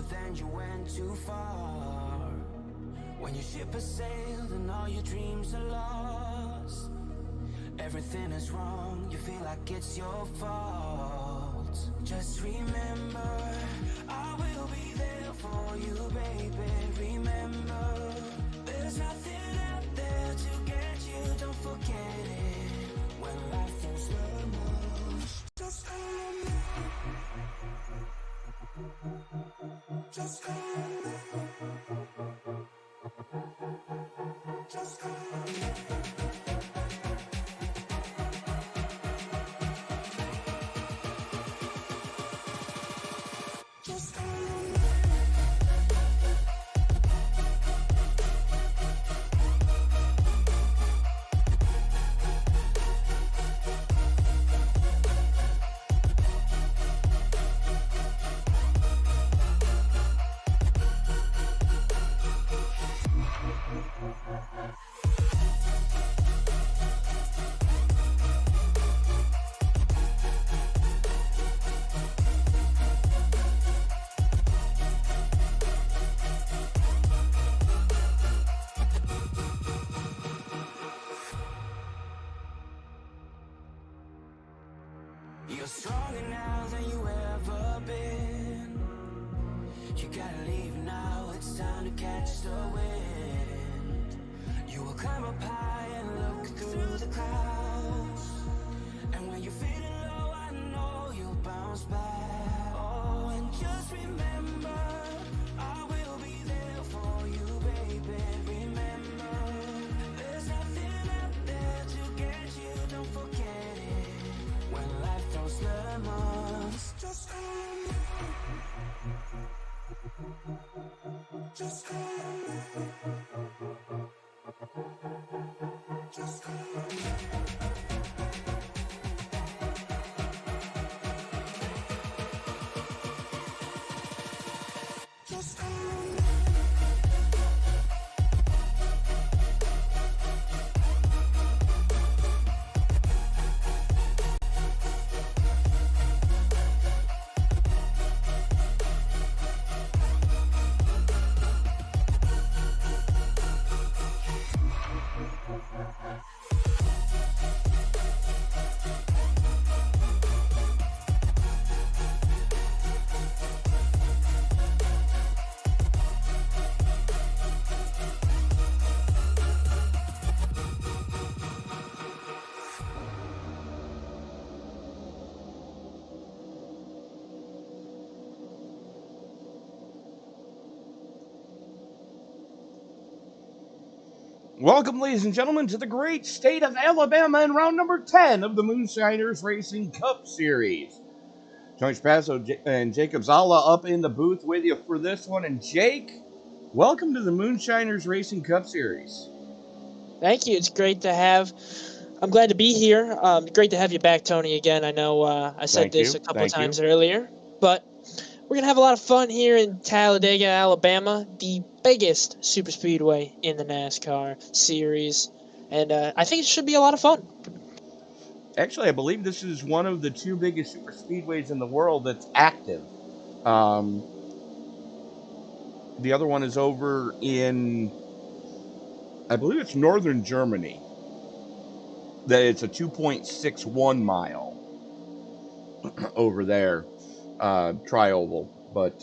but then you went too far. When your ship has sailed and all your dreams are lost, everything is wrong, you feel like it's your fault. Just remember, I will be there for you, baby. Remember, there's nothing out there to get you, don't forget it. When life throws lemons, just remember. Just remember. Just remember. You're stronger now than you ever been. You gotta leave now, it's time to catch the wind. You will climb up high and look through the clouds, and when you're feeling low, I know you'll bounce back. Oh, and just remember, I will be there for you, baby. Remember, there's nothing out there to get you, don't forget it. When life throws lemons, just remember. Just remember. Just remember. Just remember. Welcome, ladies and gentlemen, to the great state of Alabama in round number 10 of the Moonshiners Racing Cup Series. Joint Spasso and Jacob Zala up in the booth with you for this one. And Jake, welcome to the Moonshiners Racing Cup Series. Thank you. It's great to have. I'm glad to be here. Great to have you back, Tony, again. I know I said this a couple of times earlier, but we're going to have a lot of fun here in Talladega, Alabama, the biggest superspeedway in the NASCAR series. And I think it should be a lot of fun. Actually, I believe this is one of the two biggest superspeedways in the world that's active. The other one is over in, I believe it's northern Germany. That it's a 2.61 mile over there, tri-oval, but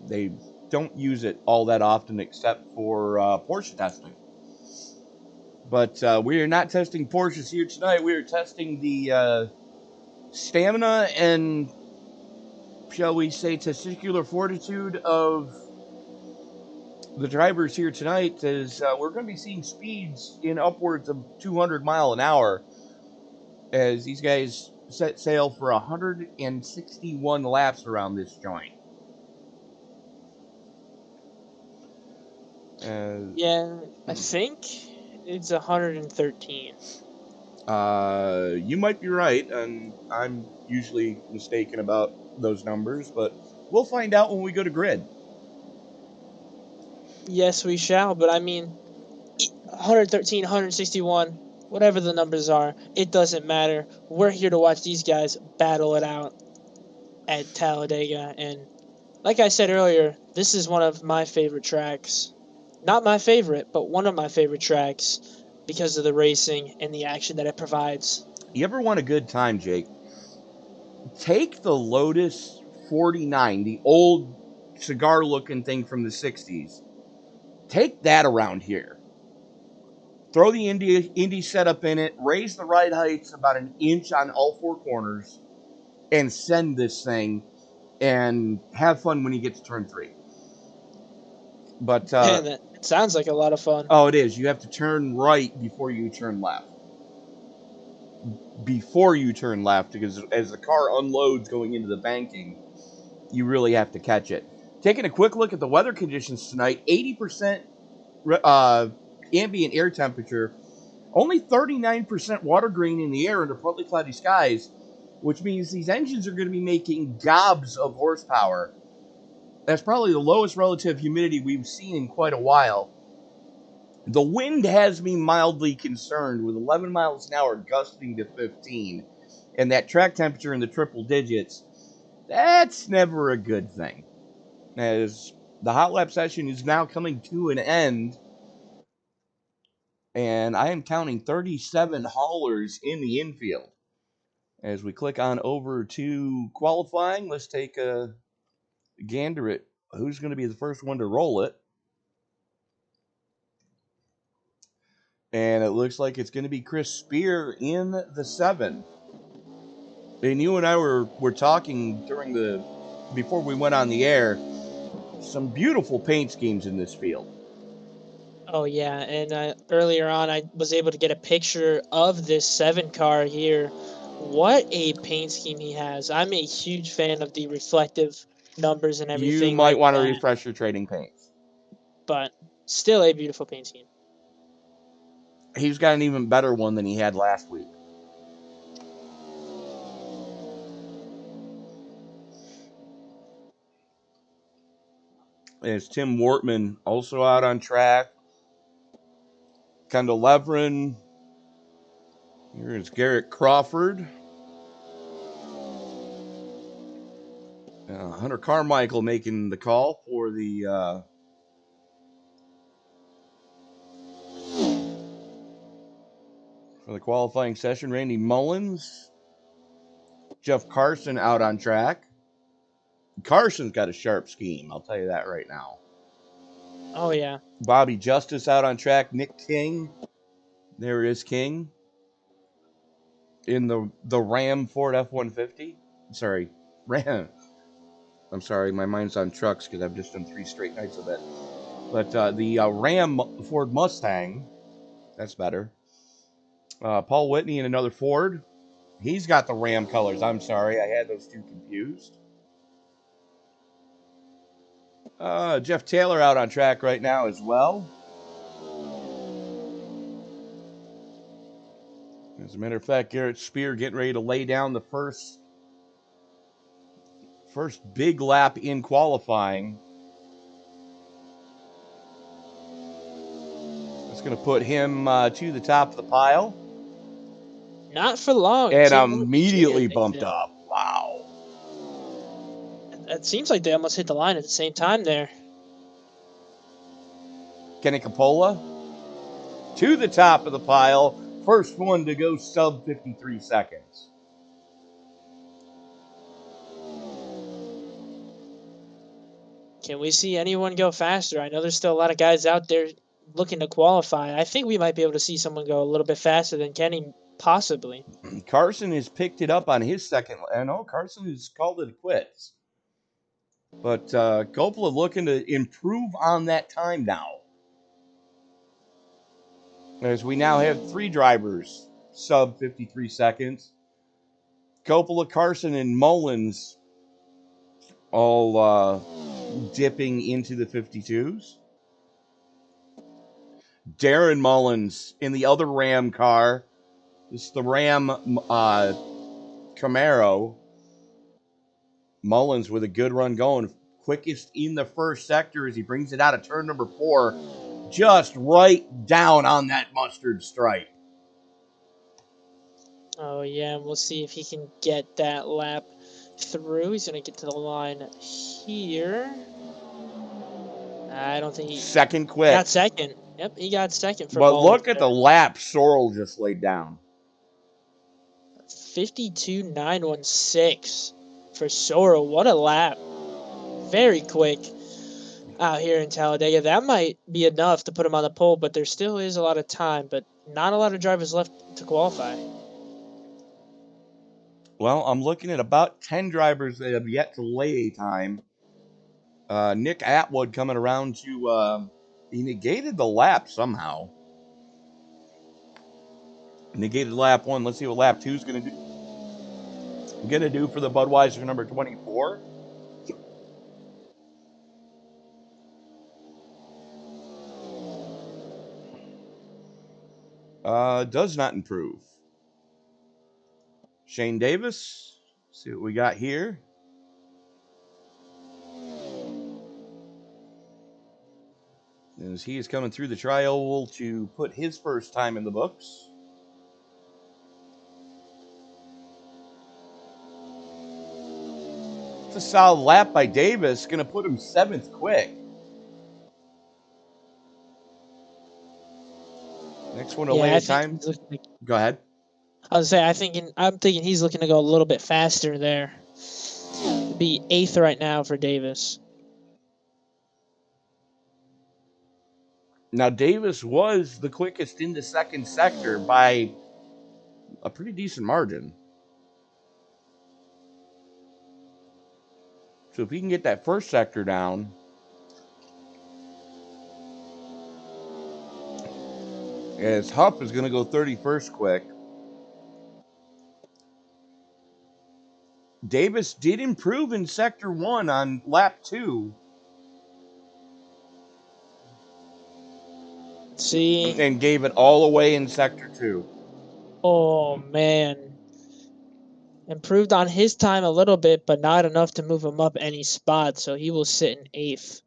they don't use it all that often except for Porsche testing. But we are not testing Porsches here tonight. We are testing the stamina and, shall we say, testicular fortitude of the drivers here tonight, as we're going to be seeing speeds in upwards of 200 mile an hour as these guys set sail for 161 laps around this joint. Yeah, I think it's 113. You might be right, and I'm usually mistaken about those numbers, but we'll find out when we go to grid. Yes, we shall, but I mean, 113, 161, whatever the numbers are, it doesn't matter. We're here to watch these guys battle it out at Talladega. And like I said earlier, this is one of my favorite tracks. Not my favorite, but one of my favorite tracks because of the racing and the action that it provides. You ever want a good time, Jake? Take the Lotus 49, the old cigar-looking thing from the 60s. Take that around here. Throw the Indy setup in it, raise the ride heights about an inch on all four corners, and send this thing, and have fun when you get to turn 3. But Man, that sounds like a lot of fun. Oh, it is. You have to turn right before you turn left. Before you turn left, because as the car unloads going into the banking, you really have to catch it. Taking a quick look at the weather conditions tonight, 80% ambient air temperature, only 39% water green in the air under partly cloudy skies, which means these engines are going to be making gobs of horsepower. That's probably the lowest relative humidity we've seen in quite a while. The wind has me mildly concerned, with 11 miles an hour gusting to 15, and that track temperature in the triple digits. That's never a good thing, as the hot lap session is now coming to an end, and I am counting 37 haulers in the infield. As we click on over to qualifying, let's take a gander at who's going to be the first one to roll it. And it looks like it's going to be Chris Spear in the 7. And you and I were talking before we went on the air. Some beautiful paint schemes in this field. Oh, yeah. And earlier on, I was able to get a picture of this 7 car here. What a paint scheme he has. I'm a huge fan of the reflective numbers and everything. You might want to refresh your trading paints. But still a beautiful paint scheme. He's got an even better one than he had last week. There's Tim Wortman also out on track. Kendall Leveren. Here's Garrett Crawford. Hunter Carmichael making the call for the qualifying session. Randy Mullins. Jeff Carson out on track. Carson's got a sharp scheme, I'll tell you that right now. Oh, yeah. Bobby Justice out on track. Nick King. There is King. In the Ram Ford F-150. Sorry, Ram. I'm sorry, my mind's on trucks because I've just done 3 straight nights of it. But the Ram Ford Mustang. That's better. Paul Whitney in another Ford. He's got the Ram colors. I'm sorry, I had those two confused. Jeff Taylor out on track right now as well. As a matter of fact, Garrett Spear getting ready to lay down the first big lap in qualifying. That's going to put him to the top of the pile. Not for long. And immediately bumped up. Wow. It seems like they almost hit the line at the same time there. Kenny Capola to the top of the pile. First one to go sub 53 seconds. Can we see anyone go faster? I know there's still a lot of guys out there looking to qualify. I think we might be able to see someone go a little bit faster than Kenny, possibly. Carson has picked it up on his second. I know Carson has called it quits. But Coppola looking to improve on that time now. As we now have 3 drivers sub 53 seconds. Coppola, Carson, and Mullins all dipping into the 52s. Darren Mullins in the other Ram car. This is the Ram Camaro. Mullins with a good run going. Quickest in the first sector as he brings it out of turn number 4. Just right down on that mustard stripe. Oh, yeah, we'll see if he can get that lap through. He's going to get to the line here. I don't think he... Second quick. Got second. Yep, he got second for But Mullins look at the lap Sorrell just laid down. 52.916 for Sorrell. What a lap. Very quick out here in Talladega. That might be enough to put him on the pole, but there still is a lot of time, but not a lot of drivers left to qualify. Well, I'm looking at about 10 drivers that have yet to lay a time. Nick Atwood coming around to... he negated the lap somehow. Negated lap 1. Let's see what lap 2 is going to do. Going to do for the Budweiser number 24. Does not improve. Shane Davis. See what we got here. As he is coming through the tri-oval to put his first time in the books. It's a solid lap by Davis. Going to put him 7th quick. Next one to lay a time. Go ahead. I was saying, I'm thinking he's looking to go a little bit faster there. Be 8th right now for Davis. Now, Davis was the quickest in the second sector by a pretty decent margin. So if he can get that first sector down, as Huff is going to go 31st quick. Davis did improve in Sector 1 on lap 2. See? And gave it all away in Sector 2. Oh, man. Improved on his time a little bit, but not enough to move him up any spot, so he will sit in 8th.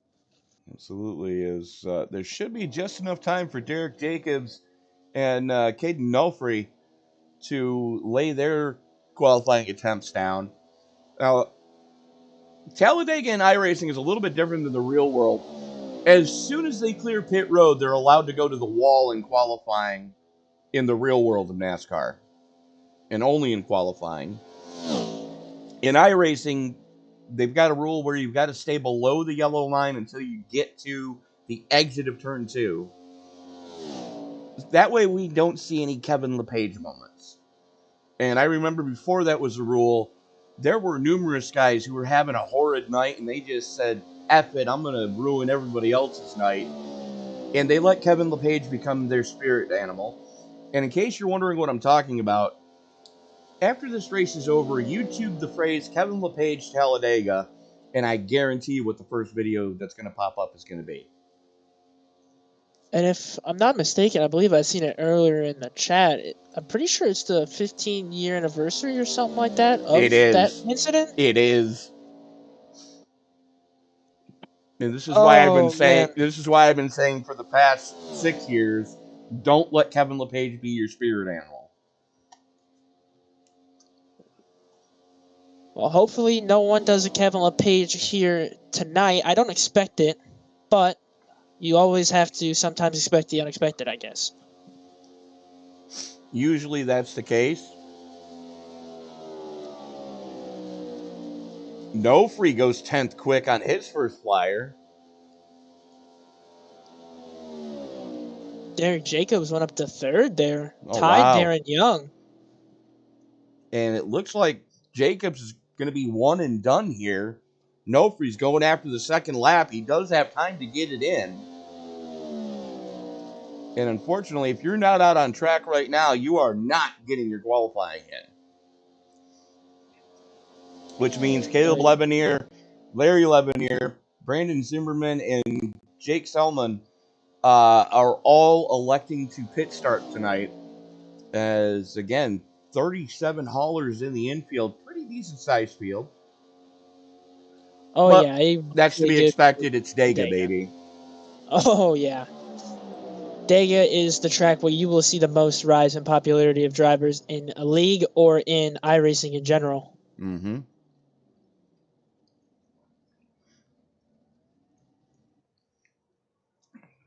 Absolutely. There should be just enough time for Derek Jacobs and Caden Nolfrey to lay their qualifying attempts down. Now, Talladega and iRacing is a little bit different than the real world. As soon as they clear pit road, they're allowed to go to the wall in qualifying in the real world of NASCAR. And only in qualifying. In iRacing, they've got a rule where you've got to stay below the yellow line until you get to the exit of turn 2. That way we don't see any Kevin LePage moments. And I remember before that was the rule, there were numerous guys who were having a horrid night and they just said, F it, I'm going to ruin everybody else's night. And they let Kevin LePage become their spirit animal. And in case you're wondering what I'm talking about, after this race is over, YouTube the phrase Kevin LePage Talladega, and I guarantee you what the first video that's going to pop up is going to be. And if I'm not mistaken, I believe I've seen it earlier in the chat. I'm pretty sure it's the 15-year anniversary or something like that of that incident. It is. And this is why I've been saying. Man. This is why I've been saying for the past 6 years, don't let Kevin LePage be your spirit animal. Well, hopefully no one does a Kevin LePage here tonight. I don't expect it, but you always have to sometimes expect the unexpected, I guess. Usually that's the case. Nofree goes 10th quick on his first flyer. Derek Jacobs went up to 3rd there. Oh, tied wow. Darren Young. And it looks like Jacobs is going to be one and done here. Nofree's going after the second lap. He does have time to get it in. And unfortunately, if you're not out on track right now, you are not getting your qualifying in. Which means Caleb Levenier, Larry Levenier, Brandon Zimmerman, and Jake Selman are all electing to pit start tonight. As, again, 37 haulers in the infield. Pretty decent-sized field. Oh, but yeah. That's to be expected. It's Dega, baby. Oh, yeah. Dega is the track where you will see the most rise in popularity of drivers in a league or in iRacing in general. Mm-hmm.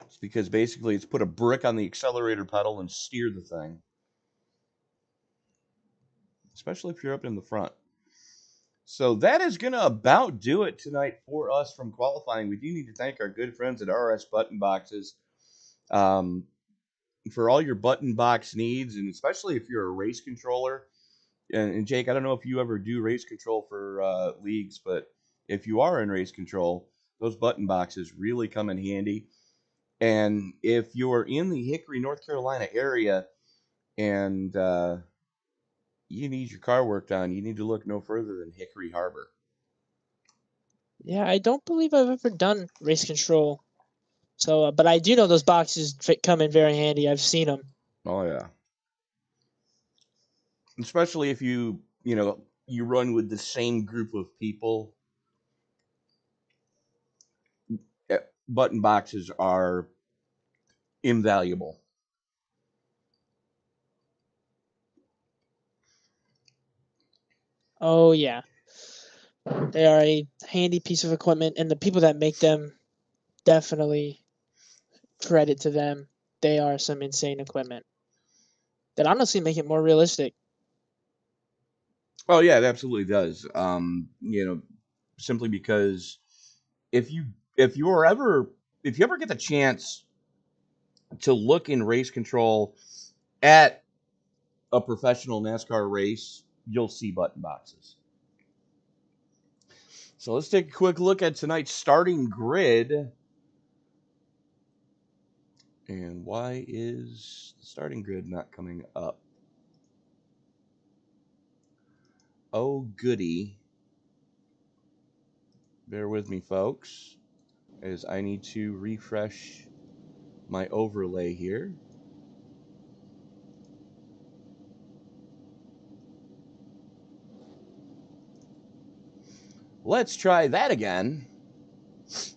It's because basically it's put a brick on the accelerator pedal and steer the thing. Especially if you're up in the front. So that is going to about do it tonight for us from qualifying. We do need to thank our good friends at RS Button Boxes for all your button box needs, and especially if you're a race controller. And Jake, I don't know if you ever do race control for leagues, but if you are in race control, those button boxes really come in handy. And if you're in the Hickory, North Carolina area and you need your car worked on, you need to look no further than Hickory Harbor. Yeah, I don't believe I've ever done race control. So, but I do know those boxes come in very handy. I've seen them. Oh, yeah. Especially if you run with the same group of people. Button boxes are invaluable. Oh, yeah. They are a handy piece of equipment, and the people that make them, definitely credit to them. They are some insane equipment that honestly make it more realistic. Oh, yeah, it absolutely does. Simply because if you ever get the chance to look in race control at a professional NASCAR race, you'll see button boxes. So let's take a quick look at tonight's starting grid. And why is the starting grid not coming up? Oh, goody. Bear with me, folks, as I need to refresh my overlay here. Let's try that again. Is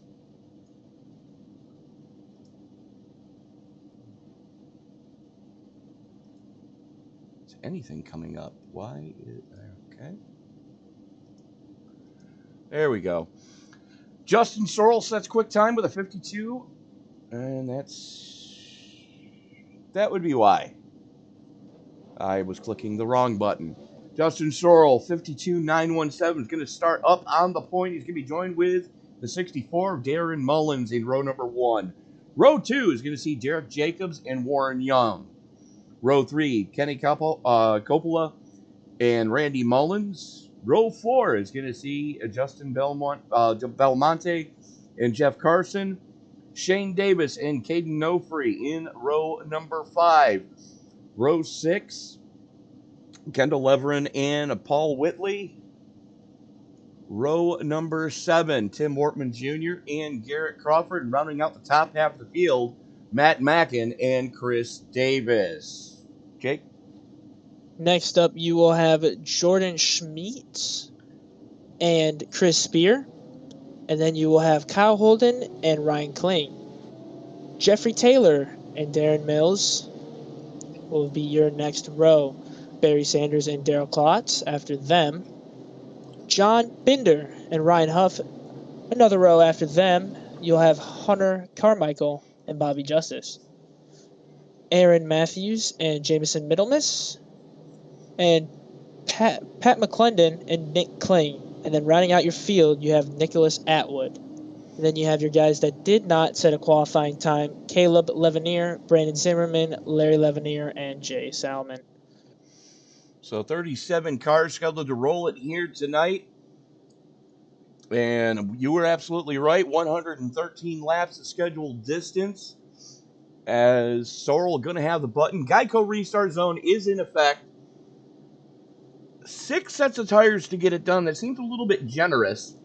anything coming up? Why is okay? There we go. Justin Sorrell sets quick time with a 52, and that would be why. I was clicking the wrong button. Justin Sorrell, 52.917, is going to start up on the point. He's going to be joined with the 64 of Darren Mullins in row number 1. Row 2 is going to see Derek Jacobs and Warren Young. Row 3, Kenny Coppola and Randy Mullins. Row 4 is going to see Justin Belmonte and Jeff Carson. Shane Davis and Caden Nofree in row number 5. Row 6, Kendall Leverin and Paul Whitley. Row number 7, Tim Wortman Jr. and Garrett Crawford. And rounding out the top half of the field, Matt Mackin and Chris Davis. Jake? Next up, you will have Jordan Schmidt and Chris Spear. And then you will have Kyle Holden and Ryan Kling. Jeffrey Taylor and Darren Mills will be your next row. Barry Sanders and Daryl Klotz after them. John Binder and Ryan Huff, another row after them. You'll have Hunter Carmichael and Bobby Justice. Aaron Matthews and Jamison Middlemiss. And Pat McClendon and Nick Kling. And then rounding out your field, you have Nicholas Atwood. And then you have your guys that did not set a qualifying time: Caleb Levanier, Brandon Zimmerman, Larry Levanier, and Jay Salmon. So 37 cars scheduled to roll it here tonight. And you were absolutely right. 113 laps of scheduled distance. As Sorrell going to have the button. Geico Restart Zone is in effect. 6 sets of tires to get it done. That seems a little bit generous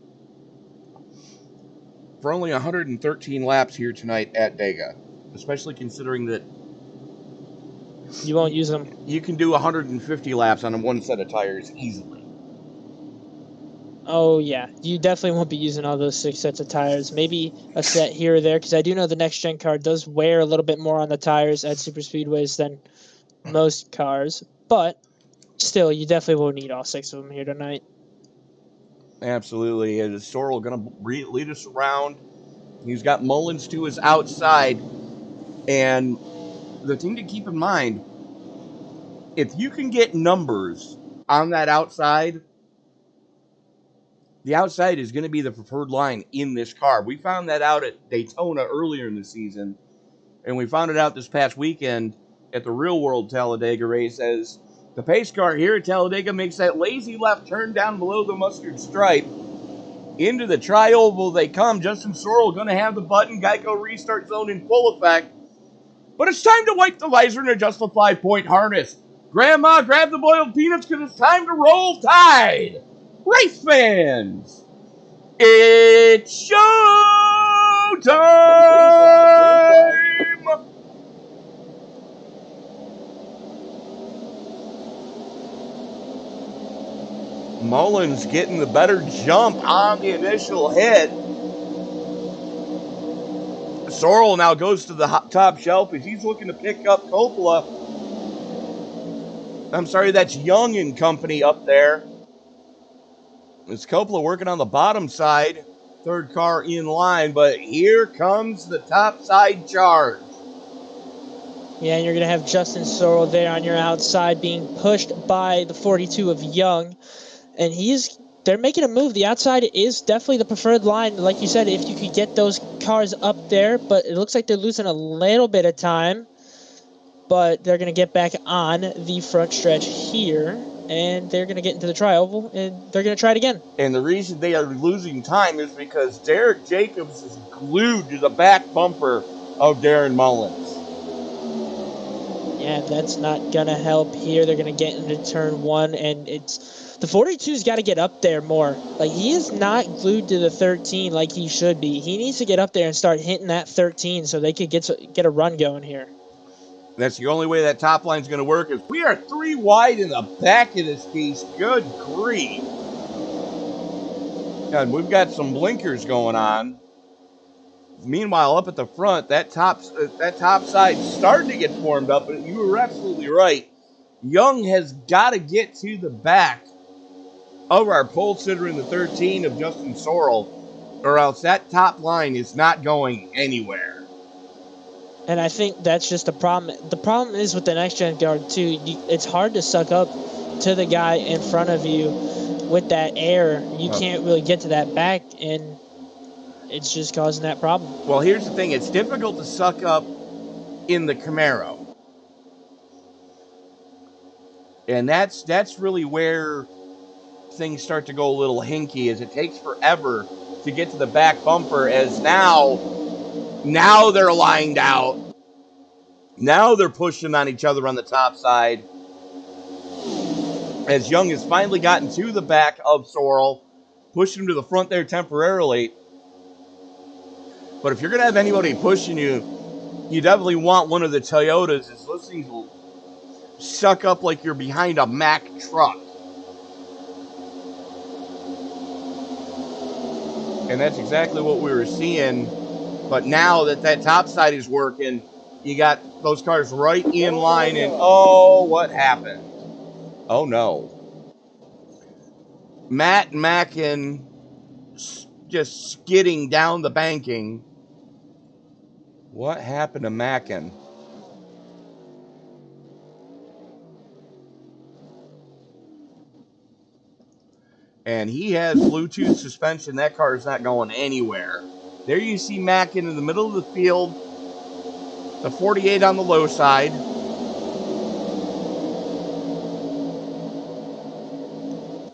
for only 113 laps here tonight at Dega. Especially considering that you won't use them. You can do 150 laps on one set of tires easily. Oh, yeah. You definitely won't be using all those 6 sets of tires. Maybe a set here or there, because I do know the next-gen car does wear a little bit more on the tires at Superspeedways than most cars. But still, you definitely will need all 6 of them here tonight. Absolutely. And Sorrell going to lead us around He's got Mullins to his outside. And the thing to keep in mind, if you can get numbers on that outside, the outside is going to be the preferred line in this car. We found that out at Daytona earlier in the season, and we found it out this past weekend at the real world Talladega race as the pace car here at Talladega makes that lazy left turn down below the mustard stripe. Into the tri-oval they come. Justin Sorrell going to have the button. Geico restart zone in full effect. But it's time to wipe the visor and adjust the 5-point harness. Grandma, grab the boiled peanuts because it's time to roll Tide. Race fans, it's show time! Mullins getting the better jump on the initial hit. Sorrell now goes to the top shelf as he's looking to pick up Coppola. I'm sorry, that's Young and company up there. It's Coppola working on the bottom side. Third car in line, but here comes the top side charge. Yeah, and you're going to have Justin Sorrell there on your outside being pushed by the 42 of Young. And they're making a move. The outside is definitely the preferred line. Like you said, if you could get those cars up there, but it looks like they're losing a little bit of time. But they're going to get back on the front stretch here, and they're going to get into the tri-oval, and they're going to try it again. And the reason they are losing time is because Derek Jacobs is glued to the back bumper of Darren Mullins. Yeah, that's not going to help here. They're going to get into turn one, and the 42's got to get up there more. Like, he is not glued to the 13 like he should be. He needs to get up there and start hitting that 13 so they could get a run going here. That's the only way that top line's going to work. Is we are 3 wide in the back of this piece. Good grief. And we've got some blinkers going on. Meanwhile, up at the front, that top side's starting to get formed up. But you were absolutely right. Young has got to get to the back of our pole sitter in the 13 of Justin Sorrell, or else that top line is not going anywhere. And I think that's just the problem. The problem is with the next-gen guard, too. It's hard to suck up to the guy in front of you with that air. You can't really get to that back, and it's just causing that problem. Well, here's the thing. It's difficult to suck up in the Camaro. And that's really where things start to go a little hinky, as it takes forever to get to the back bumper, as now they're lined out. Now they're pushing on each other on the top side. As Young has finally gotten to the back of Sorrell, pushing him to the front there temporarily. But if you're going to have anybody pushing you, you definitely want one of the Toyotas, as those things will suck up like you're behind a Mack truck. And that's exactly what we were seeing. But now that top side is working, you got those cars right in line, and oh, what happened? Oh, no. Matt Mackin just skidding down the banking. What happened to Mackin? And he has Bluetooth suspension. That car is not going anywhere. There you see Mackin in the middle of the field. The 48 on the low side.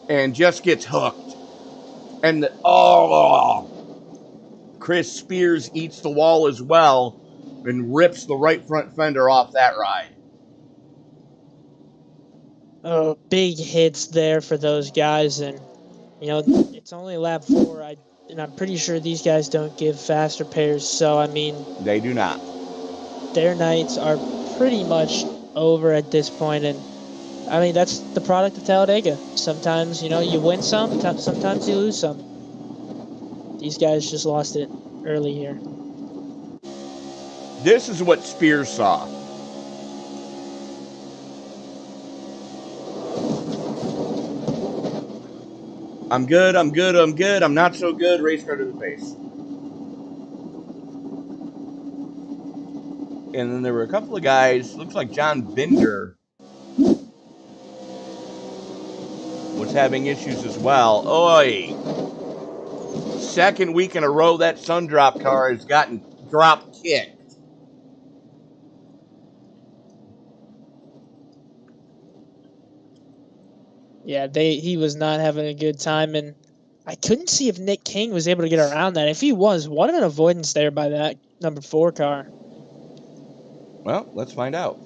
And just gets hooked. And Chris Spears eats the wall as well and rips the right front fender off that ride. Oh, big hits there for those guys, and it's only lap 4. And I'm pretty sure these guys don't give fast repairs, so I mean, they do not. Their nights are pretty much over at this point, and I mean, that's the product of Talladega. Sometimes, you win some, sometimes you lose some. These guys just lost it early here. This is what Spears saw. I'm good. I'm not so good. Race car to the face. And then there were a couple of guys, looks like John Binder was having issues as well. Oi! Second week in a row that Sundrop car has gotten drop kicked. Yeah, he was not having a good time, and I couldn't see if Nick King was able to get around that. If he was, what an avoidance there by that number 4 car. Well, let's find out.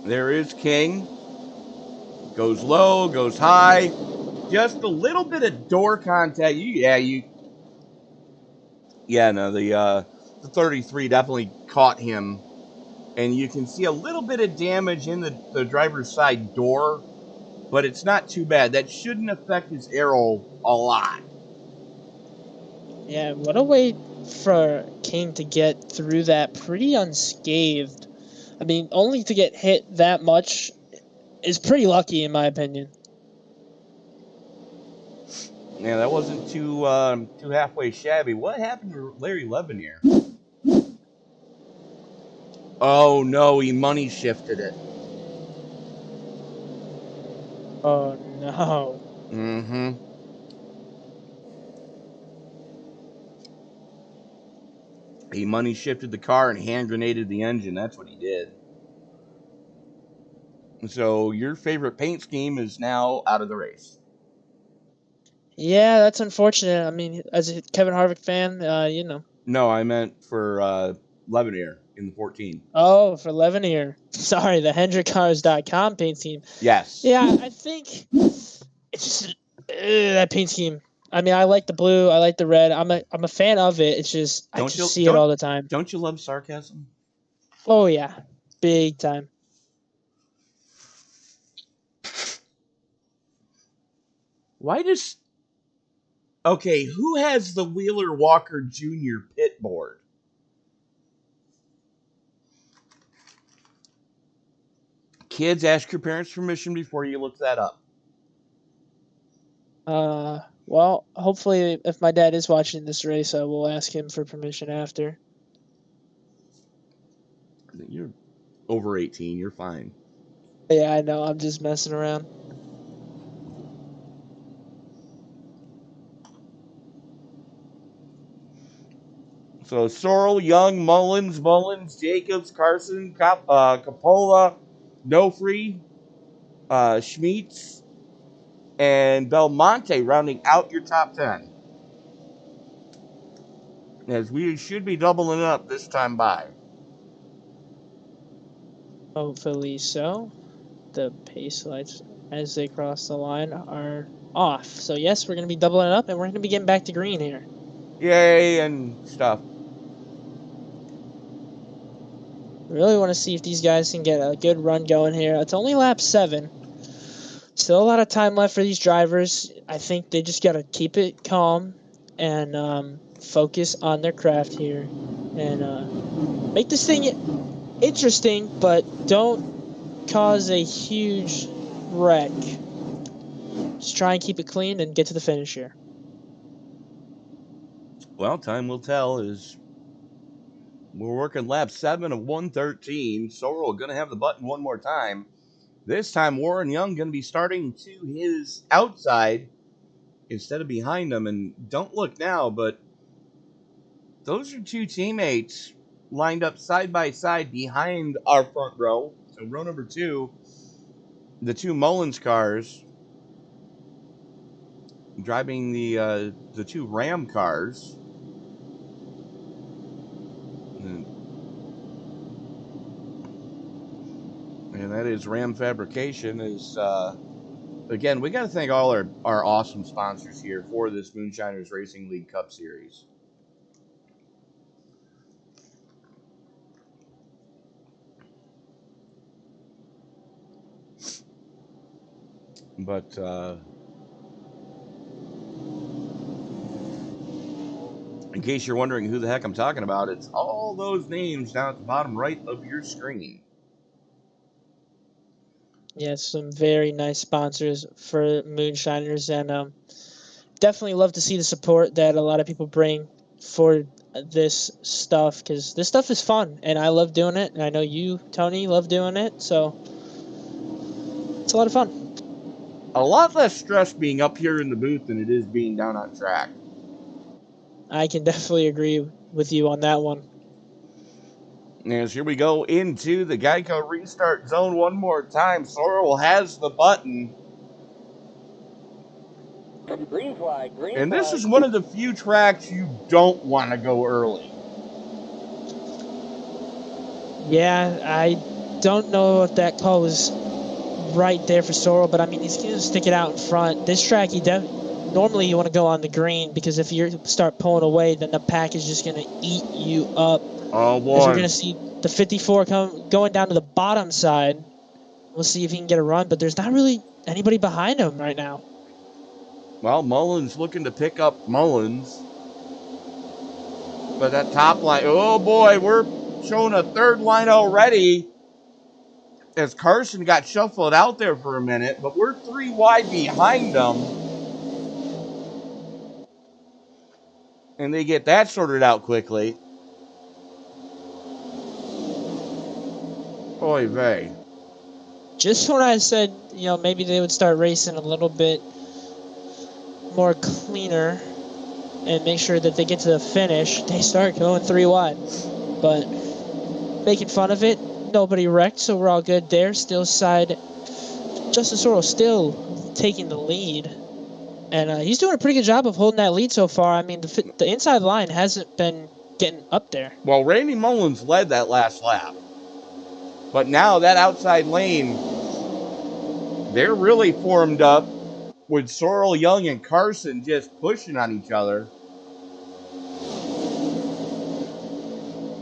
There is King. Goes low, goes high. Just a little bit of door contact. The 33 definitely caught him. And you can see a little bit of damage in the driver's side door, but it's not too bad. That shouldn't affect his aero a lot. Yeah, what a way for King to get through that pretty unscathed. I mean, only to get hit that much is pretty lucky, in my opinion. Yeah, that wasn't too halfway shabby. What happened to Larry Levenier? Oh no, he money shifted it. Oh no. Mm-hmm. He money shifted the car and hand grenaded the engine. That's what he did. So your favorite paint scheme is now out of the race. Yeah, that's unfortunate. I mean, as a Kevin Harvick fan, No, I meant for Levenier in the 14. Oh, for Levenier. Sorry, the HendrickCars.com paint scheme. Yes. Yeah, I think it's just that paint scheme. I mean, I like the blue. I like the red. I'm a fan of it. It's just I just see it all the time. Don't you love sarcasm? Oh yeah, big time. Why does... Okay, who has the Wheeler Walker Jr. pit board? Kids, ask your parents' permission before you look that up. Well, hopefully, if my dad is watching this race, I will ask him for permission after. You're over 18. You're fine. Yeah, I know. I'm just messing around. So Sorrell, Young, Mullins, Jacobs, Carson, Coppola, Nofree, Schmitz, and Belmonte rounding out your top 10. As we should be doubling up this time by. Hopefully so. The pace lights as they cross the line are off. So yes, we're going to be doubling it up, and we're going to be getting back to green here. Yay and stuff. Really want to see if these guys can get a good run going here. It's only lap 7. Still a lot of time left for these drivers. I think they just got to keep it calm and focus on their craft here and make this thing interesting, but don't cause a huge wreck. Just try and keep it clean and get to the finish here. Well, time will tell. As we're working lap 7 of 113. Sorrell going to have the button one more time. This time, Warren Young going to be starting to his outside instead of behind him. And don't look now, but those are two teammates lined up side by side behind our front row. So row number 2, the two Mullins cars driving the two Ram cars. And that is Ram Fabrication. Again, we got to thank all our awesome sponsors here for this Moonshiners Racing League Cup Series. But in case you're wondering who the heck I'm talking about, it's all those names down at the bottom right of your screen. Yeah, some very nice sponsors for Moonshiners, and definitely love to see the support that a lot of people bring for this stuff, because this stuff is fun and I love doing it, and I know you, Tony, love doing it, so it's a lot of fun. A lot less stress being up here in the booth than it is being down on track. I can definitely agree with you on that one. As here we go into the Geico restart zone one more time. Sorrel has the button. Green flag, green and this flag. is one of the few tracks you don't want to go early. Yeah, I don't know if that call was right there for Sorrel, but I mean, he's going to stick it out in front. This track, normally you want to go on the green, because if you start pulling away, then the pack is just going to eat you up. Oh, boy. As we're going to see the 54 going down to the bottom side. We'll see if he can get a run, but there's not really anybody behind him right now. Well, Mullins looking to pick up Mullins. But that top line, oh boy, we're showing a third line already. As Carson got shuffled out there for a minute, but we're 3 wide behind them. And they get that sorted out quickly. Oy vey. Just when I said, maybe they would start racing a little bit more cleaner and make sure that they get to the finish, they start going 3 wide. But making fun of it, nobody wrecked, so we're all good there. Still side, Justin Sorrell still taking the lead. And he's doing a pretty good job of holding that lead so far. I mean, the inside line hasn't been getting up there. Well, Randy Mullins led that last lap. But now that outside lane, they're really formed up with Sorrell, Young, and Carson just pushing on each other.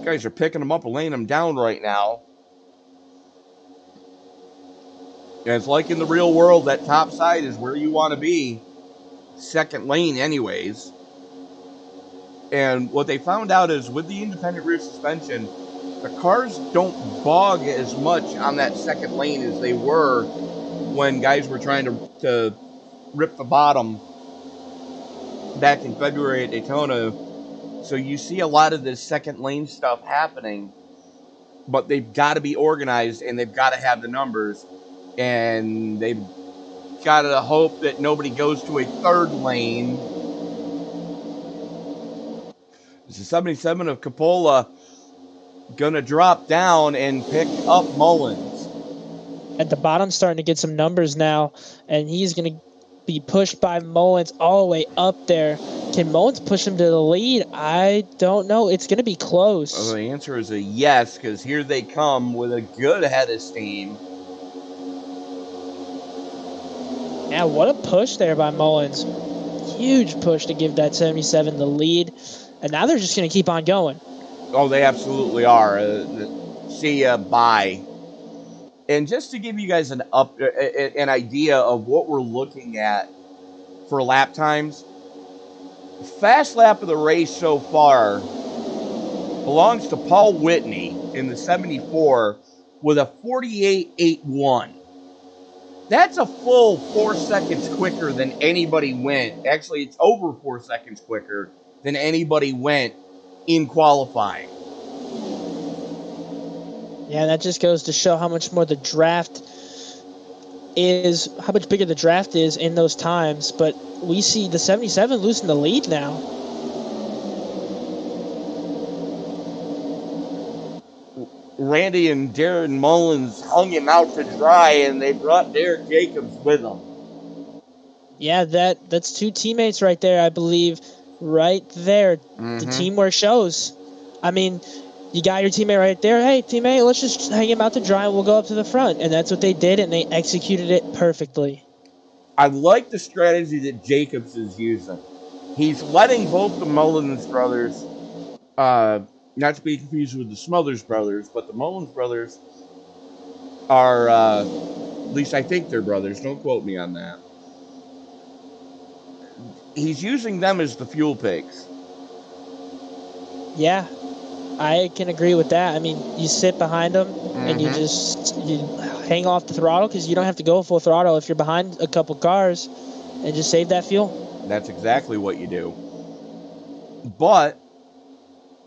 Guys are picking them up and laying them down right now. And it's like in the real world, that top side is where you want to be. Second lane anyways. And what they found out is with the independent rear suspension, the cars don't bog as much on that second lane as they were when guys were trying to rip the bottom back in February at Daytona. So you see a lot of this second lane stuff happening, but they've got to be organized and they've got to have the numbers, and they've got to hope that nobody goes to a third lane. This is 77 of Coppola going to drop down and pick up Mullins. At the bottom, starting to get some numbers now, and he's going to be pushed by Mullins all the way up there. Can Mullins push him to the lead? I don't know. It's going to be close. Well, the answer is a yes, because here they come with a good head of steam. Yeah, what a push there by Mullins. Huge push to give that 77 the lead. And now they're just going to keep on going. Oh, they absolutely are. See ya, bye. And just to give you guys an idea of what we're looking at for lap times, fast lap of the race so far belongs to Paul Whitney in the 74 with a 48.81. That's a full 4 seconds quicker than anybody went. Actually, it's over 4 seconds quicker than anybody went in qualifying. Yeah, that just goes to show how much more the draft is, how much bigger the draft is in those times. But we see the 77 losing the lead now. Randy and Darren Mullins hung him out to dry, and they brought Derek Jacobs with them. Yeah, that's 2 teammates right there, I believe. Right there. Mm-hmm. The teamwork shows. I mean, you got your teammate right there. Hey, teammate, let's just hang him out to dry and we'll go up to the front. And that's what they did, and they executed it perfectly. I like the strategy that Jacobs is using. He's letting both the Mullins brothers, not to be confused with the Smothers brothers, but the Mullins brothers are, at least I think they're brothers. Don't quote me on that. He's using them as the fuel pigs. Yeah. I can agree with that. I mean, you sit behind them and you hang off the throttle because you don't have to go full throttle if you're behind a couple cars, and just save that fuel. That's exactly what you do. But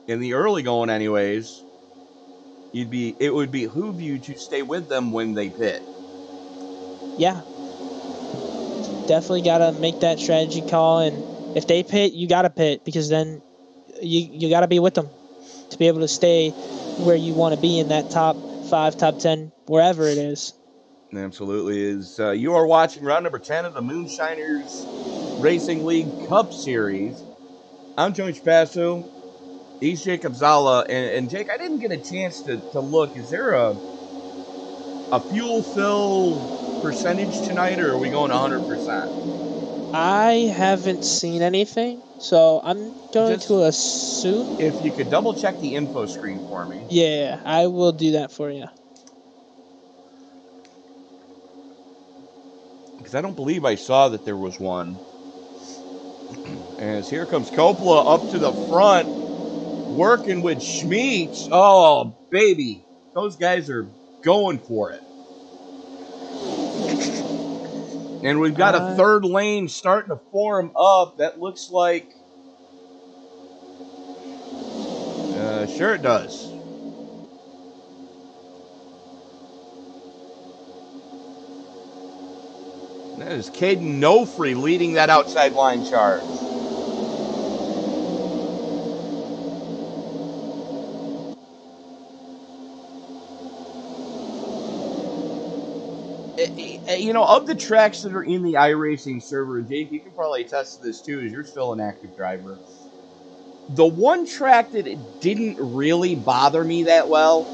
in the early going anyways, it would behoove you to stay with them when they pit. Yeah. Definitely got to make that strategy call, and if they pit, you got to pit, because then you got to be with them to be able to stay where you want to be in that top 5, top 10, wherever it is. Absolutely. You are watching round number 10 of the Moonshiners Racing League Cup Series. I'm Tony Spasso. He's Jake Abzala. And Jake, I didn't get a chance to look. Is there a fuel fill percentage tonight, or are we going 100%? I haven't seen anything, so I'm going to assume. If you could double check the info screen for me. Yeah, I will do that for you. Because I don't believe I saw that there was one. As here comes Coppola up to the front, working with Schmeets. Oh, baby. Those guys are going for it. And we've got a third lane starting to form up. That looks like... sure it does. That is Caden Nofree leading that outside line charge. You know, of the tracks that are in the iRacing server, Jake, you can probably attest to this too, as you're still an active driver. The one track that it didn't really bother me that well,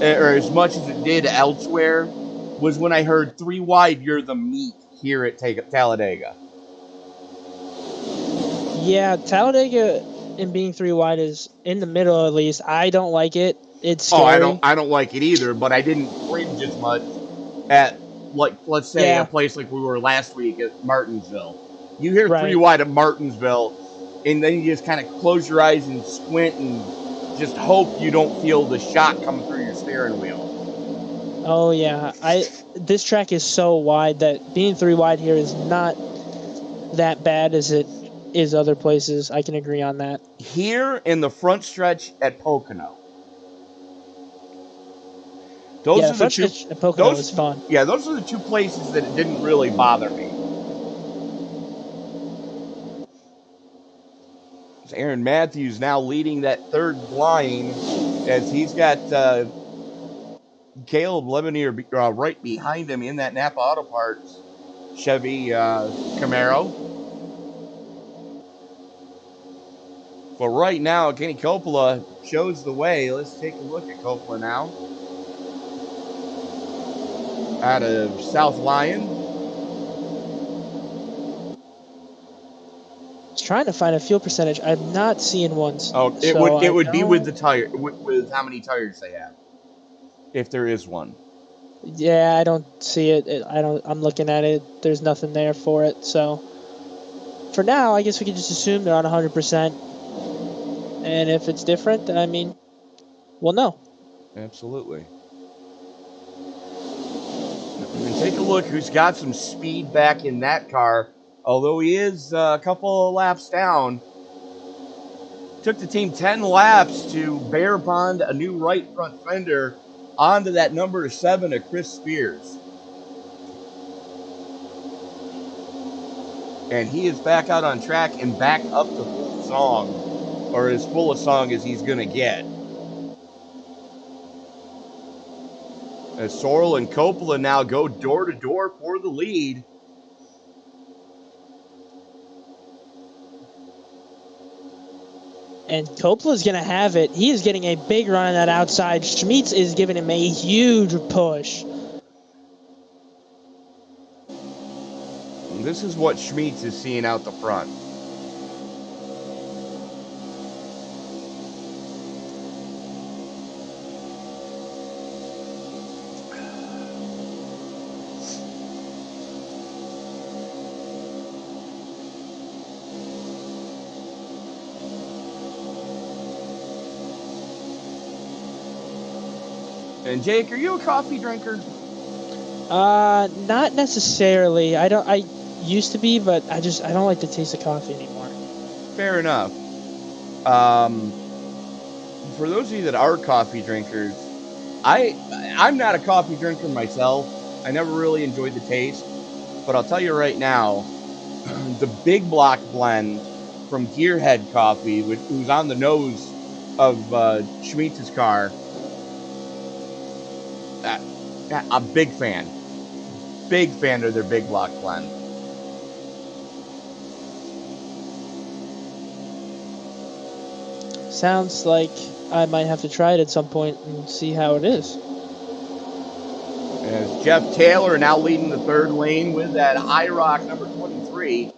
or as much as it did elsewhere, was when I heard 3 wide, you're the meat here at Talladega. Yeah, Talladega and being 3 wide is in the middle, at least. I don't like it. It's scary. Oh, I don't like it either, but I didn't cringe as much at, like, let's say a place like we were last week at Martinsville. You hear 3 wide at Martinsville, and then you just kind of close your eyes and squint and just hope you don't feel the shock coming through your steering wheel. Oh, yeah. This track is so wide that being 3 wide here is not that bad as it is other places. I can agree on that. Here in the front stretch at Pocono. Those are the two. At Pocono is fun. Yeah, those are the 2 places that it didn't really bother me. So Aaron Matthews now leading that third line, as he's got Caleb Lemonnier right behind him in that Napa Auto Parts Chevy Camaro. But right now, Kenny Coppola shows the way. Let's take a look at Coppola now. Out of South Lyon. Just trying to find a fuel percentage. I'm not seeing one. Oh, it would be with the tire, with how many tires they have, if there is one. Yeah, I don't see it. I'm looking at it. There's nothing there for it. So for now, I guess we can just assume they're on 100%. And if it's different, I mean, we'll know. Absolutely. And take a look who's got some speed back in that car. Although he is a couple of laps down. Took the team 10 laps to bear upon a new right front fender onto that number 7 of Chris Spears. And he is back out on track and back up to full song, or as full a song as he's going to get. As Sorrell and Coppola now go door to door for the lead. And Coppola's going to have it. He is getting a big run on that outside. Schmeets is giving him a huge push. This is what Schmeets is seeing out the front. And Jake, are you a coffee drinker? Not necessarily. I used to be, but I don't like the taste of coffee anymore. Fair enough. For those of you that are coffee drinkers, I'm not a coffee drinker myself. I never really enjoyed the taste. But I'll tell you right now, the Big Block blend from Gearhead Coffee, who's on the nose of Schmidt's car, I'm a big fan. Big fan of their Big Block blend. Sounds like I might have to try it at some point and see how it is. As Jeff Taylor now leading the third lane with that iRock number 23.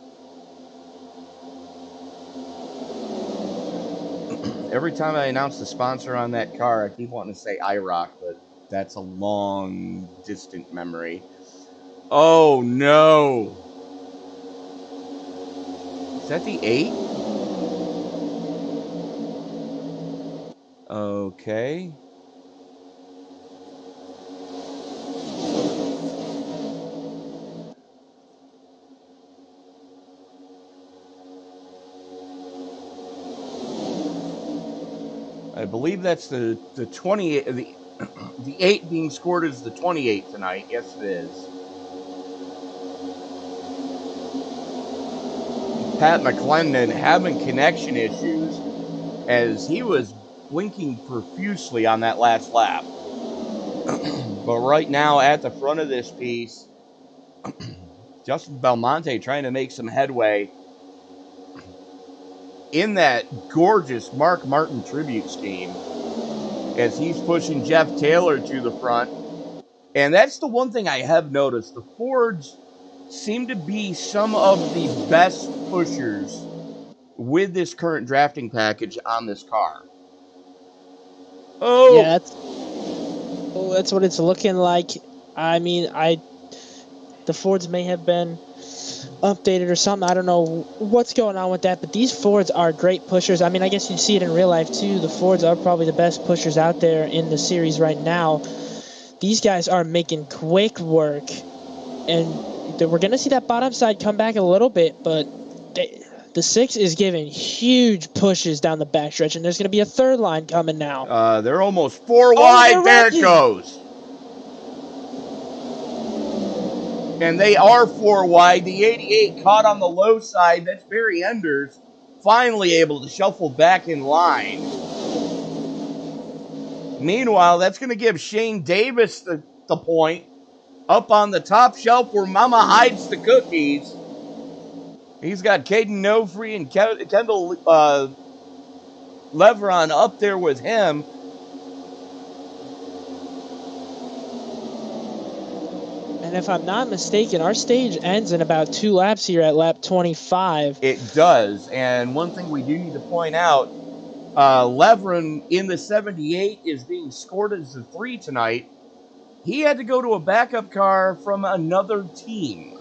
Every time I announce the sponsor on that car, I keep wanting to say iRock, but that's a long, distant memory. Oh, no. Is that the 8? Okay. I believe that's the 28, the 8 being scored as the 28 tonight. Yes, it is. Pat McClendon having connection issues as he was blinking profusely on that last lap. But right now at the front of this piece, Justin Belmonte trying to make some headway in that gorgeous Mark Martin tribute scheme as he's pushing Jeff Taylor to the front. And that's the one thing I have noticed. The Fords seem to be some of the best pushers with this current drafting package on this car. Oh! Yeah, that's what it's looking like. I mean, the Fords may have been updated or something. I don't know what's going on with that, but these Fords are great pushers. I mean, I guess you see it in real life too. The Fords are probably the best pushers out there in the series right now. These guys are making quick work, and we're going to see that bottom side come back a little bit, but the 6 is giving huge pushes down the backstretch, and there's going to be a third line coming now. They're almost 4 wide. There it goes. And they are 4 wide. The 88 caught on the low side. That's Barry Enders finally able to shuffle back in line. Meanwhile, that's going to give Shane Davis the point up on the top shelf where Mama hides the cookies. He's got Caden Nofree and Kendall Leveron up there with him. And if I'm not mistaken, our stage ends in about 2 laps here at lap 25. It does. And one thing we do need to point out, Leveron in the 78 is being scored as the 3 tonight. He had to go to a backup car from another team.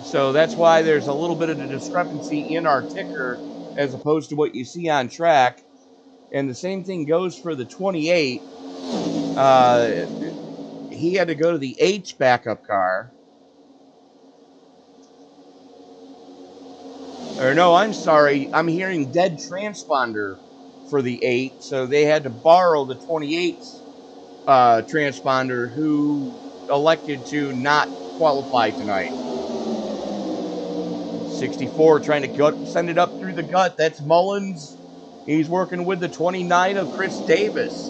So that's why there's a little bit of a discrepancy in our ticker as opposed to what you see on track. And the same thing goes for the 28. He had to go to the H backup car. Or no, I'm sorry. I'm hearing dead transponder for the 8. So they had to borrow the 28's transponder who elected to not qualify tonight. 64 trying to send it up through the gut. That's Mullins. He's working with the 29 of Chris Davis.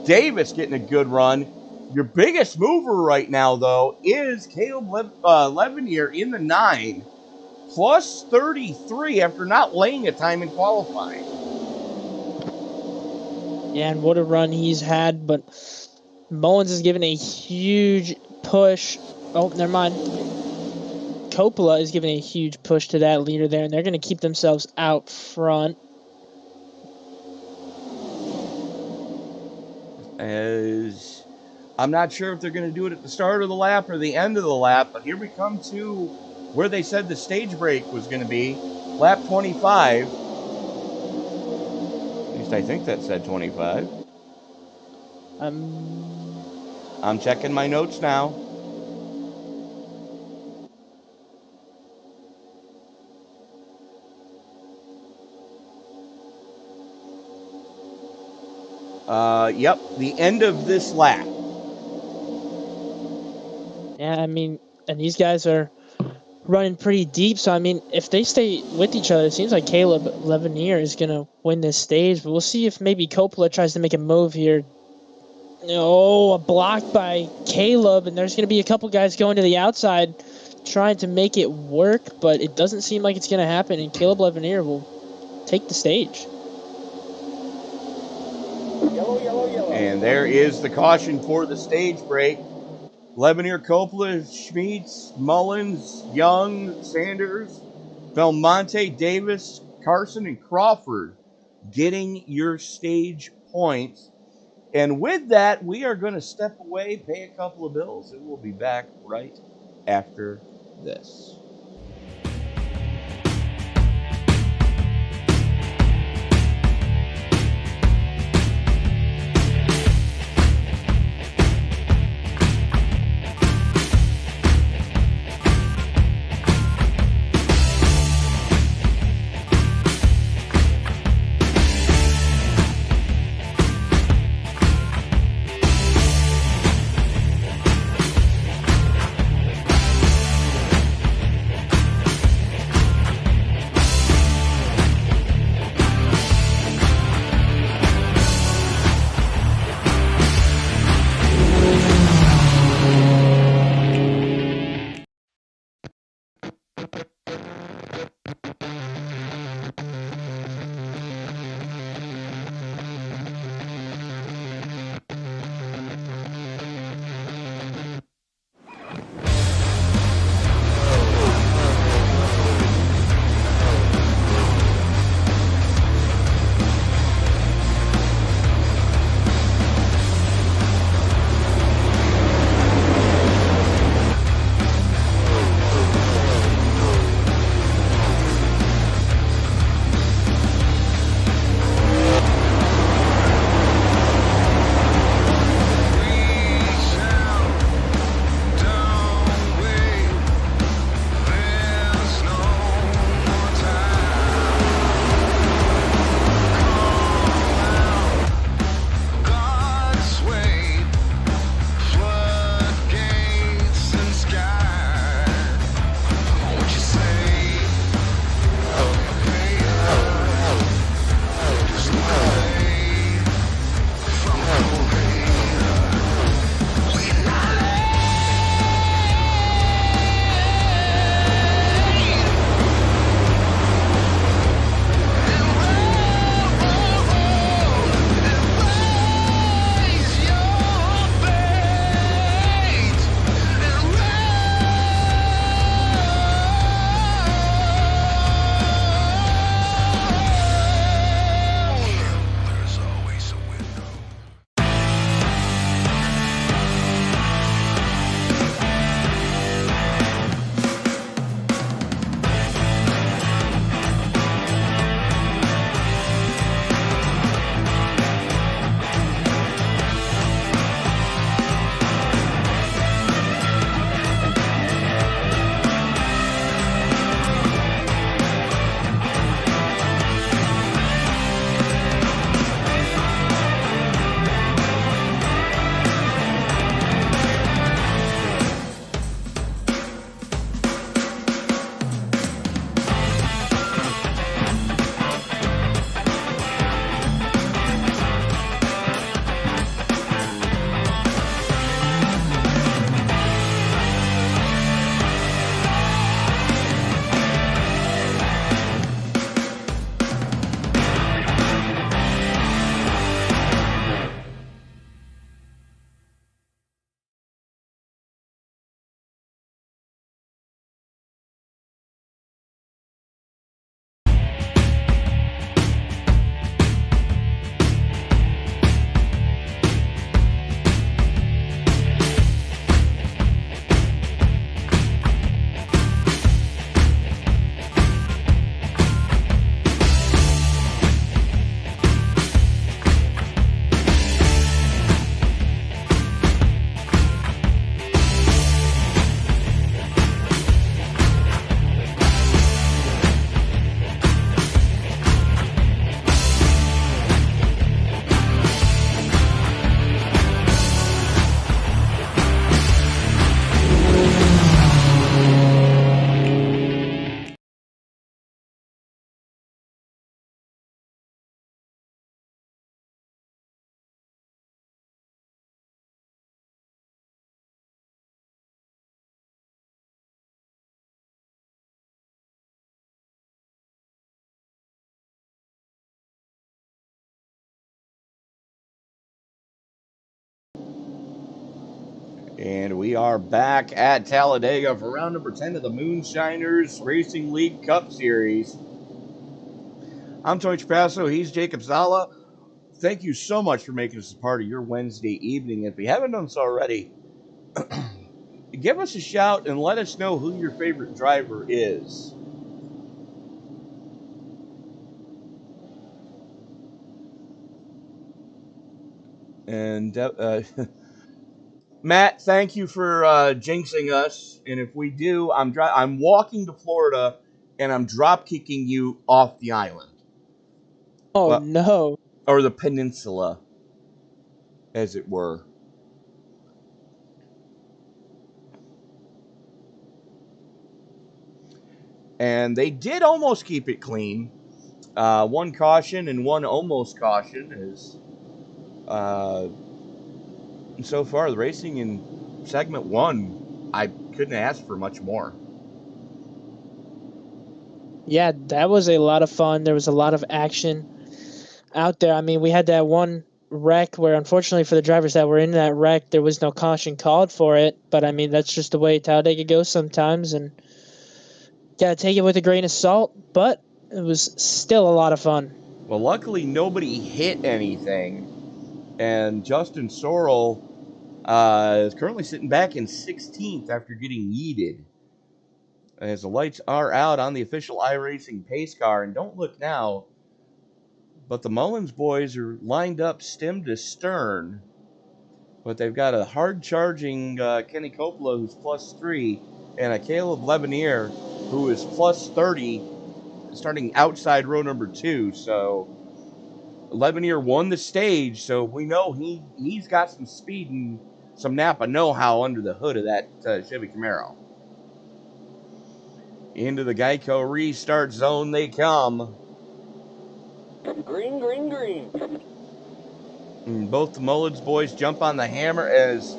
Davis getting a good run. Your biggest mover right now, though, is Caleb Levenier in the 9. Plus 33 after not laying a time in qualifying. Yeah, and what a run he's had. But Mullins is giving a huge push. Oh, never mind. Coppola is giving a huge push to that leader there, and they're going to keep themselves out front. As I'm not sure if they're going to do it at the start of the lap or the end of the lap, but here we come to where they said the stage break was going to be, lap 25. At least I think that said 25. I'm checking my notes now. Yep, the end of this lap. Yeah, I mean, and these guys are running pretty deep, so I mean, if they stay with each other, it seems like Caleb Levenier is going to win this stage, but we'll see if maybe Coppola tries to make a move here. Oh, a block by Caleb, and there's going to be a couple guys going to the outside trying to make it work, but it doesn't seem like it's going to happen, and Caleb Levenier will take the stage. Yellow, yellow, yellow. And there is the caution for the stage break. Levenier, Coppola, Schmitz, Mullins, Young, Sanders, Belmonte, Davis, Carson, and Crawford getting your stage points. And with that, we are going to step away, pay a couple of bills, and we'll be back right after this. And we are back at Talladega for round number 10 of the Moonshiners Racing League Cup Series. I'm Tony Trapasso. He's Jacob Zala. Thank you so much for making us a part of your Wednesday evening. If you haven't done so already, give us a shout and let us know who your favorite driver is. And Matt, thank you for jinxing us. And if we do, I'm walking to Florida, and I'm drop kicking you off the island. Oh, no. Or the peninsula, as it were. And they did almost keep it clean. One caution and one almost caution is... so far, the racing in segment 1, I couldn't ask for much more. Yeah, that was a lot of fun. There was a lot of action out there. I mean, we had that one wreck where, unfortunately for the drivers that were in that wreck, there was no caution called for it. But, I mean, that's just the way Talladega goes sometimes, and got to take it with a grain of salt. But it was still a lot of fun. Well, luckily, nobody hit anything. And Justin Sorrell is currently sitting back in 16th after getting yeeted. As the lights are out on the official iRacing pace car. And don't look now, but the Mullins boys are lined up stem to stern. But they've got a hard-charging Kenny Coppola, who's +3, and a Caleb Lebanier, who is +30, starting outside row number 2. So Lebanier won the stage, so we know he's got some speed and some Napa know-how under the hood of that Chevy Camaro. Into the Geico restart zone they come. Green, green, green. And both the Mullins boys jump on the hammer as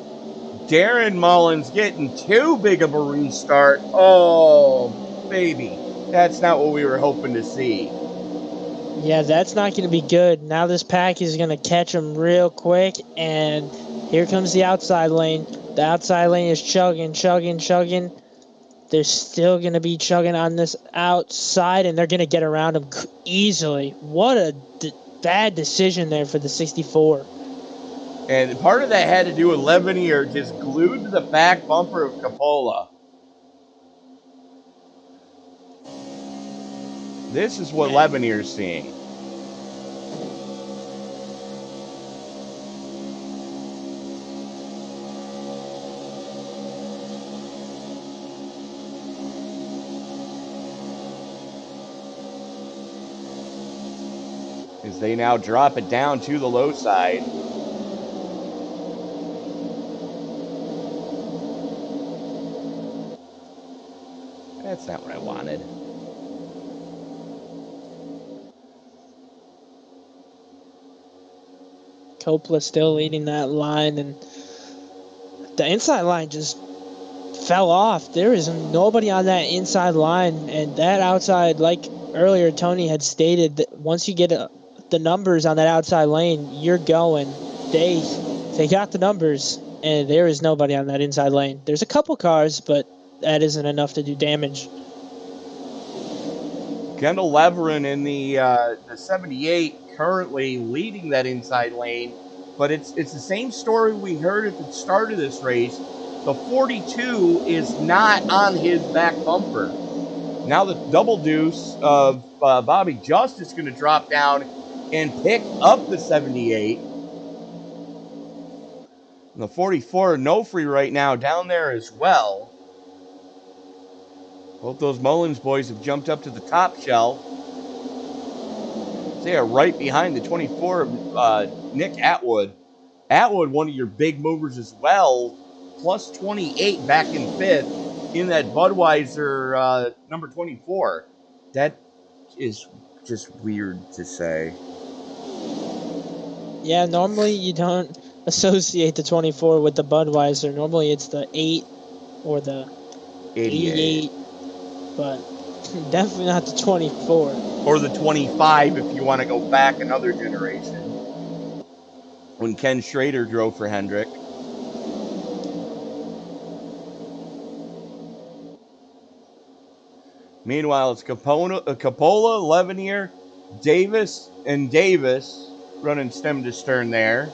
Darren Mullins getting too big of a restart. Oh, baby. That's not what we were hoping to see. Yeah, that's not going to be good. Now this pack is going to catch him real quick, and here comes the outside lane. The outside lane is chugging. They're still going to be chugging on this outside, and they're going to get around him easily. What a bad decision there for the 64. And part of that had to do with Lebanier just glued to the back bumper of Coppola. This is what Lebanier's seeing. As they now drop it down to the low side. That's not what I wanted. Coppola still leading that line, and the inside line just fell off. There is nobody on that inside line, and that outside, like earlier Tony had stated, that once you get the numbers on that outside lane, you're going. They got the numbers, and there is nobody on that inside lane. There's a couple cars, but that isn't enough to do damage. Kendall Leverin in the 78 currently leading that inside lane, but it's the same story we heard at the start of this race. The 42 is not on his back bumper. Now the double deuce of Bobby Justice is going to drop down and pick up the 78. And the 44 Nofri right now down there as well. Both those Mullins boys have jumped up to the top shelf. They are right behind the 24 of Nick Atwood. Atwood, one of your big movers as well, plus 28 back in 5th in that Budweiser number 24. That is just weird to say. Yeah, normally you don't associate the 24 with the Budweiser. Normally it's the 8 or the 88. But definitely not the 24. Or the 25 if you want to go back another generation. When Ken Schrader drove for Hendrick. Meanwhile, it's Coppola, Levenier, Davis, and Davis running stem to stern there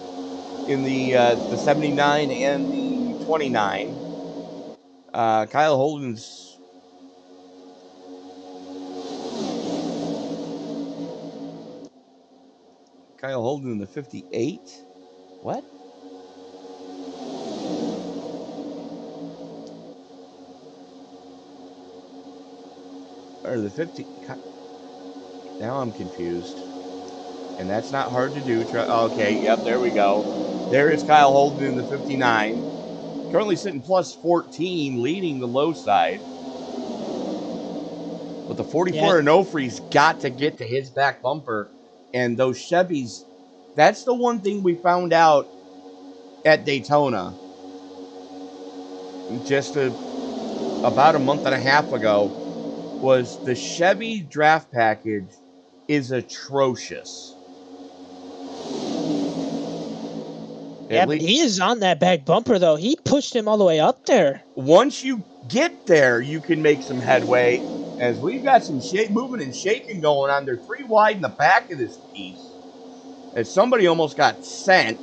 in the 79 and the 29. Kyle Holden's in the 58. What? Or the 50. Now I'm confused. And that's not hard to do. Okay, yep, there we go. There is Kyle Holden in the 59. Currently sitting plus 14, leading the low side. But the 44 Onofri's got to get to his back bumper. And those Chevys, that's the one thing we found out at Daytona just about a month and a half ago, was the Chevy draft package is atrocious. Yeah, but he is on that back bumper, though. He pushed him all the way up there. Once you get there, you can make some headway, as we've got some moving and shaking going on. They're 3 wide in the back of this piece, as somebody almost got sent.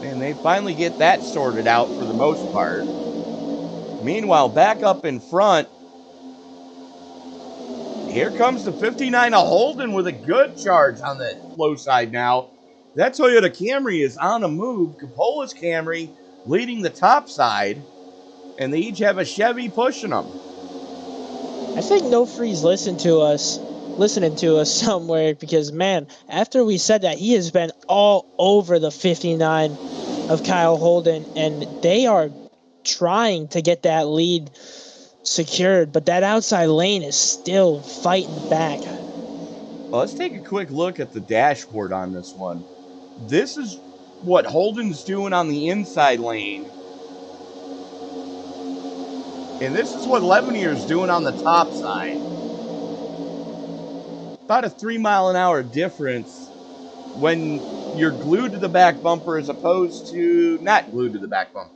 And they finally get that sorted out for the most part. Meanwhile, back up in front, here comes the 59 of Holden with a good charge on the low side now. That Toyota Camry is on a move. Coppola's Camry leading the top side, and they each have a Chevy pushing them. I think Nofri's listening to us somewhere, because, man, after we said that, he has been all over the 59 of Kyle Holden, and they are trying to get that lead secured, but that outside lane is still fighting back. Well, let's take a quick look at the dashboard on this one. This is what Holden's doing on the inside lane, and this is what Levenier's doing on the top side. About a 3 mile an hour difference when you're glued to the back bumper as opposed to not glued to the back bumper.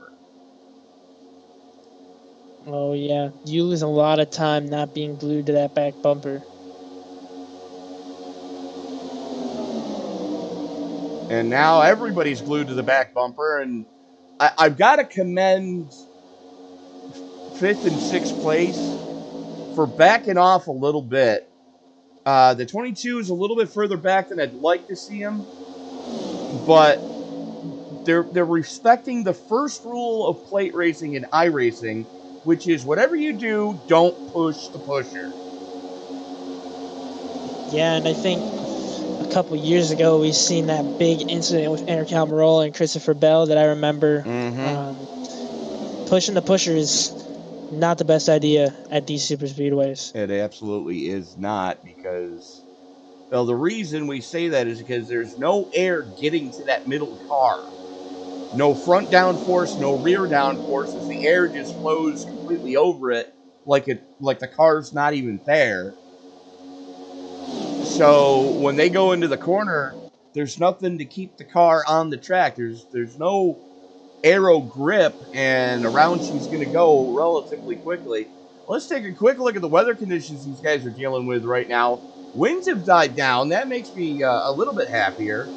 Oh, yeah. You lose a lot of time not being glued to that back bumper. And now everybody's glued to the back bumper, and I've got to commend 5th and 6th place for backing off a little bit. The 22 is a little bit further back than I'd like to see him, but they're respecting the first rule of plate racing and iRacing, which is whatever you do, don't push the pusher. Yeah, and I think a couple years ago we seen that big incident with Eric Almirola and Christopher Bell that I remember. Pushing the pusher is not the best idea at these superspeedways. It absolutely is not, because, well, the reason we say that is because there's no air getting to that middle car. No front downforce, no rear downforce, as the air just flows completely over it, like the car's not even there. So when they go into the corner, there's nothing to keep the car on the track. There's no aero grip, and around she's going to go relatively quickly. Let's take a quick look at the weather conditions these guys are dealing with right now. Winds have died down. That makes me a little bit happier,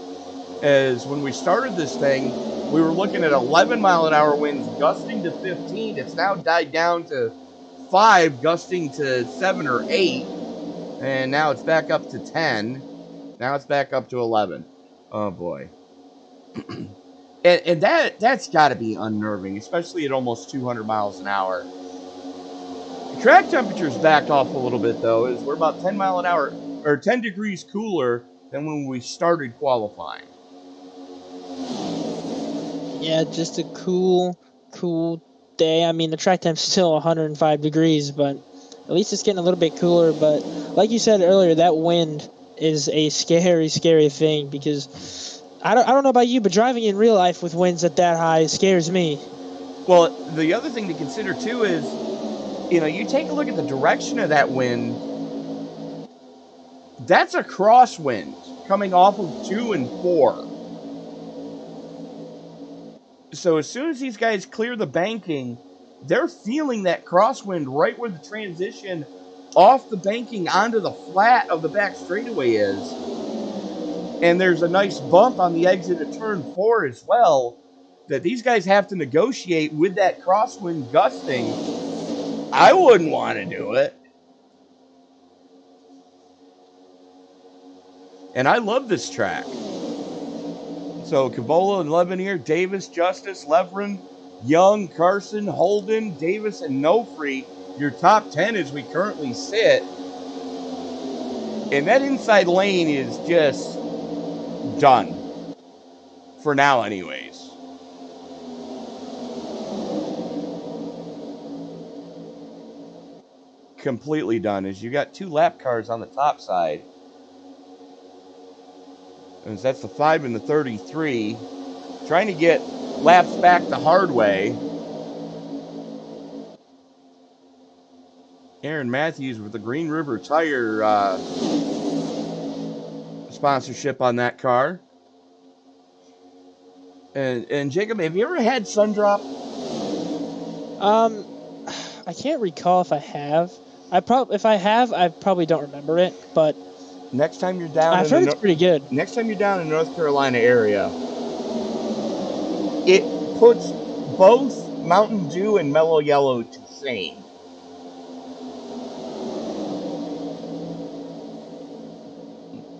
as when we started this thing, we were looking at 11 mile an hour winds gusting to 15. It's now died down to 5, gusting to 7 or 8. And now it's back up to 10. Now it's back up to 11. Oh, boy. and that's got to be unnerving, especially at almost 200 miles an hour. The track temperature's backed off a little bit, though, as we're about 10 mile an hour, or 10 degrees cooler than when we started qualifying. Yeah, just a cool day. I mean, the track temp's still 105 degrees, but at least it's getting a little bit cooler. But like you said earlier, that wind is a scary, scary thing, because I don't know about you, but driving in real life with winds at that high scares me. Well, the other thing to consider, too, is, you take a look at the direction of that wind. That's a crosswind coming off of 2 and 4. So as soon as these guys clear the banking, they're feeling that crosswind right where the transition off the banking onto the flat of the back straightaway is. And there's a nice bump on the exit of turn 4 as well that these guys have to negotiate with that crosswind gusting. I wouldn't want to do it. And I love this track. So Cavola and Levenier, Davis, Justice, Leveren, Young, Carson, Holden, Davis, and Nofri, your top 10 as we currently sit. And that inside lane is just done. For now, anyways. Completely done, as you got 2 lap cars on the top side. And that's the 5 and the 33. Trying to get laps back the hard way. Aaron Matthews with the Green River Tire sponsorship on that car. And Jacob, have you ever had Sundrop? I can't recall if I have. If I have, I probably don't remember it, but next time you're down, I've heard it's pretty good. Next time you're down in the North Carolina area, it puts both Mountain Dew and Mellow Yellow to shame.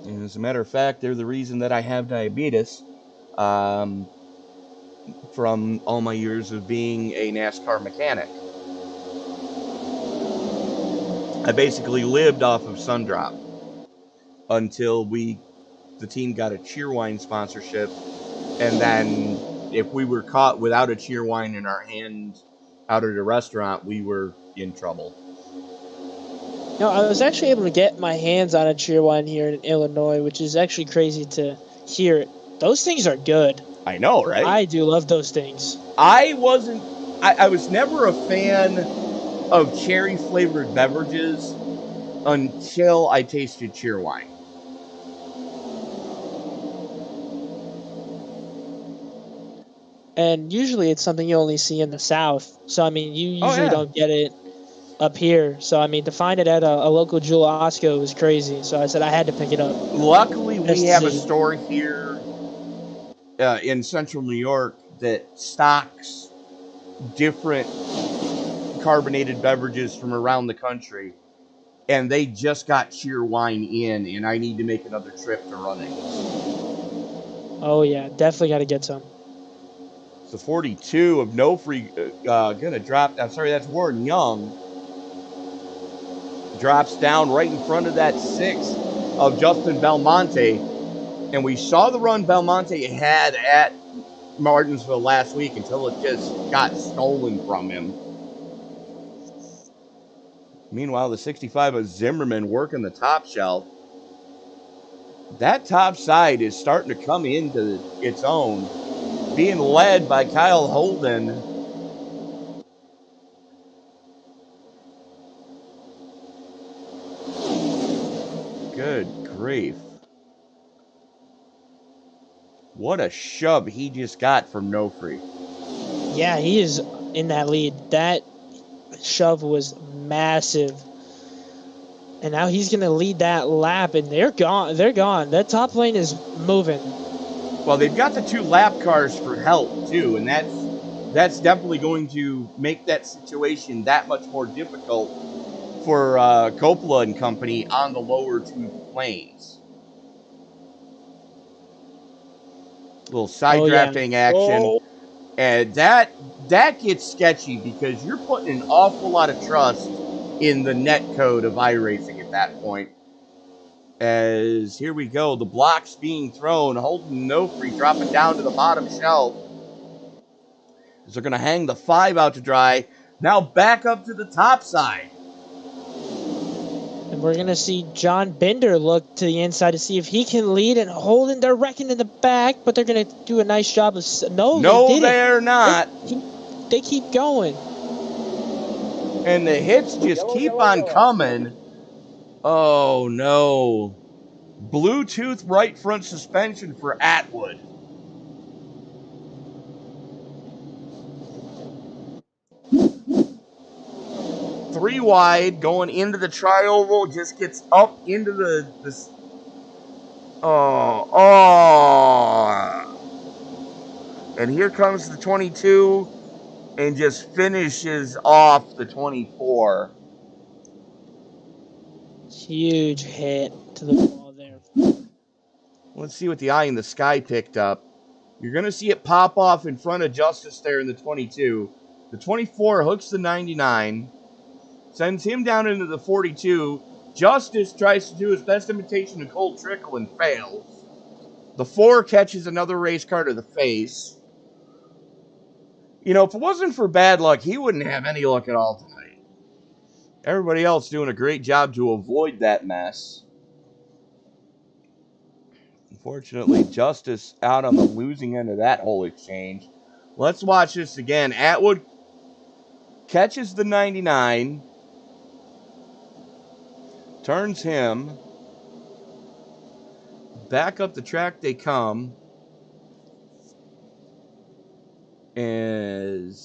And as a matter of fact, they're the reason that I have diabetes. From all my years of being a NASCAR mechanic. I basically lived off of Sundrop until the team got a Cheerwine sponsorship, and then if we were caught without a Cheerwine in our hand out at a restaurant, we were in trouble. No, I was actually able to get my hands on a Cheerwine here in Illinois, which is actually crazy to hear. Those things are good. I know, right? I do love those things. I was never a fan of cherry-flavored beverages until I tasted Cheerwine. And usually it's something you only see in the South. So, I mean, you usually don't get it up here. So, I mean, to find it at a local Jewel Osco was crazy. So I said I had to pick it up. Luckily, we have a store here in central New York that stocks different carbonated beverages from around the country, and they just got Cheerwine in, and I need to make another trip to Running. Oh yeah, definitely got to get some. So 42 of Nofri gonna drop. I'm sorry, that's Warren Young. Drops down right in front of that 6 of Justin Belmonte. And we saw the run Belmonte had at Martinsville last week until it just got stolen from him. Meanwhile, the 65 of Zimmerman working the top shelf. That top side is starting to come into its own, being led by Kyle Holden. Good grief. What a shove he just got from Nofri. Yeah, he is in that lead. That shove was massive. And now he's going to lead that lap, and they're gone. They're gone. That top lane is moving. Well, they've got the 2 lap cars for help, too, and that's definitely going to make that situation that much more difficult for Coppola and company on the lower 2 lanes. Little side drafting action. And that gets sketchy because you're putting an awful lot of trust in the net code of iRacing at that point. As here we go, the blocks being thrown, Holden Nofri dropping down to the bottom shelf. As they're going to hang the 5 out to dry. Now back up to the top side. And we're going to see John Binder look to the inside to see if he can lead, and Holden, they're wrecking in the back, but they're going to do a nice job of... No, they're not. They keep going. And the hits just keep on coming. Oh, no. Bluetooth right front suspension for Atwood. 3 wide, going into the tri-oval, just gets up into this. And here comes the 22 and just finishes off the 24. Huge hit to the wall there. Let's see what the eye in the sky picked up. You're going to see it pop off in front of Justice there in the 22. The 24 hooks the 99, sends him down into the 42. Justice tries to do his best imitation of Colt Trickle and fails. The 4 catches another race car to the face. You know, if it wasn't for bad luck, he wouldn't have any luck at all tonight. Everybody else doing a great job to avoid that mess. Unfortunately, Justice out on the losing end of that whole exchange. Let's watch this again. Atwood catches the 99. Turns him. Back up the track they come. And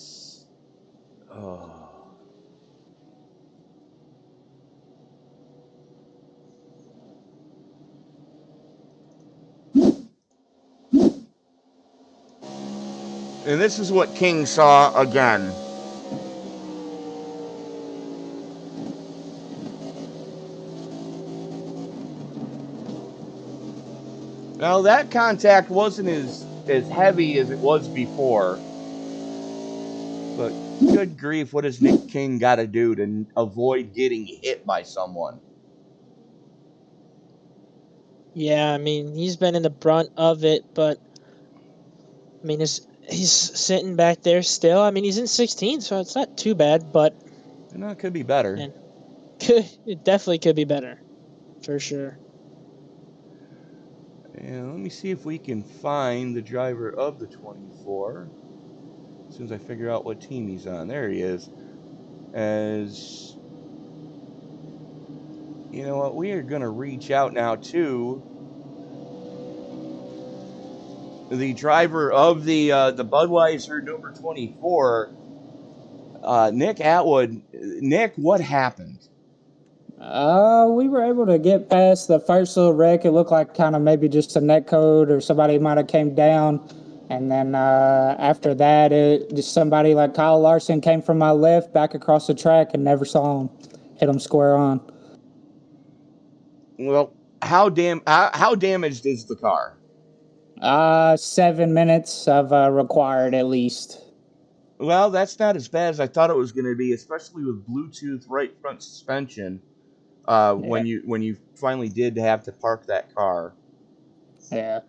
this is what King saw again. Now, that contact wasn't as heavy as it was before. But good grief, what has Nick King got to do to avoid getting hit by someone? Yeah, I mean, he's been in the brunt of it, but I mean, he's sitting back there still. I mean, he's in 16, so it's not too bad, but it could be better. Man, it definitely could be better, for sure. And let me see if we can find the driver of the 24. As soon as I figure out what team he's on. There he is. As you know what, we are going to reach out now to the driver of the Budweiser number 24, Nick Atwood. Nick, what happened? We were able to get past the first little wreck. It looked like kind of maybe just a net code or somebody might have came down. And then after that, just somebody like Kyle Larson came from my left back across the track and never saw him. Hit him square on. Well, how damaged is the car? 7 minutes of required at least. Well, that's not as bad as I thought it was going to be, especially with Bluetooth right front suspension. When you finally did have to park that car. Yeah.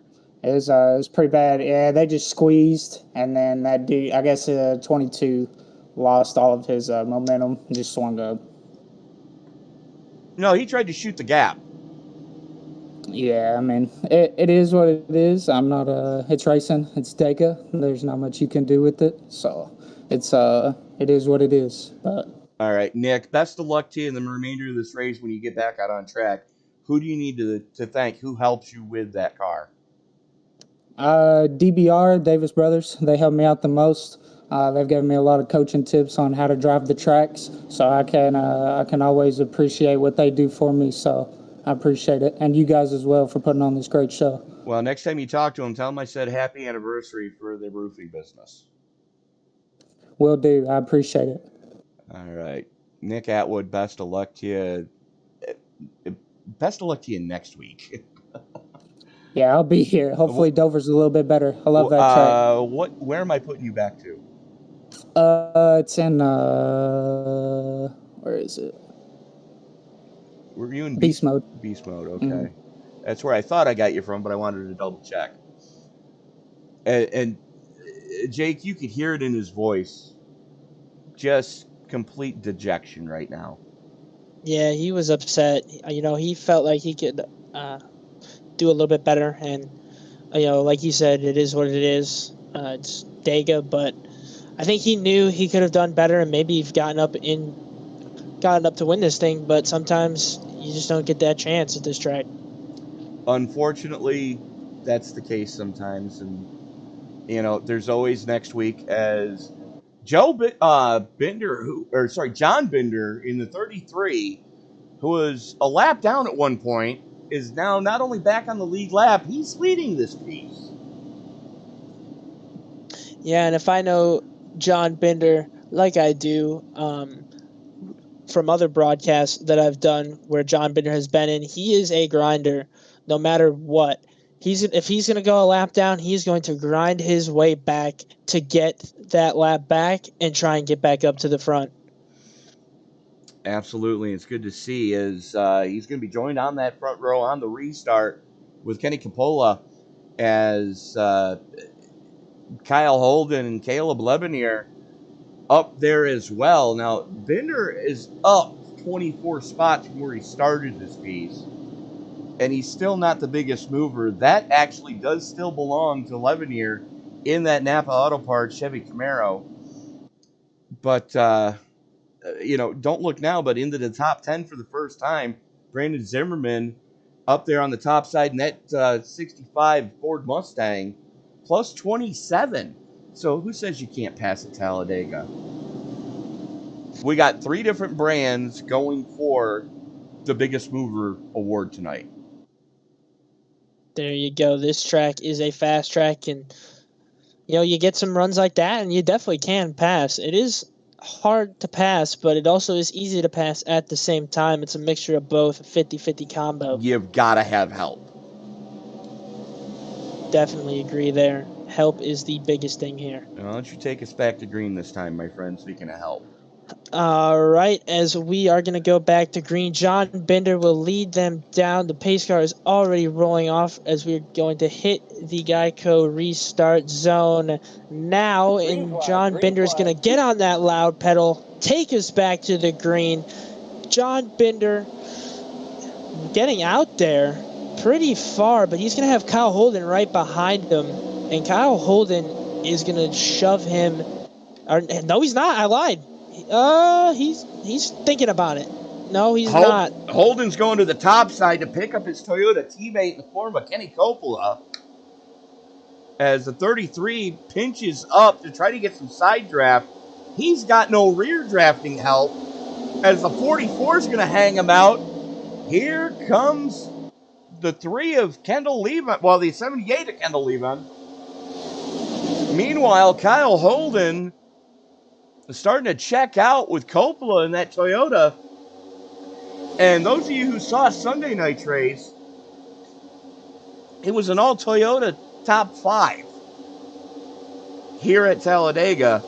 It was pretty bad. Yeah, they just squeezed, and then that dude, I guess 22, lost all of his momentum and just swung up. No, he tried to shoot the gap. Yeah, I mean, it is what it is. I'm not, it's racing. It's Dega. There's not much you can do with it. So it is what it is. But all right, Nick, best of luck to you in the remainder of this race when you get back out on track. Who do you need to thank? Who helps you with that car? DBR, Davis Brothers, they helped me out the most. They've given me a lot of coaching tips on how to drive the tracks, so I can always appreciate what they do for me, so I appreciate it. And you guys as well for putting on this great show. Well, next time you talk to them, tell them I said happy anniversary for the roofing business. Will do. I appreciate it. All right. Nick Atwood, best of luck to you. Best of luck to you next week. Yeah, I'll be here. Hopefully Dover's a little bit better. I love that track. Where am I putting you back to? It's in, where is it? Were you in Beast mode? Beast mode, okay. Mm-hmm. That's where I thought I got you from, but I wanted to double check. And Jake, you could hear it in his voice. Just complete dejection right now. Yeah, he was upset. You know, he felt like he could do a little bit better, and you know, like you said, it is what it is. It's Dega, but I think he knew he could have done better, and maybe he's gotten up to win this thing. But sometimes you just don't get that chance at this track. Unfortunately, that's the case sometimes, and you know, there's always next week. As John Binder in the 33, who was a lap down at one point, is now not only back on the lead lap, he's leading this piece. Yeah, and if I know John Binder like I do from other broadcasts that I've done where John Binder has been in, he is a grinder no matter what. If he's going to go a lap down, he's going to grind his way back to get that lap back and try and get back up to the front. Absolutely. It's good to see as he's going to be joined on that front row on the restart with Kenny Coppola as Kyle Holden and Caleb Lebanier up there as well. Now, Binder is up 24 spots from where he started this piece, and he's still not the biggest mover. That actually does still belong to Lebanier in that Napa Auto Parts Chevy Camaro. But, don't look now, but into the top 10 for the first time, Brandon Zimmerman up there on the top side in that 65 Ford Mustang, plus 27. So who says you can't pass at Talladega? We got 3 different brands going for the biggest mover award tonight. There you go. This track is a fast track, and you get some runs like that, and you definitely can pass. It is hard to pass, but it also is easy to pass at the same time. It's a mixture of both, a 50-50 combo. You've got to have help. Definitely agree there. Help is the biggest thing here. Why don't you take us back to green this time, my friend, speaking of help. All right, as we are going to go back to green, John Binder will lead them down. The pace car is already rolling off as we're going to hit the Geico restart zone now, and John Binder is going to get on that loud pedal, take us back to the green. John Binder getting out there pretty far, but he's going to have Kyle Holden right behind him, and Kyle Holden is going to shove him. No, he's not. I lied. He's thinking about it. No, he's not. Holden's going to the top side to pick up his Toyota teammate in the form of Kenny Coppola as the 33 pinches up to try to get some side draft. He's got no rear drafting help as the 44 is going to hang him out. Here comes the 3 of Kendall Levin. Well, the 78 of Kendall Levin. Meanwhile, Kyle Holden starting to check out with Coppola in that Toyota. And those of you who saw Sunday night's race, it was an all Toyota top 5 here at Talladega.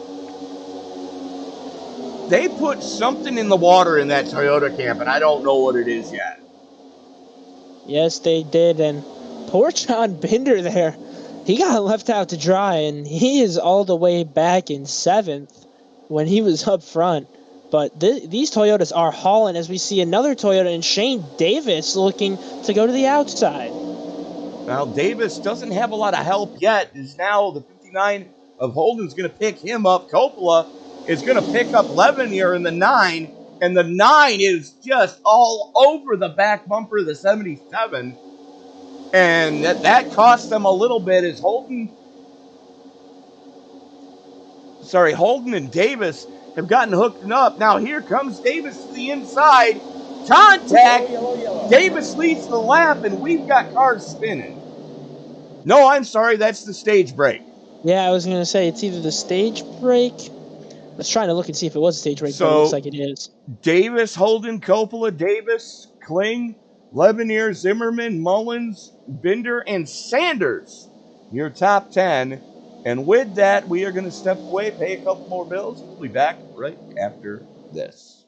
They put something in the water in that Toyota camp, and I don't know what it is yet. Yes, they did, and poor John Binder there. He got left out to dry, and he is all the way back in 7th. When he was up front. But these Toyotas are hauling as we see another Toyota and Shane Davis looking to go to the outside. Now, Davis doesn't have a lot of help yet. Is now the 59 of Holden's going to pick him up. Coppola is going to pick up Levanier in the 9. And the 9 is just all over the back bumper of the 77. And that cost them a little bit as Holden and Davis have gotten hooked up. Now here comes Davis to the inside. Contact. Davis leads the lap, and we've got cars spinning. No, I'm sorry. That's the stage break. Yeah, I was going to say it's either the stage break. I was trying to look and see if it was a stage break, but it looks like it is. Davis, Holden, Coppola, Davis, Kling, Lebanier, Zimmerman, Mullins, Binder, and Sanders. Your top 10. And with that, we are going to step away, pay a couple more bills. We'll be back right after this.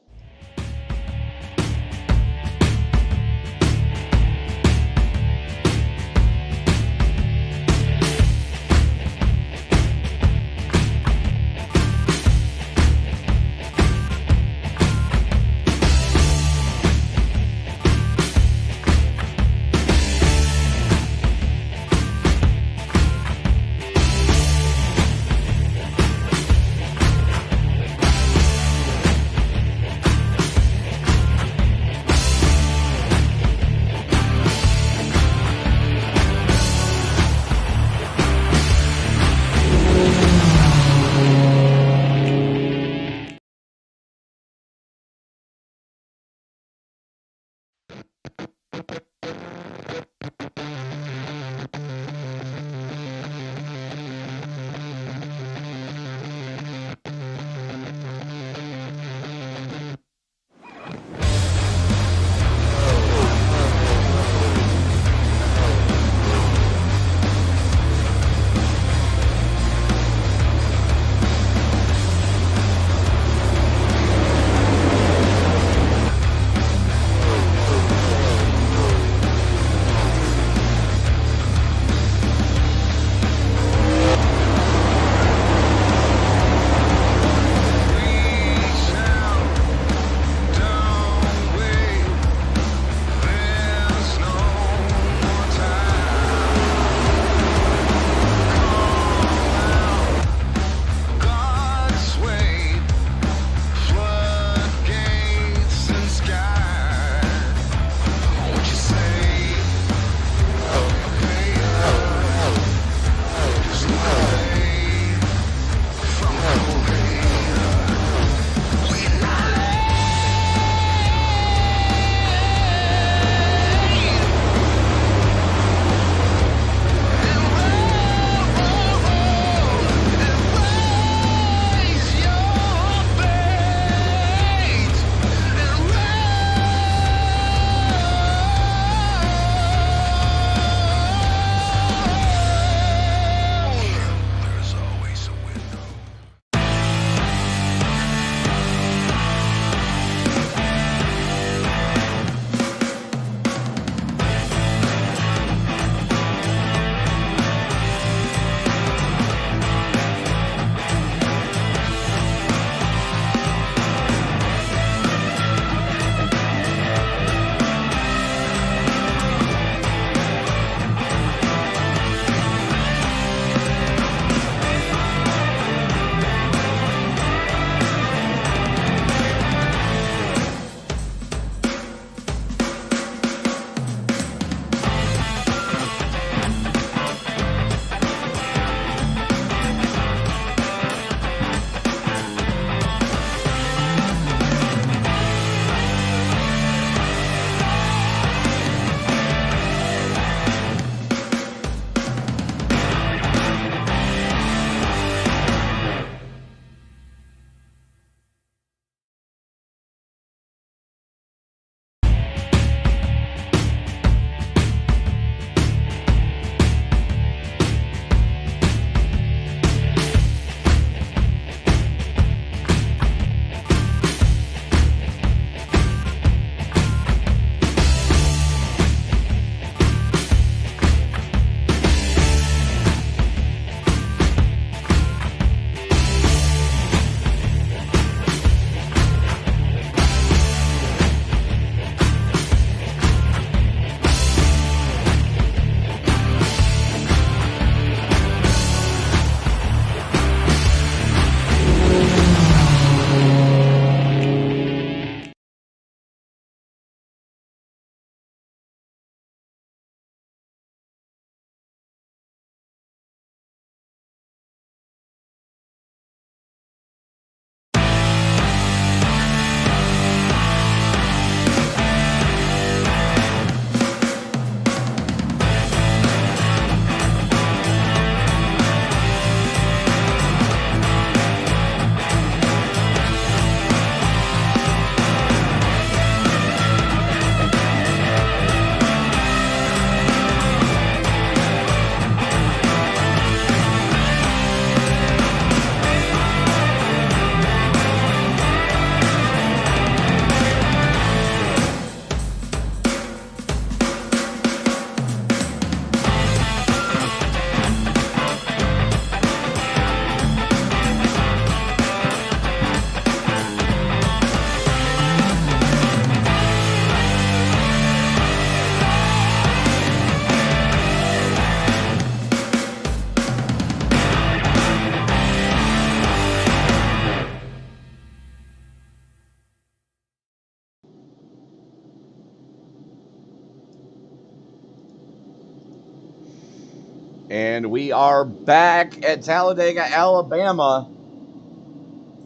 And we are back at Talladega, Alabama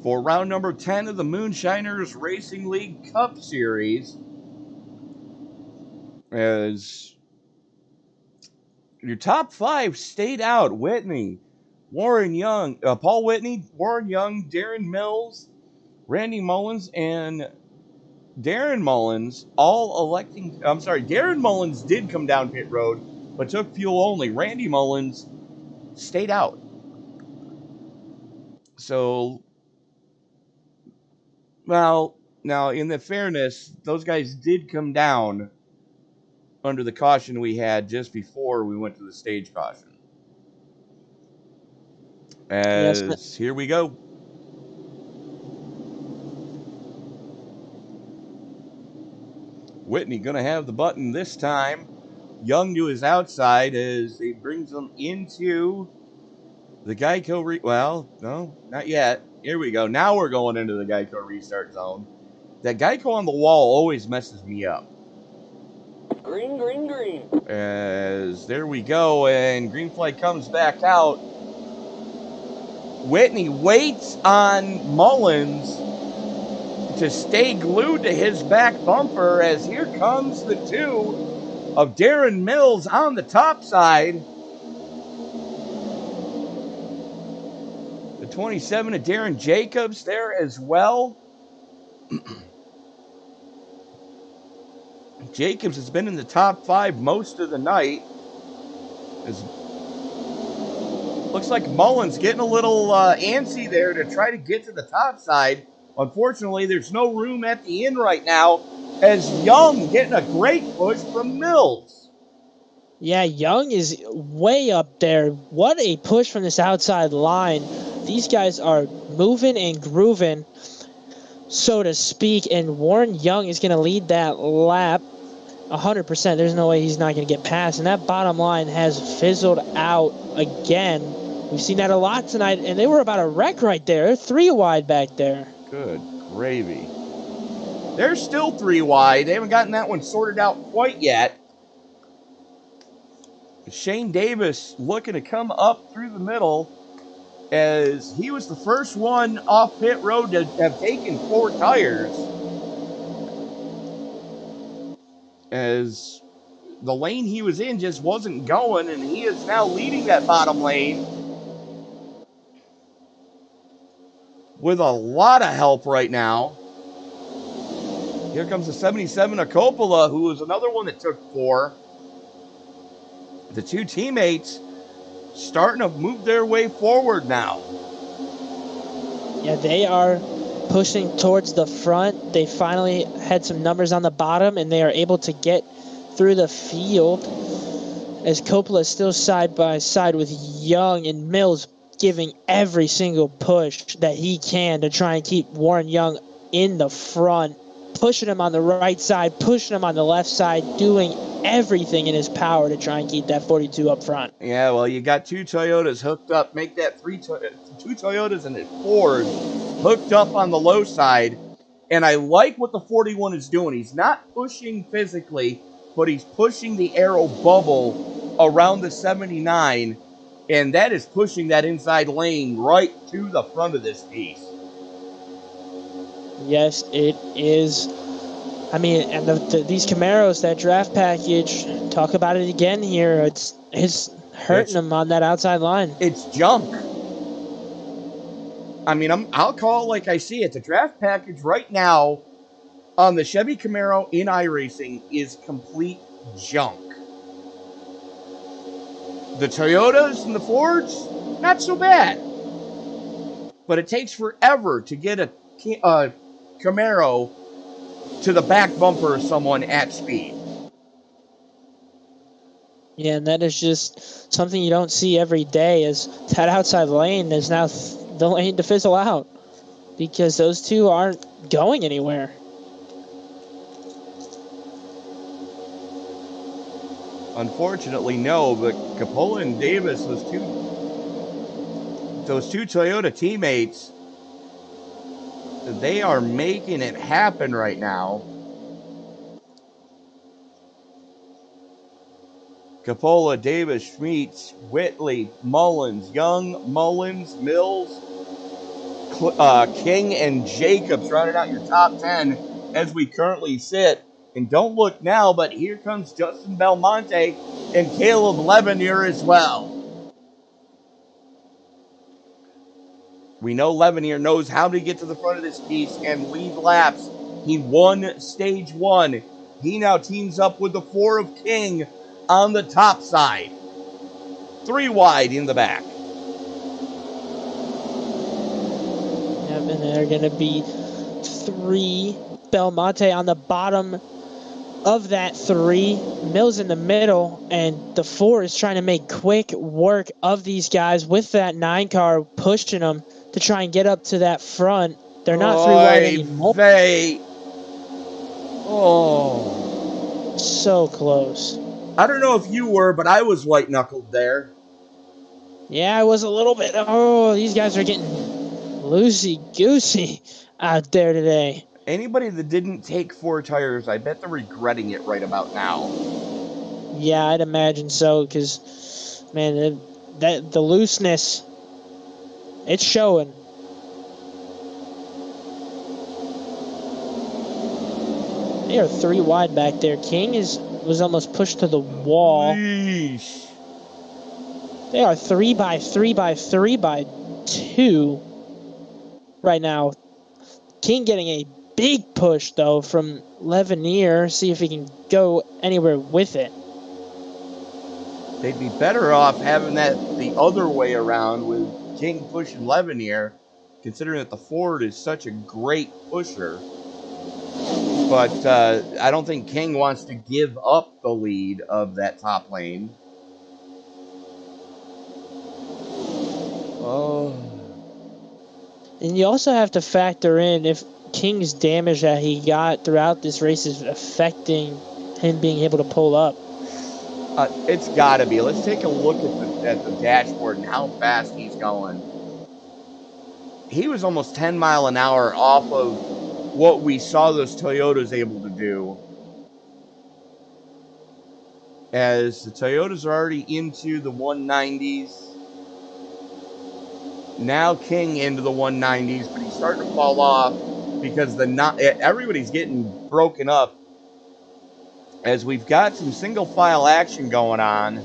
for round number 10 of the Moonshiners Racing League Cup Series. As your top 5 stayed out: Whitney, Warren Young, Paul Whitney, Warren Young, Darren Mills, Randy Mullins, and Darren Mullins all electing. I'm sorry, Darren Mullins did come down pit road, but took fuel only. Randy Mullins stayed out. So, well, now in the fairness, those guys did come down under the caution we had just before we went to the stage caution. As here we go. Whitney going to have the button this time. Young to his outside as he brings them into the Geico. Well, no, not yet. Here we go. Now we're going into the Geico restart zone. That Geico on the wall always messes me up. Green, green, green. As there we go, and green flag comes back out. Whitney waits on Mullins to stay glued to his back bumper as here comes the 2 of Darren Mills on the top side. The 27 of Darren Jacobs there as well. Jacobs has been in the top 5 most of the night. Looks like Mullins getting a little antsy there to try to get to the top side. Unfortunately, there's no room at the end right now as Young getting a great push from Mills. Yeah, Young is way up there. What a push from this outside line. These guys are moving and grooving, so to speak, and Warren Young is going to lead that lap 100%. There's no way he's not going to get past, and that bottom line has fizzled out again. We've seen that a lot tonight, and they were about a wreck right there. They're 3 wide back there. Good gravy. They're still 3 wide. They haven't gotten that one sorted out quite yet. Shane Davis looking to come up through the middle as he was the first one off pit road to have taken 4 tires. As the lane he was in just wasn't going, and he is now leading that bottom lane with a lot of help right now. Here comes the 77 of Coppola, who was another one that took 4. The 2 teammates starting to move their way forward now. Yeah, they are pushing towards the front. They finally had some numbers on the bottom, and they are able to get through the field as Coppola is still side by side with Young, and Mills giving every single push that he can to try and keep Warren Young in the front, pushing him on the right side, pushing him on the left side, doing everything in his power to try and keep that 42 up front. Yeah, well, you got 2 Toyotas hooked up. Make that 2 Toyotas and a Ford hooked up on the low side. And I like what the 41 is doing. He's not pushing physically, but he's pushing the aero bubble around the 79. And that is pushing that inside lane right to the front of this piece. Yes, it is. I mean, and these Camaros, that draft package, talk about it again here. It's hurting them on that outside line. It's junk. I mean, I'll call it like I see it. The draft package right now on the Chevy Camaro in iRacing is complete junk. The Toyotas and the Fords, not so bad. But it takes forever to get a Camaro to the back bumper of someone at speed. Yeah, and that is just something you don't see every day, is that outside lane is now the lane to fizzle out because those 2 aren't going anywhere. Unfortunately, no, but Coppola and Davis, those two Toyota teammates, they are making it happen right now. Coppola, Davis, Schmeets, Whitley, Mullins, Young, Mullins, Mills, King, and Jacobs rounding out your top 10 as we currently sit. And don't look now, but here comes Justin Belmonte and Caleb Levenier as well. We know Levenier knows how to get to the front of this piece and lead laps. He won stage 1. He now teams up with the 4 of King on the top side. 3 wide in the back. Yep, and they're going to be 3. Belmonte on the bottom of that 3. Mills in the middle, and the 4 is trying to make quick work of these guys with that 9 car pushing them to try and get up to that front. They're not 3 wide anymore. So close. I don't know if you were, but I was white-knuckled there. Yeah, I was a little bit. Oh, these guys are getting loosey-goosey out there today. Anybody that didn't take 4 tires, I bet they're regretting it right about now. Yeah, I'd imagine so, because, man, the looseness, it's showing. They are 3 wide back there. King was almost pushed to the wall. Yeesh. They are 3 by 3 by 3 by 2 right now. King getting a big push, though, from Levenier. See if he can go anywhere with it. They'd be better off having that the other way around with King pushing Levenier, considering that the Ford is such a great pusher. But I don't think King wants to give up the lead of that top lane. Oh. And you also have to factor in if King's damage that he got throughout this race is affecting him being able to pull up. It's got to be. Let's take a look at the dashboard and how fast he's going. He was almost 10 mile an hour off of what we saw those Toyotas able to do. As the Toyotas are already into the 190s. Now King into the 190s, but he's starting to fall off because everybody's getting broken up. As we've got some single file action going on.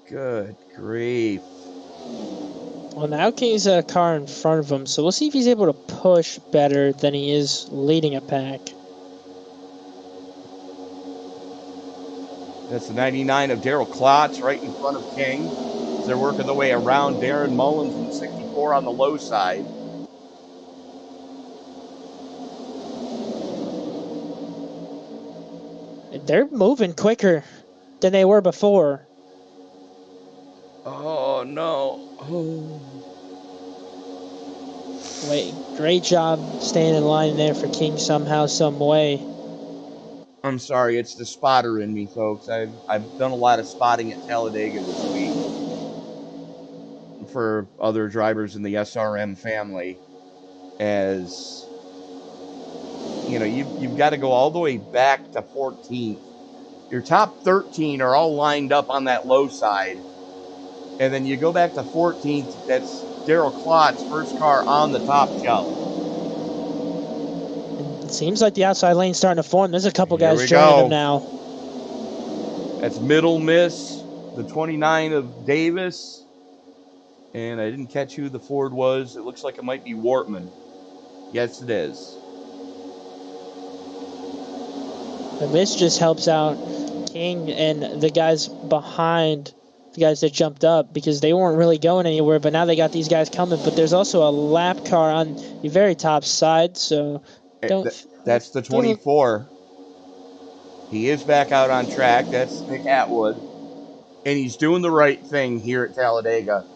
Good grief. Well, now King's a car in front of him, so we'll see if he's able to push better than he is leading a pack. That's the 99 of Daryl Klotz right in front of King. As they're working their way around Darren Mullins in 64 on the low side. They're moving quicker than they were before. Oh, no. Oh. Wait, great job staying in line there for King somehow, some way. I'm sorry, it's the spotter in me, folks. I've done a lot of spotting at Talladega this week for other drivers in the SRM family. As you know, you've got to go all the way back to 14th. Your top 13 are all lined up on that low side. And then you go back to 14th, that's Daryl Klotz, first car on the top jump. It seems like the outside lane's starting to form. There's a couple guys joining him now. That's Middle Miss, the 29 of Davis. And I didn't catch who the Ford was. It looks like it might be Wortman. Yes, it is. And this just helps out King and the guys behind the guys that jumped up because they weren't really going anywhere, but now they got these guys coming. But there's also a lap car on the very top side, so that's the 24. He is back out on track. That's Nick Atwood. And he's doing the right thing here at Talladega.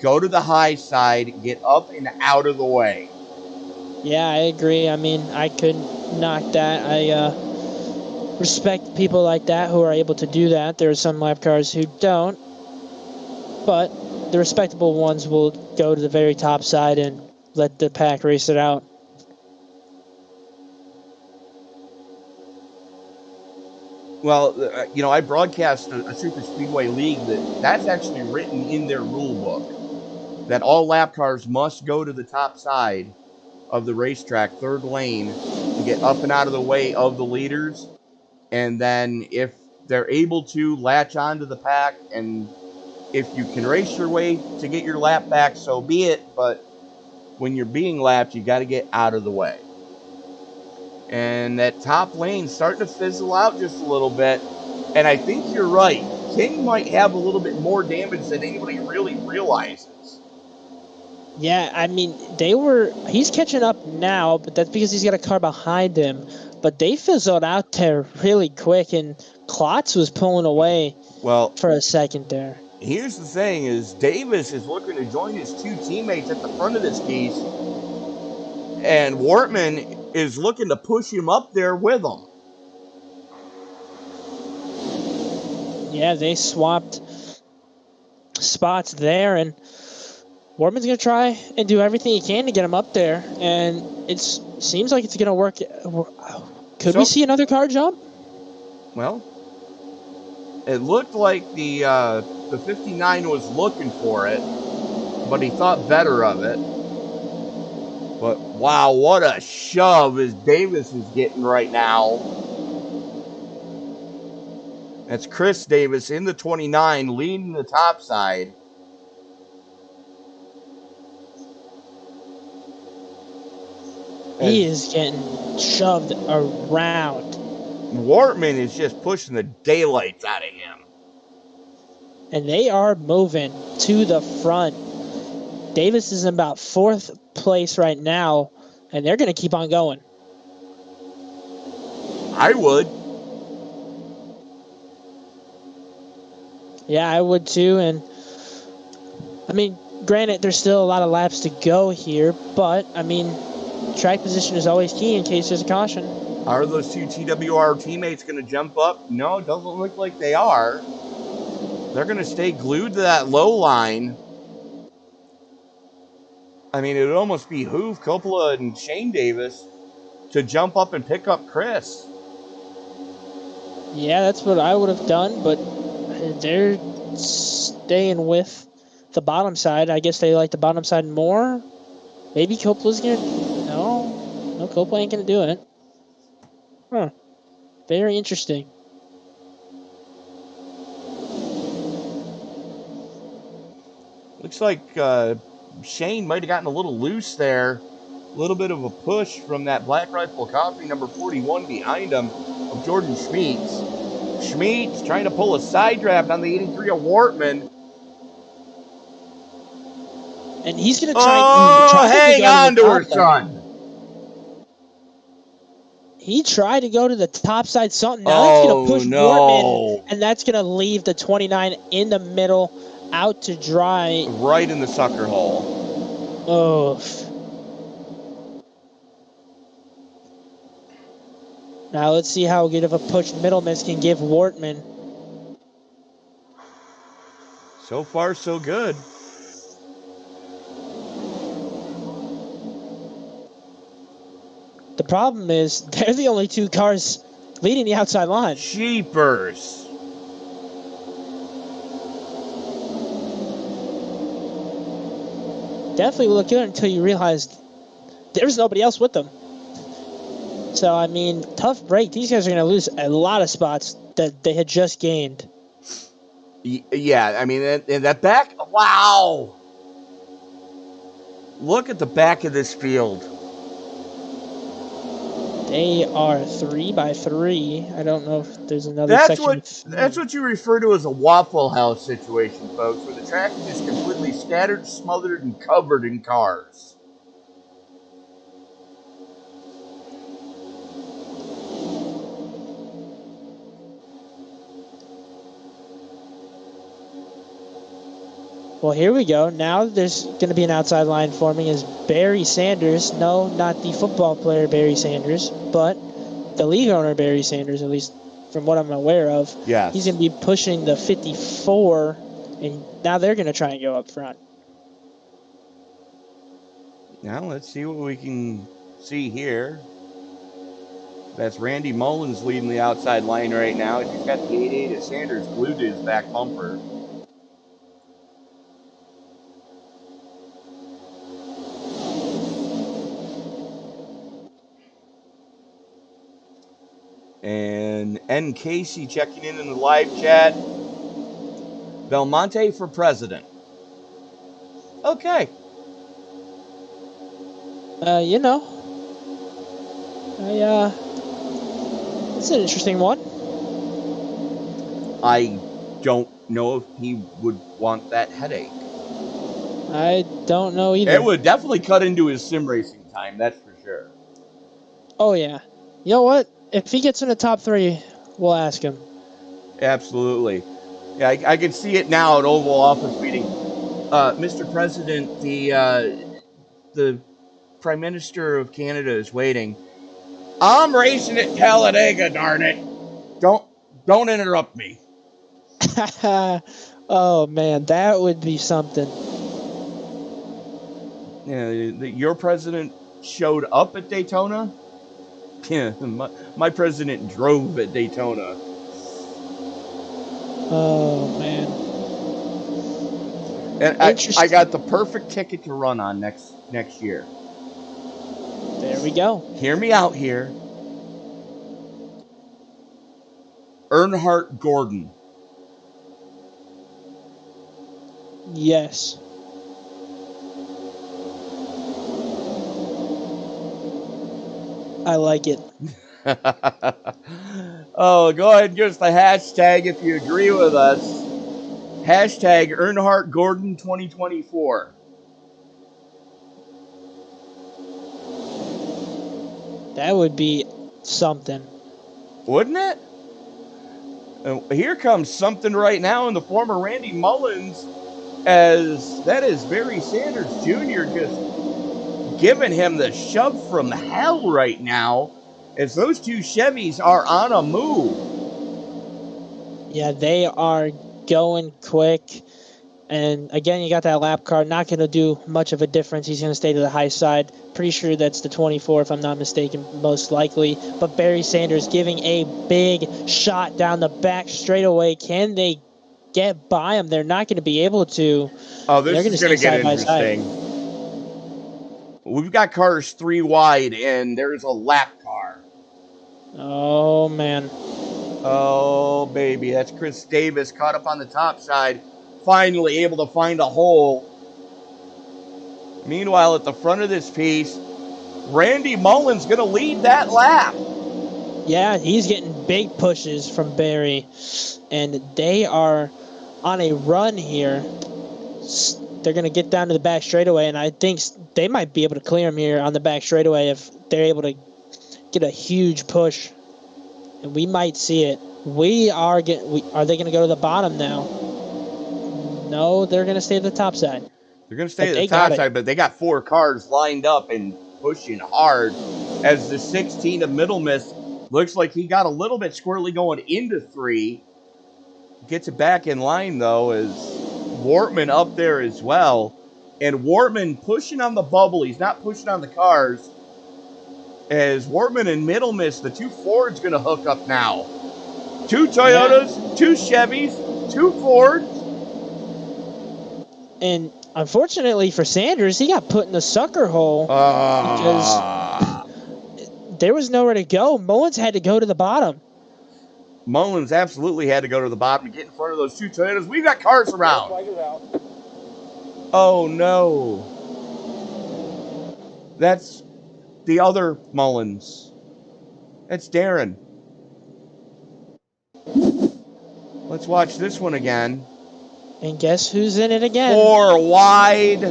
Go to the high side, get up and out of the way. Yeah, I agree. I mean, I couldn't knock that. I respect people like that who are able to do that. There are some lap cars who don't. But the respectable ones will go to the very top side and let the pack race it out. Well, you know, I broadcast a Superspeedway league that's actually written in their rule book that all lap cars must go to the top side of the racetrack, third lane, to get up and out of the way of the leaders. And then if they're able to, latch onto the pack, and if you can race your way to get your lap back, so be it. But when you're being lapped, you got to get out of the way. And that top lane's starting to fizzle out just a little bit. And I think you're right. King might have a little bit more damage than anybody really realizes. Yeah, I mean, he's catching up now, but that's because he's got a car behind him. But they fizzled out there really quick, and Klotz was pulling away for a second there. Here's the thing is Davis is looking to join his two teammates at the front of this piece, and Wortman is looking to push him up there with him. Yeah, they swapped spots there, and Wortman's going to try and do everything he can to get him up there, and it seems like it's going to work. Could we see another car jump? Well, it looked like the 59 was looking for it, but he thought better of it. But wow, what a shove as Davis is getting right now. That's Chris Davis in the 29 leading the top side. He is getting shoved around. Wortman is just pushing the daylights out of him. And they are moving to the front. Davis is in about 4th place right now, and they're going to keep on going. I would. Yeah, I would too. And I mean, granted, there's still a lot of laps to go here, but I mean, track position is always key in case there's a caution. Are those two TWR teammates going to jump up? No, it doesn't look like they are. They're going to stay glued to that low line. I mean, it would almost behoove Coppola and Shane Davis to jump up and pick up Chris. Yeah, that's what I would have done, but they're staying with the bottom side. I guess they like the bottom side more. Maybe Coppola's going to... No, Coppola ain't going to do it. Huh. Very interesting. Looks like Shane might have gotten a little loose there. A little bit of a push from that Black Rifle Coffee number 41 behind him of Jordan Schmeets. Schmeets trying to pull a side draft on the 83 of Wortman. And he's going to try hang on to her, son. He tried to go to the top side something. Now that's going to push Wortman, and that's going to leave the 29 in the middle out to dry. Right in the sucker hole. Oh. Now let's see how good of a push Middleman can give Wortman. So far, so good. The problem is they're the only two cars leading the outside line. Jeepers. Definitely look good until you realize there's nobody else with them. So, I mean, tough break. These guys are going to lose a lot of spots that they had just gained. Yeah, I mean, in that back, wow. Look at the back of this field. They are 3x3. I don't know if there's another section. That's what you refer to as a Waffle House situation, folks, where the track is just completely scattered, smothered, and covered in cars. Well, here we go. Now there's going to be an outside line forming as Barry Sanders. No, not the football player Barry Sanders, but the league owner Barry Sanders, at least from what I'm aware of. Yes. He's going to be pushing the 54, and now they're going to try and go up front. Now let's see what we can see here. That's Randy Mullins leading the outside line right now. He's got the 8.8 of Sanders glued to his back bumper. And N. Casey checking in the live chat. Belmonte for president. Okay. You know, it's an interesting one. I don't know if he would want that headache. I don't know either. It would definitely cut into his sim racing time, that's for sure. Oh, yeah. You know what? If he gets in the top 3, we'll ask him. Absolutely. Yeah, I can see it now at Oval Office meeting. Mr. President, the Prime Minister of Canada is waiting. I'm racing at Talladega, darn it. Don't interrupt me. Oh, man, that would be something. Yeah, your president showed up at Daytona? Yeah, my president drove at Daytona. Oh, man. And I got the perfect ticket to run on next year. There we go. Hear me out here. Earnhardt Gordon. Yes. I like it. Oh, go ahead and give us the hashtag if you agree with us. Hashtag Earnhardt Gordon 2024. That would be something. Wouldn't it? Here comes something right now in the form of Randy Mullins, as that is Barry Sanders Jr. just giving him the shove from hell right now, as those two Chevys are on a move. Yeah, they are going quick. And again, you got that lap car. Not going to do much of a difference. He's going to stay to the high side. Pretty sure that's the 24, if I'm not mistaken, most likely. But Barry Sanders giving a big shot down the back straightaway. Can they get by him? They're not going to be able to. Oh, this is going to get interesting. We've got cars 3 wide, and there's a lap car. Oh, man. Oh, baby. That's Chris Davis caught up on the top side. Finally able to find a hole. Meanwhile, at the front of this piece, Randy Mullins going to lead that lap. Yeah, he's getting big pushes from Barry, and they are on a run here. They're going to get down to the back straightaway, and I think they might be able to clear him here on the back straightaway if they're able to get a huge push, and we might see it. Are they going to go to the bottom now? No, they're going to stay at the top side. They're going to stay at the top side, but they got 4 cars lined up and pushing hard, as the 16 of Middle Miss looks like he got a little bit squirrely going into 3. Gets it back in line, though, as Wortman up there as well. And Wortman pushing on the bubble. He's not pushing on the cars. As Wortman and Middle Miss, the 2 Fords going to hook up now. 2 Toyotas, 2 Chevys, 2 Fords. And unfortunately for Sanders, he got put in the sucker hole because there was nowhere to go. Mullins had to go to the bottom. Mullins absolutely had to go to the bottom to get in front of those 2 Toyotas. We've got cars around. Oh, no. That's the other Mullins. That's Darren. Let's watch this one again. And guess who's in it again? 4 wide.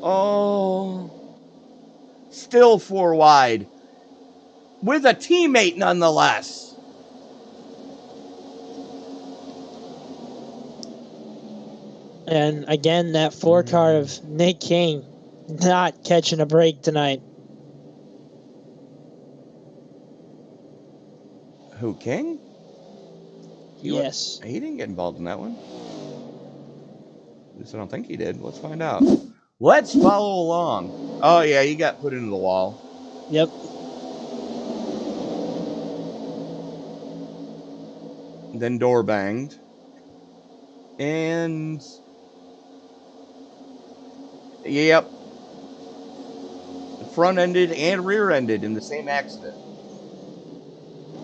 Oh. Still 4 wide. With a teammate nonetheless. And again, that 4 car of Nick King not catching a break tonight. Who, King? Yes. He didn't get involved in that one. At least I don't think he did. Let's find out. Let's follow along. Oh, yeah, he got put into the wall. Yep. then door banged, and yep, front-ended and rear-ended in the same accident.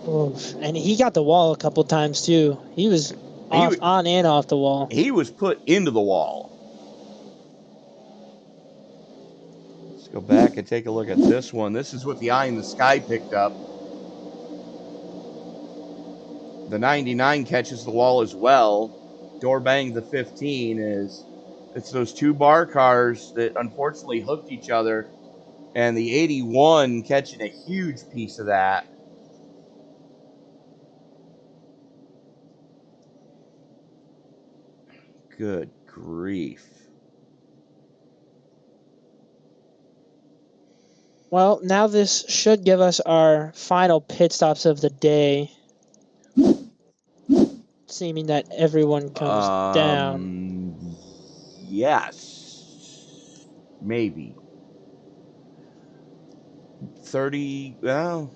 Oof. And he got the wall a couple times too. He was on and off the wall. He was put into the wall. Let's go back and take a look at this one. This is what the eye in the sky picked up. The 99 catches the wall as well. Door banged the 15 it's those two bar cars that unfortunately hooked each other, and the 81 catching a huge piece of that. Good grief. Well, now this should give us our final pit stops of the day. Seeming that everyone comes down. Yes. Maybe. 30, well,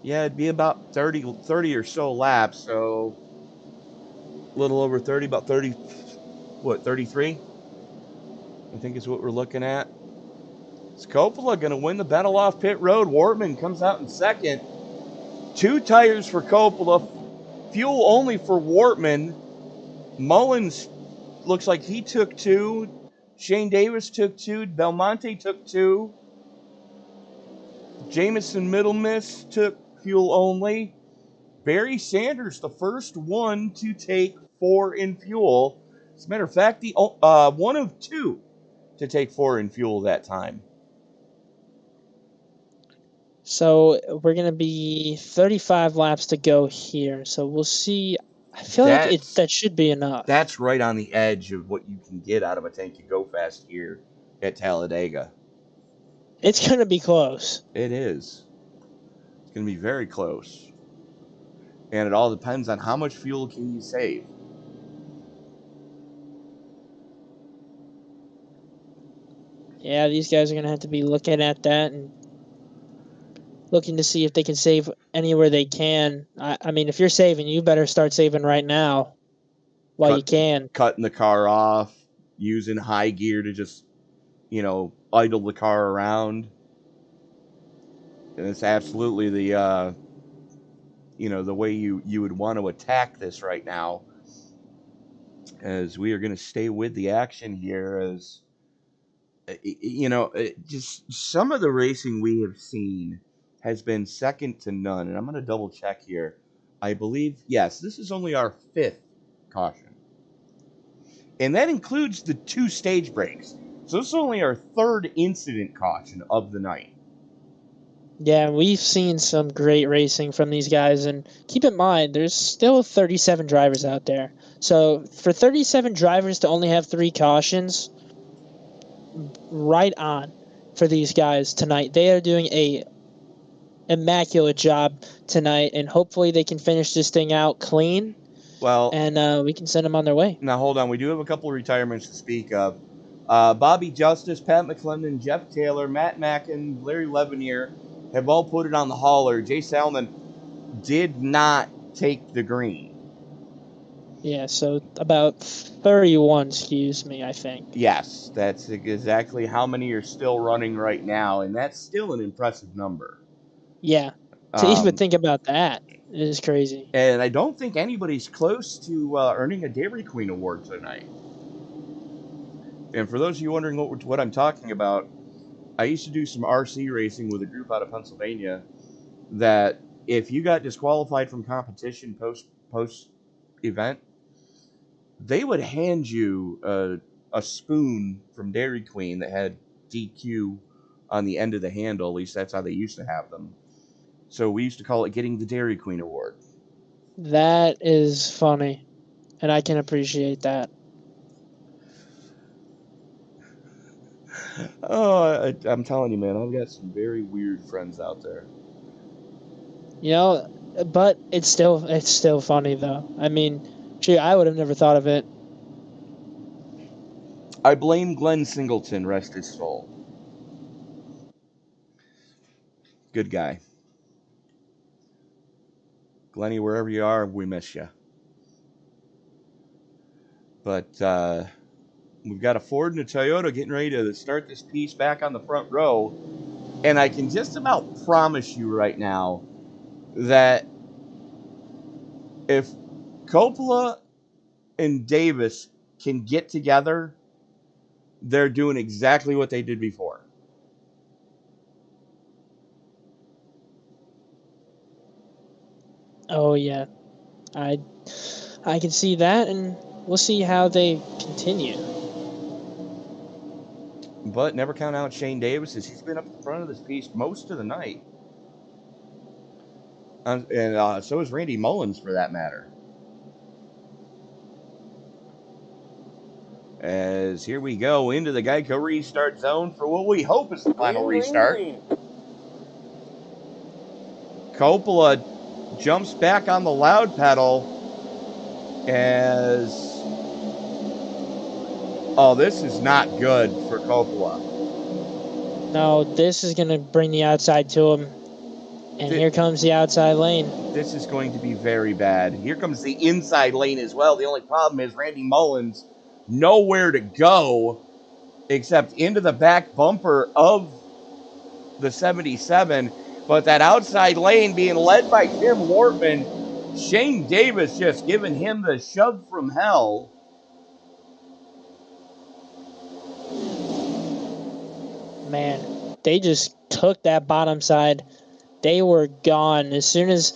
yeah, it'd be about 30 or so laps, so a little over 30, about 30, what, 33? I think is what we're looking at. Is Coppola going to win the battle off pit road? Wortman comes out in second. 2 tires for Coppola, fuel only for Wortman. Mullins looks like he took 2. Shane Davis took 2. Belmonte took 2. Jamison Middlemiss took fuel only. Barry Sanders, the first one to take 4 in fuel. As a matter of fact, the one of 2 to take 4 in fuel that time. So we're going to be 35 laps to go here. So we'll see. I feel like that should be enough. That's right on the edge of what you can get out of a Tank to Go Fast here at Talladega. It's going to be close. It is. It's going to be very close. And it all depends on how much fuel can you save. Yeah, these guys are going to have to be looking at that and looking to see if they can save anywhere they can. I mean, if you're saving, you better start saving right now while you can. Cutting the car off, using high gear to just, idle the car around. And it's absolutely the, the way you would want to attack this right now. As we are going to stay with the action here as, just some of the racing we have seen has been second to none. And I'm going to double check here. I believe, yes, this is only our 5th caution. And that includes the 2 stage breaks. So this is only our 3rd incident caution of the night. Yeah, we've seen some great racing from these guys. And keep in mind, there's still 37 drivers out there. So for 37 drivers to only have 3 cautions, right on for these guys tonight. They are doing a immaculate job tonight, and hopefully they can finish this thing out clean. Well, and we can send them on their way. Now, hold on. We do have a couple of retirements to speak of. Bobby Justice, Pat McClendon, Jeff Taylor, Matt Mackin, Larry Levenier have all put it on the hauler. Jay Salmon did not take the green. Yeah, so about 31, excuse me, I think. Yes, that's exactly how many are still running right now, and that's still an impressive number. Yeah, to even think about that is crazy. And I don't think anybody's close to earning a Dairy Queen award tonight. And for those of you wondering what I'm talking about, I used to do some RC racing with a group out of Pennsylvania that if you got disqualified from competition post event, they would hand you a spoon from Dairy Queen that had DQ on the end of the handle. At least that's how they used to have them. So we used to call it getting the Dairy Queen award. That is funny, and I can appreciate that. Oh, I'm telling you, man, I've got some very weird friends out there. But it's still funny though. I mean, gee, I would have never thought of it. I blame Glenn Singleton, rest his soul. Good guy. Glennie, wherever you are, we miss you. But we've got a Ford and a Toyota getting ready to start this piece back on the front row. And I can just about promise you right now that if Coppola and Davis can get together, they're doing exactly what they did before. Oh yeah, I can see that, and we'll see how they continue. But never count out Shane Davis, as he's been up at the front of this piece most of the night. And so is Randy Mullins, for that matter. As here we go into the Geico restart zone for what we hope is the final restart. Coppola jumps back on the loud pedal as... Oh, this is not good for Coppola. No, this is going to bring the outside to him. And here comes the outside lane. This is going to be very bad. Here comes the inside lane as well. The only problem is Randy Mullins nowhere to go except into the back bumper of the 77. But that outside lane being led by Tim Wortman, Shane Davis just giving him the shove from hell. Man, they just took that bottom side. They were gone. As soon as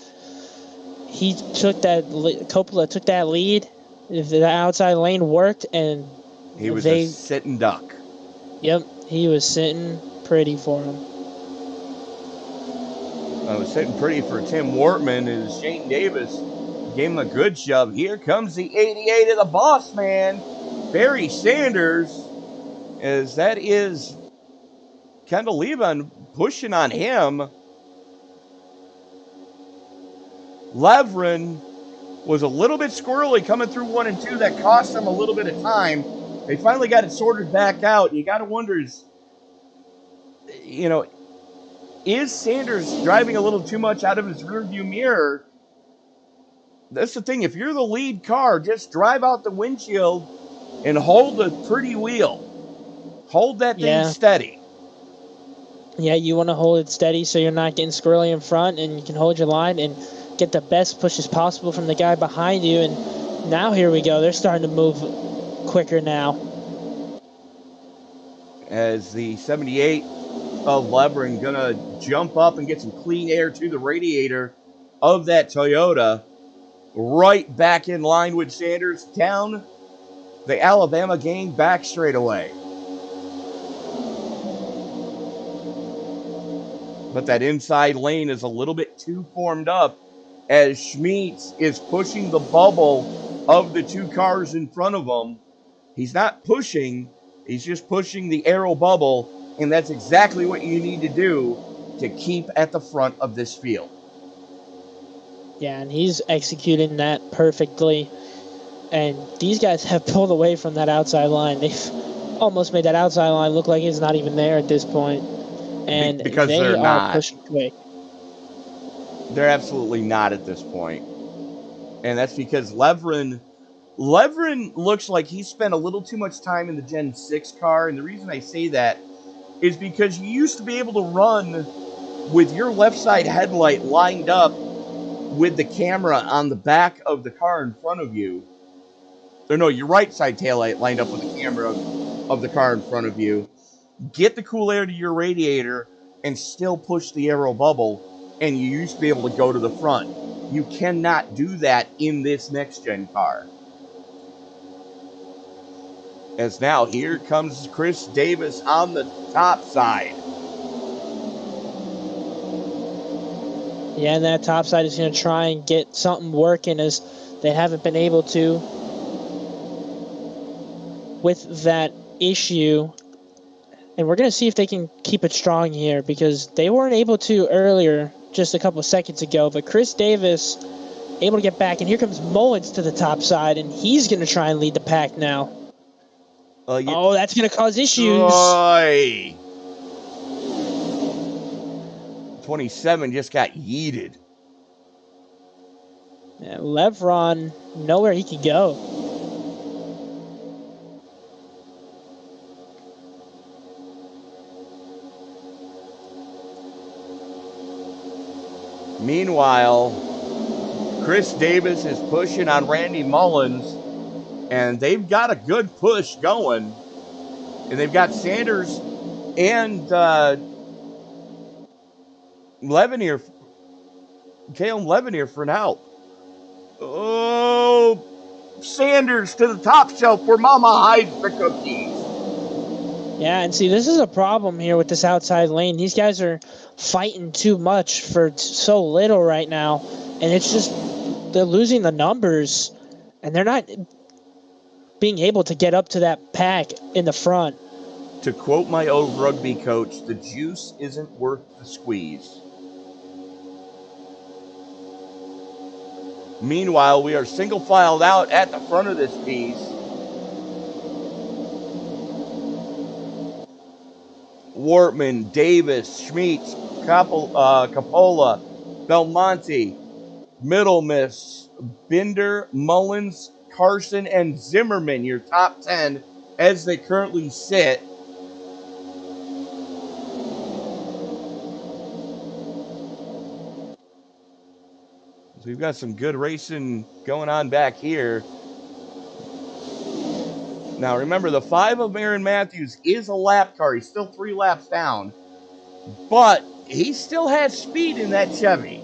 he took that, Coppola took that lead, the outside lane worked, and he was a sitting duck. Yep, he was sitting pretty for him. I was sitting pretty for Tim Wortman, as Shane Davis gave him a good shove. Here comes the 88 of the boss man, Barry Sanders, as that is Kendall Levin pushing on him. Levrin was a little bit squirrely coming through 1 and 2. That cost them a little bit of time. They finally got it sorted back out. You got to wonder, is Sanders driving a little too much out of his rearview mirror? That's the thing. If you're the lead car, just drive out the windshield and hold the pretty wheel. Hold that thing steady. Yeah, you want to hold it steady so you're not getting squirrely in front, and you can hold your line and get the best pushes possible from the guy behind you. And now here we go. They're starting to move quicker now. As the 78 of Levrin gonna jump up and get some clean air to the radiator of that Toyota, right back in line with Sanders down the Alabama gang back straightaway. But that inside lane is a little bit too formed up, as Schmitz is pushing the bubble of the two cars in front of him. He's not pushing, he's just pushing the aero bubble, and that's exactly what you need to do to keep at the front of this field. Yeah, and he's executing that perfectly. And these guys have pulled away from that outside line. They've almost made that outside line look like it's not even there at this point. And because they they're are not pushing quick. They're absolutely not at this point. And that's because Levrin looks like he spent a little too much time in the Gen 6 car. And the reason I say that is because you used to be able to run with your left side headlight lined up with the camera on the back of the car in front of you. Or no, your right side taillight lined up with the camera of the car in front of you. Get the cool air to your radiator and still push the aero bubble, and you used to be able to go to the front. You cannot do that in this next-gen car. As now, here comes Chris Davis on the top side. Yeah, and that top side is going to try and get something working, as they haven't been able to with that issue. And we're going to see if they can keep it strong here, because they weren't able to earlier, just a couple of seconds ago. But Chris Davis able to get back, and here comes Mullins to the top side, and he's going to try and lead the pack now. Oh, that's going to cause issues. 27 just got yeeted. Yeah, Levron, nowhere he can go. Meanwhile, Chris Davis is pushing on Randy Mullins, and they've got a good push going. And they've got Sanders and Caleb Levenier for now. Oh, Sanders to the top shelf where Mama hides the cookies. Yeah, and see, this is a problem here with this outside lane. These guys are fighting too much for so little right now, and it's just they're losing the numbers, and they're not being able to get up to that pack in the front. To quote my old rugby coach, the juice isn't worth the squeeze. Meanwhile, we are single filed out at the front of this piece. Wortman, Davis, Schmitz, Capola, Belmonte, Middle Miss, Binder, Mullins, Carson, and Zimmerman, your top 10 as they currently sit. So we've got some good racing going on back here. Now remember, the 5 of Aaron Matthews is a lap car. He's still 3 laps down. But he still has speed in that Chevy.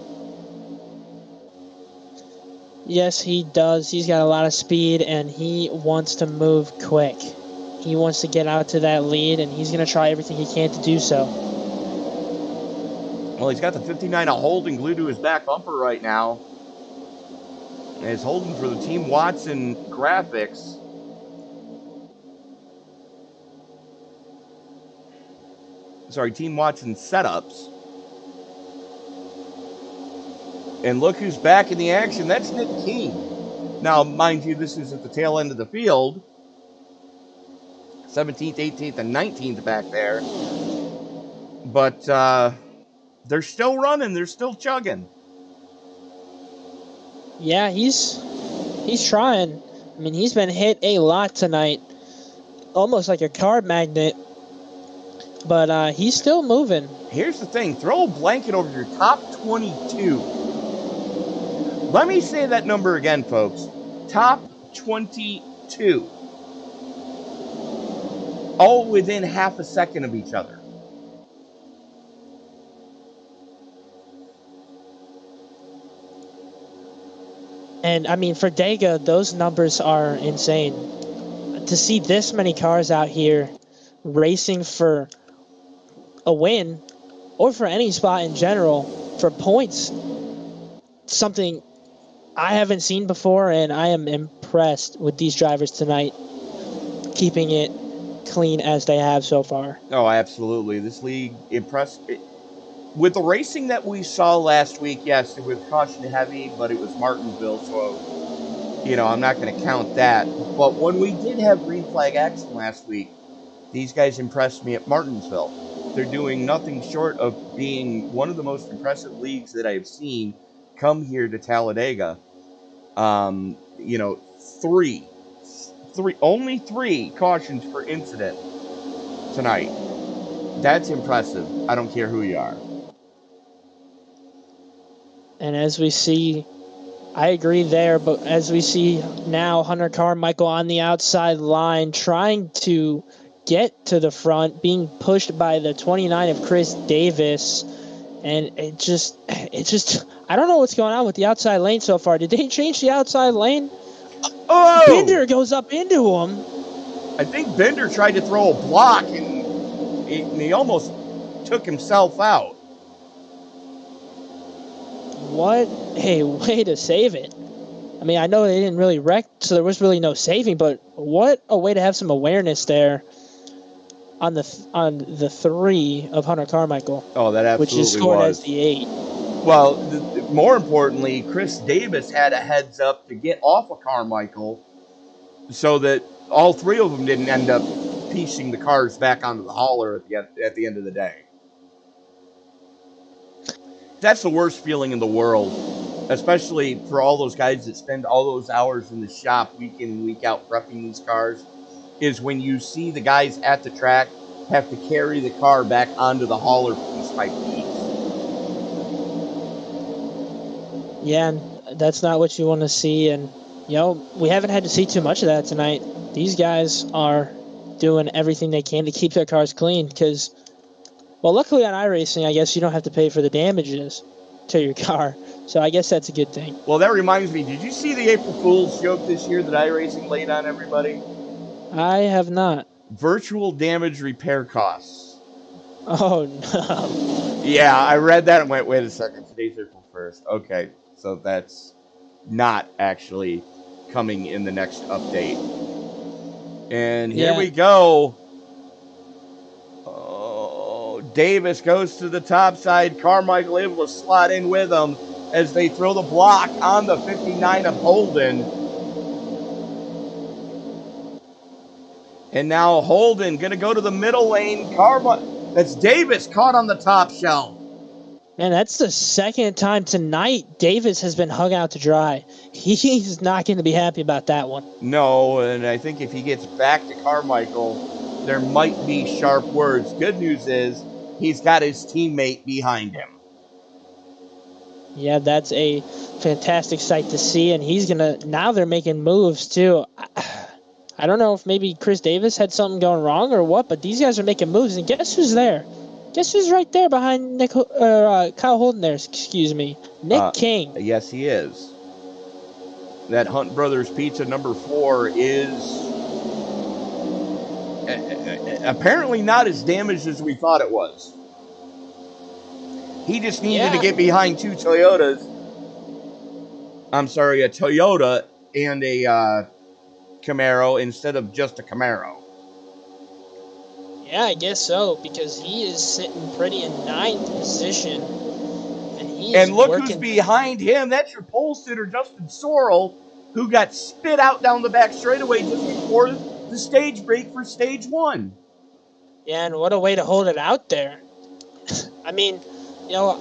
Yes, he does. He's got a lot of speed, and he wants to move quick. He wants to get out to that lead, and he's going to try everything he can to do so. Well, he's got the 59 of Holden glued to his back bumper right now. And it's Holden for the Team Watson graphics. Sorry, Team Watson setups. And look who's back in the action. That's Nick King. Now, mind you, this is at the tail end of the field. 17th, 18th, and 19th back there. But they're still running. They're still chugging. Yeah, he's trying. I mean, he's been hit a lot tonight. Almost like a car magnet. But he's still moving. Here's the thing. Throw a blanket over your top 22. Let me say that number again, folks. Top 22. All within half a second of each other. And, I mean, for Dega, those numbers are insane. To see this many cars out here racing for a win, or for any spot in general, for points, something I haven't seen before, and I am impressed with these drivers tonight, keeping it clean as they have so far. Oh, absolutely. This league impressed. With the racing that we saw last week, yes, it was caution heavy, but it was Martinsville, so, you know, I'm not going to count that. But when we did have green flag action last week, these guys impressed me at Martinsville. They're doing nothing short of being one of the most impressive leagues that I've seen come here to Talladega. You know, only three cautions per incident tonight. That's impressive. I don't care who you are. And as we see, I agree there, but as we see now, Hunter Carmichael on the outside line trying to get to the front, being pushed by the 29 of Chris Davis. And it just, I don't know what's going on with the outside lane so far. Did they change the outside lane? Oh! Bender goes up into him. I think Bender tried to throw a block, and he almost took himself out. What a way to save it. I mean, I know they didn't really wreck, so there was really no saving, but what a way to have some awareness there on the 3 of Hunter Carmichael. Oh, that absolutely which is scored was. as the 8. Well, more importantly, Chris Davis had a heads up to get off of Carmichael so that all 3 of them didn't end up piecing the cars back onto the hauler at the end of the day. That's the worst feeling in the world. especially for all those guys that spend all those hours in the shop week in and week out prepping these cars, is when you see the guys at the track have to carry the car back onto the hauler piece by piece. Yeah, and that's not what you want to see. And, you know, we haven't had to see too much of that tonight. These guys are doing everything they can to keep their cars clean because, well, luckily on iRacing, I guess you don't have to pay for the damages to your car. So I guess that's a good thing. Well, that reminds me, did you see the April Fool's joke this year that iRacing laid on everybody? I have not. Virtual damage repair costs. Oh, no. Yeah, I read that and went, wait a second, today's April 1st. Okay, so that's not actually coming in the next update. And here we go. Oh, Davis goes to the top side. Carmichael able to slot in with him as they throw the block on the 59 of Holden. And now Holden going to go to the middle lane. That's Davis caught on the top shelf. Man, that's the second time tonight Davis has been hung out to dry. He's not going to be happy about that one. No, and I think if he gets back to Carmichael, there might be sharp words. Good news is he's got his teammate behind him. Yeah, that's a fantastic sight to see, and he's going to... Now they're making moves, too. I don't know if maybe Chris Davis had something going wrong or what, but these guys are making moves, and guess who's there? Guess who's right there behind Kyle Holden there, excuse me. Nick King. Yes, he is. That Hunt Brothers Pizza number 4 is apparently not as damaged as we thought it was. He just needed to get behind two Toyotas. I'm sorry, a Toyota and a Camaro instead of just a Camaro. Yeah, I guess so, because he is sitting pretty in 9th position. And look who's behind him. That's your pole sitter, Justin Sorrell, who got spit out down the back straightaway just before the stage break for stage 1. Yeah, and what a way to hold it out there. I mean, you know,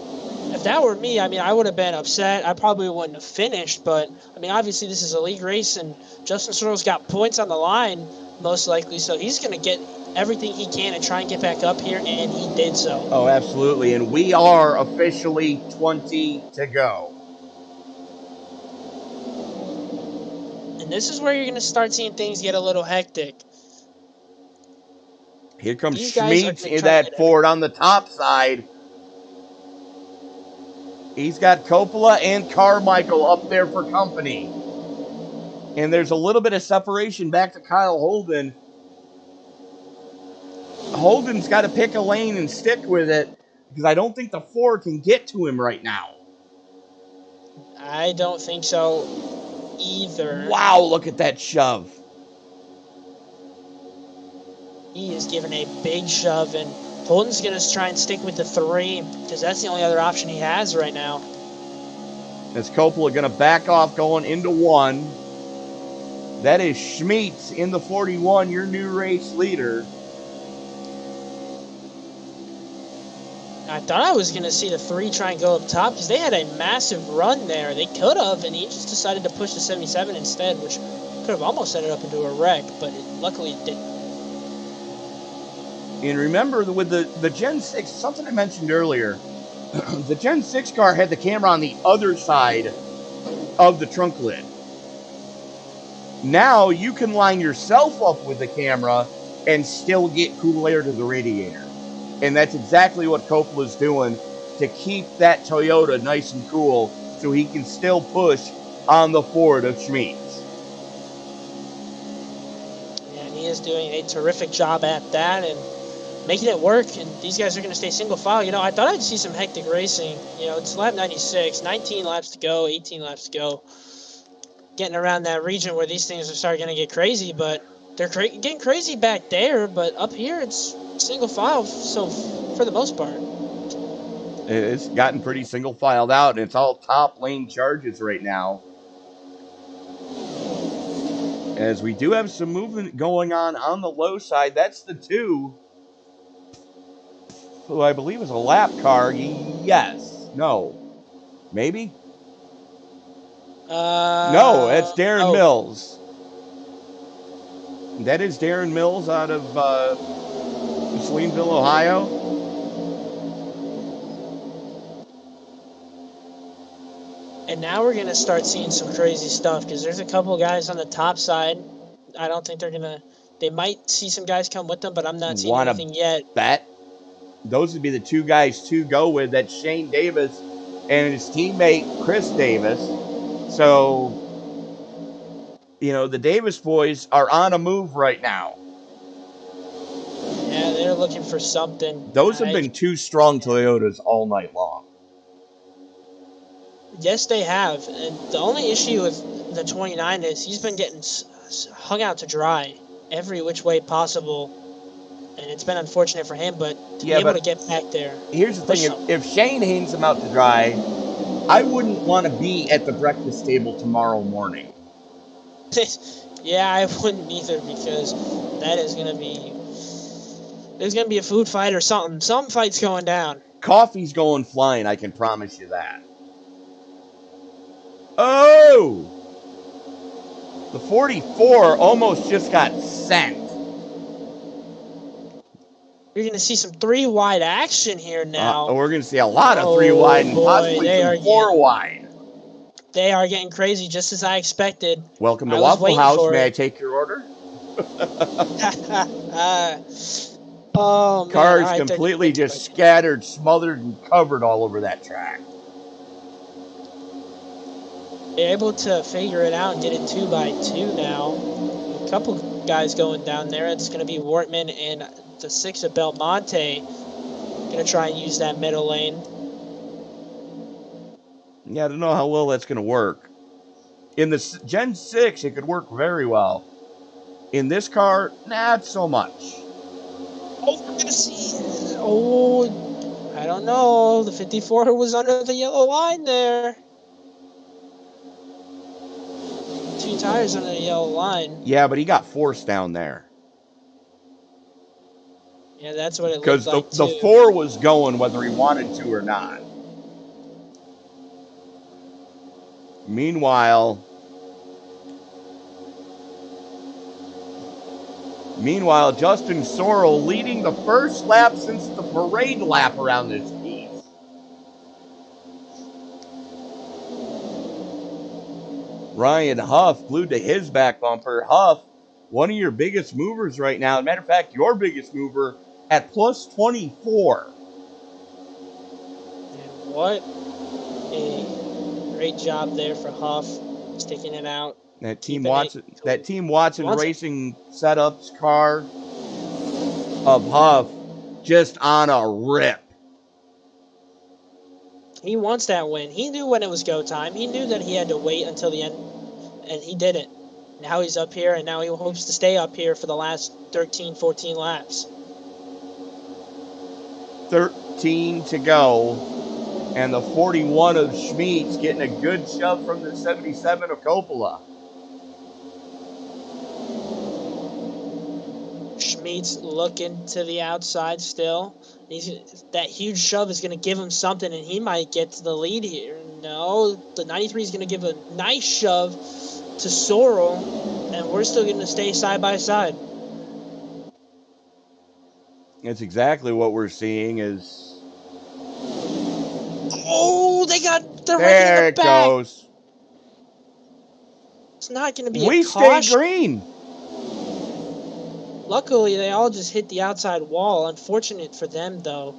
if that were me, I mean, I would have been upset. I probably wouldn't have finished, but, I mean, obviously this is a league race, and Justin Sorrell's got points on the line, most likely, so he's going to get everything he can and try and get back up here, and he did so. Oh, absolutely, and we are officially 20 to go. And this is where you're going to start seeing things get a little hectic. Here comes Schmeets in that Ford on the top side. He's got Coppola and Carmichael up there for company. And there's a little bit of separation back to Kyle Holden. Holden's got to pick a lane and stick with it because I don't think the Ford can get to him right now. I don't think so either. Wow, look at that shove. He is giving a big shove, and Holden's going to try and stick with the 3 because that's the only other option he has right now. As Coppola going to back off going into 1. That is Schmeets in the 41, your new race leader. I thought I was going to see the 3 try and go up top because they had a massive run there. They could have, and he just decided to push the 77 instead, which could have almost ended up into a wreck, but luckily it didn't. And remember, with the Gen 6, something I mentioned earlier, the Gen 6 car had the camera on the other side of the trunk lid. Now you can line yourself up with the camera and still get cool air to the radiator. And that's exactly what Coppola's doing to keep that Toyota nice and cool so he can still push on the Ford of Schmeets. Yeah, and he is doing a terrific job at that and making it work. And these guys are going to stay single file. You know, I thought I'd see some hectic racing. You know, it's lap 96, 19 laps to go, 18 laps to go. Getting around that region where these things are starting to get crazy, but they're getting crazy back there, but up here it's single file, so for the most part. It's gotten pretty single filed out, and it's all top lane charges right now. As we do have some movement going on the low side. That's the 2, who I believe is a lap car. Yes. No. Maybe? No, that's Darren oh. Mills. That is Darren Mills out of Salineville, Ohio. And now we're going to start seeing some crazy stuff because there's a couple guys on the top side. I don't think they're going to... They might see some guys come with them, but I'm not seeing anything yet. Bet? Those would be the two guys to go with. That's Shane Davis and his teammate Chris Davis. So, you know, the Davis boys are on a move right now. Yeah, they're looking for something. Those have been two strong Toyotas all night long. Yes, they have. And the only issue with the 29 is he's been getting hung out to dry every which way possible. And it's been unfortunate for him, but to be able to get back there. Here's the thing. If Shane hangs him out to dry, I wouldn't want to be at the breakfast table tomorrow morning. Yeah, I wouldn't either because that is going to be... There's going to be a food fight or something. Some fight's going down. Coffee's going flying, I can promise you that. Oh! The 44 almost just got sent. You're going to see some 3-wide action here now. We're going to see a lot of 3-wide and possibly some 4-wide. They are getting crazy, just as I expected. Welcome to Waffle House. May I take your order? Oh, man. Cars completely just scattered, smothered, and covered all over that track. They're able to figure it out and get it 2x2 now. A couple guys going down there. It's going to be Wortman and the 6 of Belmonte. Going to try and use that middle lane. Yeah, I don't know how well that's going to work. In the Gen 6, it could work very well. In this car, not so much. Oh, we're going to see. Oh, I don't know. The 54 was under the yellow line there. 2 tires under the yellow line. Yeah, but he got forced down there. Yeah, that's what it looked like, because the 4 was going whether he wanted to or not. Meanwhile, Justin Sorrell leading the first lap since the parade lap around this piece. Ryan Huff glued to his back bumper. Huff, one of your biggest movers right now. As a matter of fact, your biggest mover at plus 24. And what a great job there for Huff, sticking it out. That Team Watson Racing setups car of Huff just on a rip. He wants that win. He knew when it was go time. He knew that he had to wait until the end, and he didn't. Now he's up here, and now he hopes to stay up here for the last 13, 14 laps. 13 to go, and the 41 of Schmeets getting a good shove from the 77 of Coppola. Schmeets looking to the outside still. That huge shove is going to give him something, and he might get to the lead here. No, the 93 is going to give a nice shove to Sorrell, and we're still going to stay side by side. That's exactly what we're seeing is... Oh, they're there in the back. It goes. It's not going to be We stay green. Luckily, they all just hit the outside wall. Unfortunate for them, though.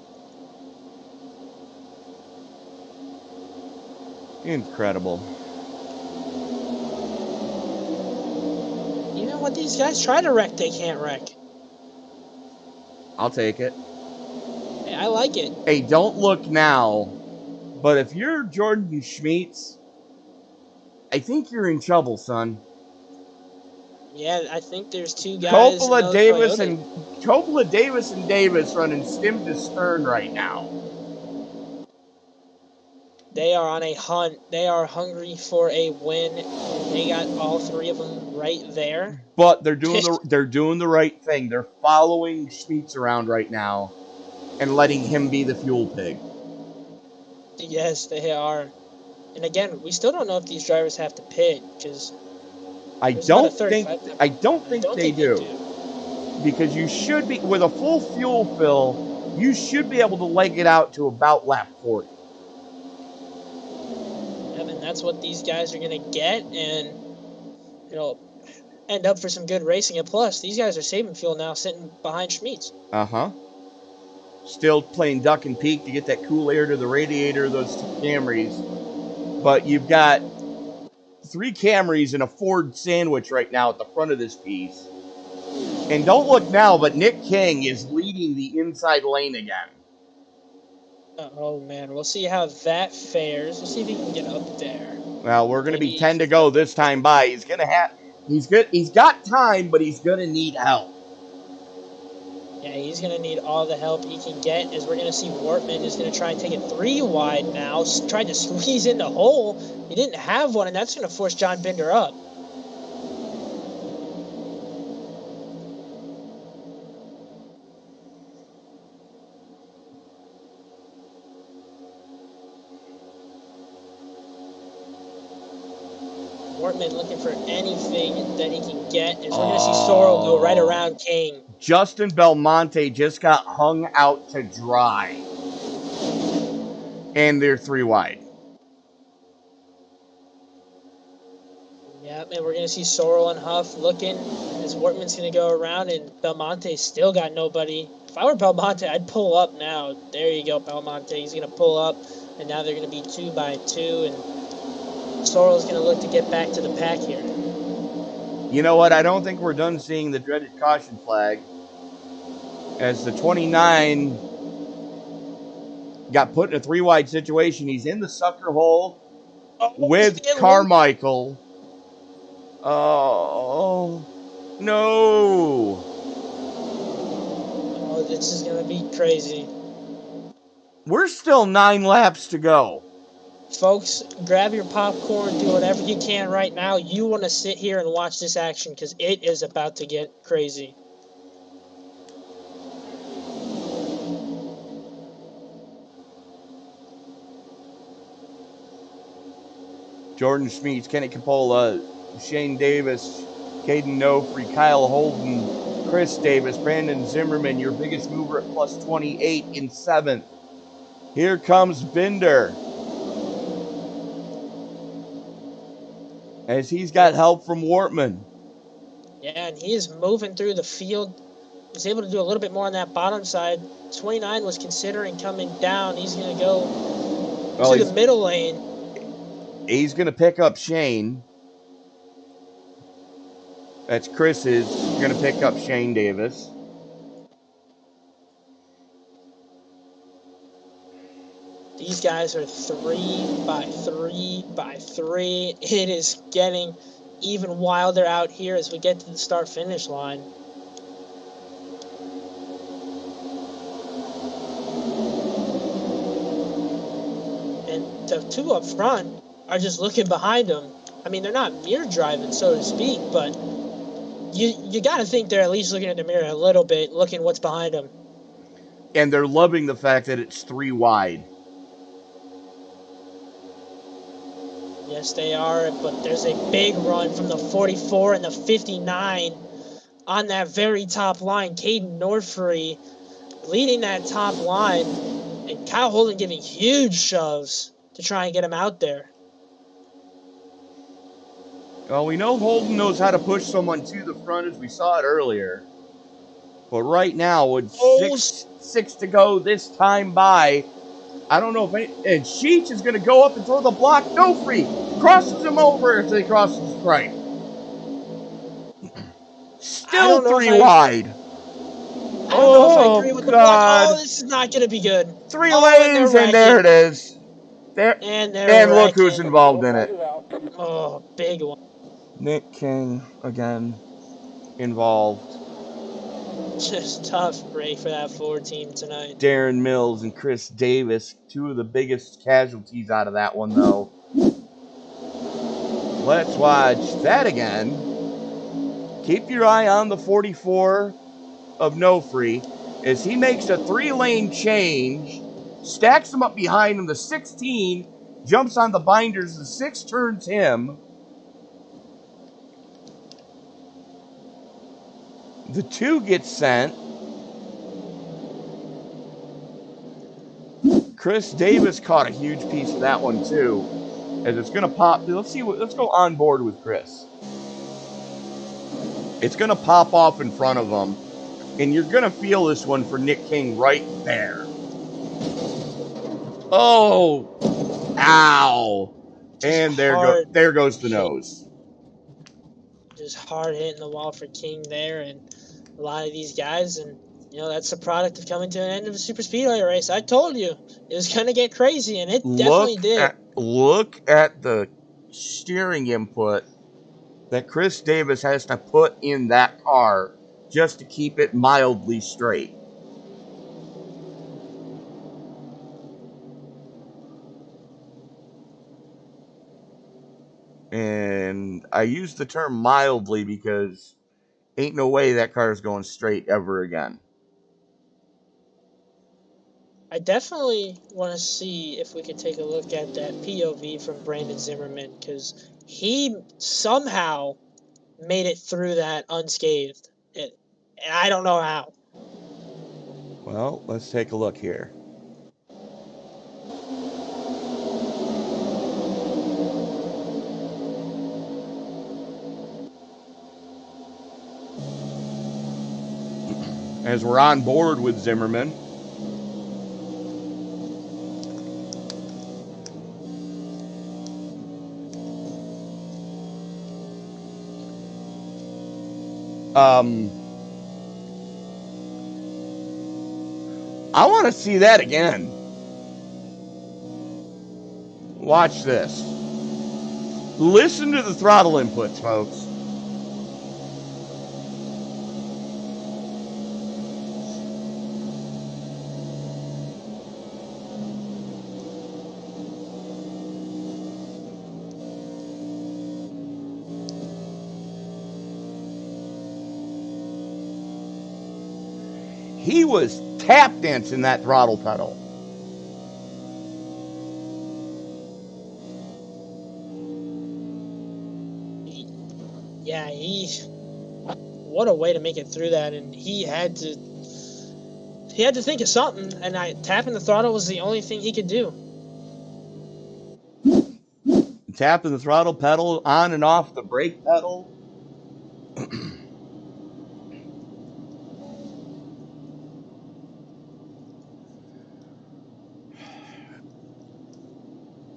Incredible. Even when these guys try to wreck, they can't wreck. I'll take it. Hey, I like it. Hey, don't look now, but if you're Jordan Schmeets, I think you're in trouble, son. Yeah, I think there's 2 guys. Coppola, Davis, and Davis running stem to stern right now. They are on a hunt. They are hungry for a win. They got all 3 of them right there. But they're doing the right thing. They're following Schmeets around right now and letting him be the fuel pig. Yes, they are. And again, we still don't know if these drivers have to pit because I don't think they do. Because you should be, with a full fuel fill, you should be able to leg it out to about lap 40. And that's what these guys are going to get, and it'll end up for some good racing. And plus, these guys are saving fuel now, sitting behind Schmitz. Still playing duck and peek to get that cool air to the radiator of those two Camrys. But you've got 3 Camrys and a Ford sandwich right now at the front of this piece. And don't look now, but Nick King is leading the inside lane again. Oh, man. We'll see how that fares. We'll see if he can get up there. Well, we're going to be 10 to go this time by. He's got time, but he's going to need help. Yeah, he's going to need all the help he can get, as we're going to see Wortman is going to try and take it 3 wide now, trying to squeeze in the hole. He didn't have one, and that's going to force John Binder up. Wortman looking for anything that he can get, as we're going to see Sorrell go right around King. Justin Belmonte just got hung out to dry. And they're 3 wide. Yeah, and we're going to see Sorrell and Huff looking as Wortman's going to go around, and Belmonte still got nobody. If I were Belmonte, I'd pull up now. There you go, Belmonte. He's going to pull up, and now they're going to be 2 by 2, and Sorrell's going to look to get back to the pack here. You know what? I don't think we're done seeing the dreaded caution flag, as the 29 got put in a 3 wide situation. He's in the sucker hole with Carmichael. Oh, no. Oh, this is going to be crazy. We're still 9 laps to go. Folks, grab your popcorn, do whatever you can right now. You want to sit here and watch this action because it is about to get crazy. Jordan Schmitz, Kenny Capola, Shane Davis, Caden Nofree, Kyle Holden, Chris Davis, Brandon Zimmerman, your biggest mover at plus 28 in 7th. Here comes Binder, as he's got help from Wortman. Yeah, and he is moving through the field. Was able to do a little bit more on that bottom side. 29 was considering coming down. He's going to go to the middle lane. He's going to pick up Shane. That's Chris is going to pick up Shane Davis. These guys are 3 by 3 by 3. It is getting even wilder out here as we get to the start-finish line. And the 2 up front are just looking behind them. I mean, they're not mirror driving, so to speak, but you got to think they're at least looking at the mirror a little bit, looking what's behind them. And they're loving the fact that it's 3 wide. Yes, they are, but there's a big run from the 44 and the 59 on that very top line. Caden Nofree leading that top line, and Kyle Holden giving huge shoves to try and get him out there. Well, we know Holden knows how to push someone to the front, as we saw it earlier. But right now, with six to go this time by, I don't know if and Sheech is going to go up and throw the block. Nofree crosses him over as they cross the stripe. Still 3 wide. I don't know if I agree with the block. Oh, this is not going to be good. 3 lanes, and there it is. And look who's involved in it. Oh, big one. Nick King, again, involved. Just tough break for that Ford team tonight. Darren Mills and Chris Davis, 2 of the biggest casualties out of that one, though. Let's watch that again. Keep your eye on the 44 of Nofree as he makes a 3-lane change, stacks them up behind him. The 16 jumps on the binders. The 6 turns him. The 2 gets sent. Chris Davis caught a huge piece of that one too. As it's gonna pop. Let's go on board with Chris. It's gonna pop off in front of him, and you're gonna feel this one for Nick King right there. Oh, ow! And there goes the nose. Just hard hitting the wall for King there, and a lot of these guys, and that's a product of coming to an end of a Superspeedway race. I told you it was gonna get crazy, and it definitely did. Look at the steering input that Chris Davis has to put in that car just to keep it mildly straight. And I use the term mildly because ain't no way that car is going straight ever again. I definitely want to see if we can take a look at that POV from Brandon Zimmerman, because he somehow made it through that unscathed. And I don't know how. Well, let's take a look here. As we're on board with Zimmerman. I want to see that again. Watch this. Listen to the throttle inputs, folks. He was tap dancing that throttle pedal. Yeah, what a way to make it through that, and he had to think of something, and tapping the throttle was the only thing he could do. Tapping the throttle pedal, on and off the brake pedal.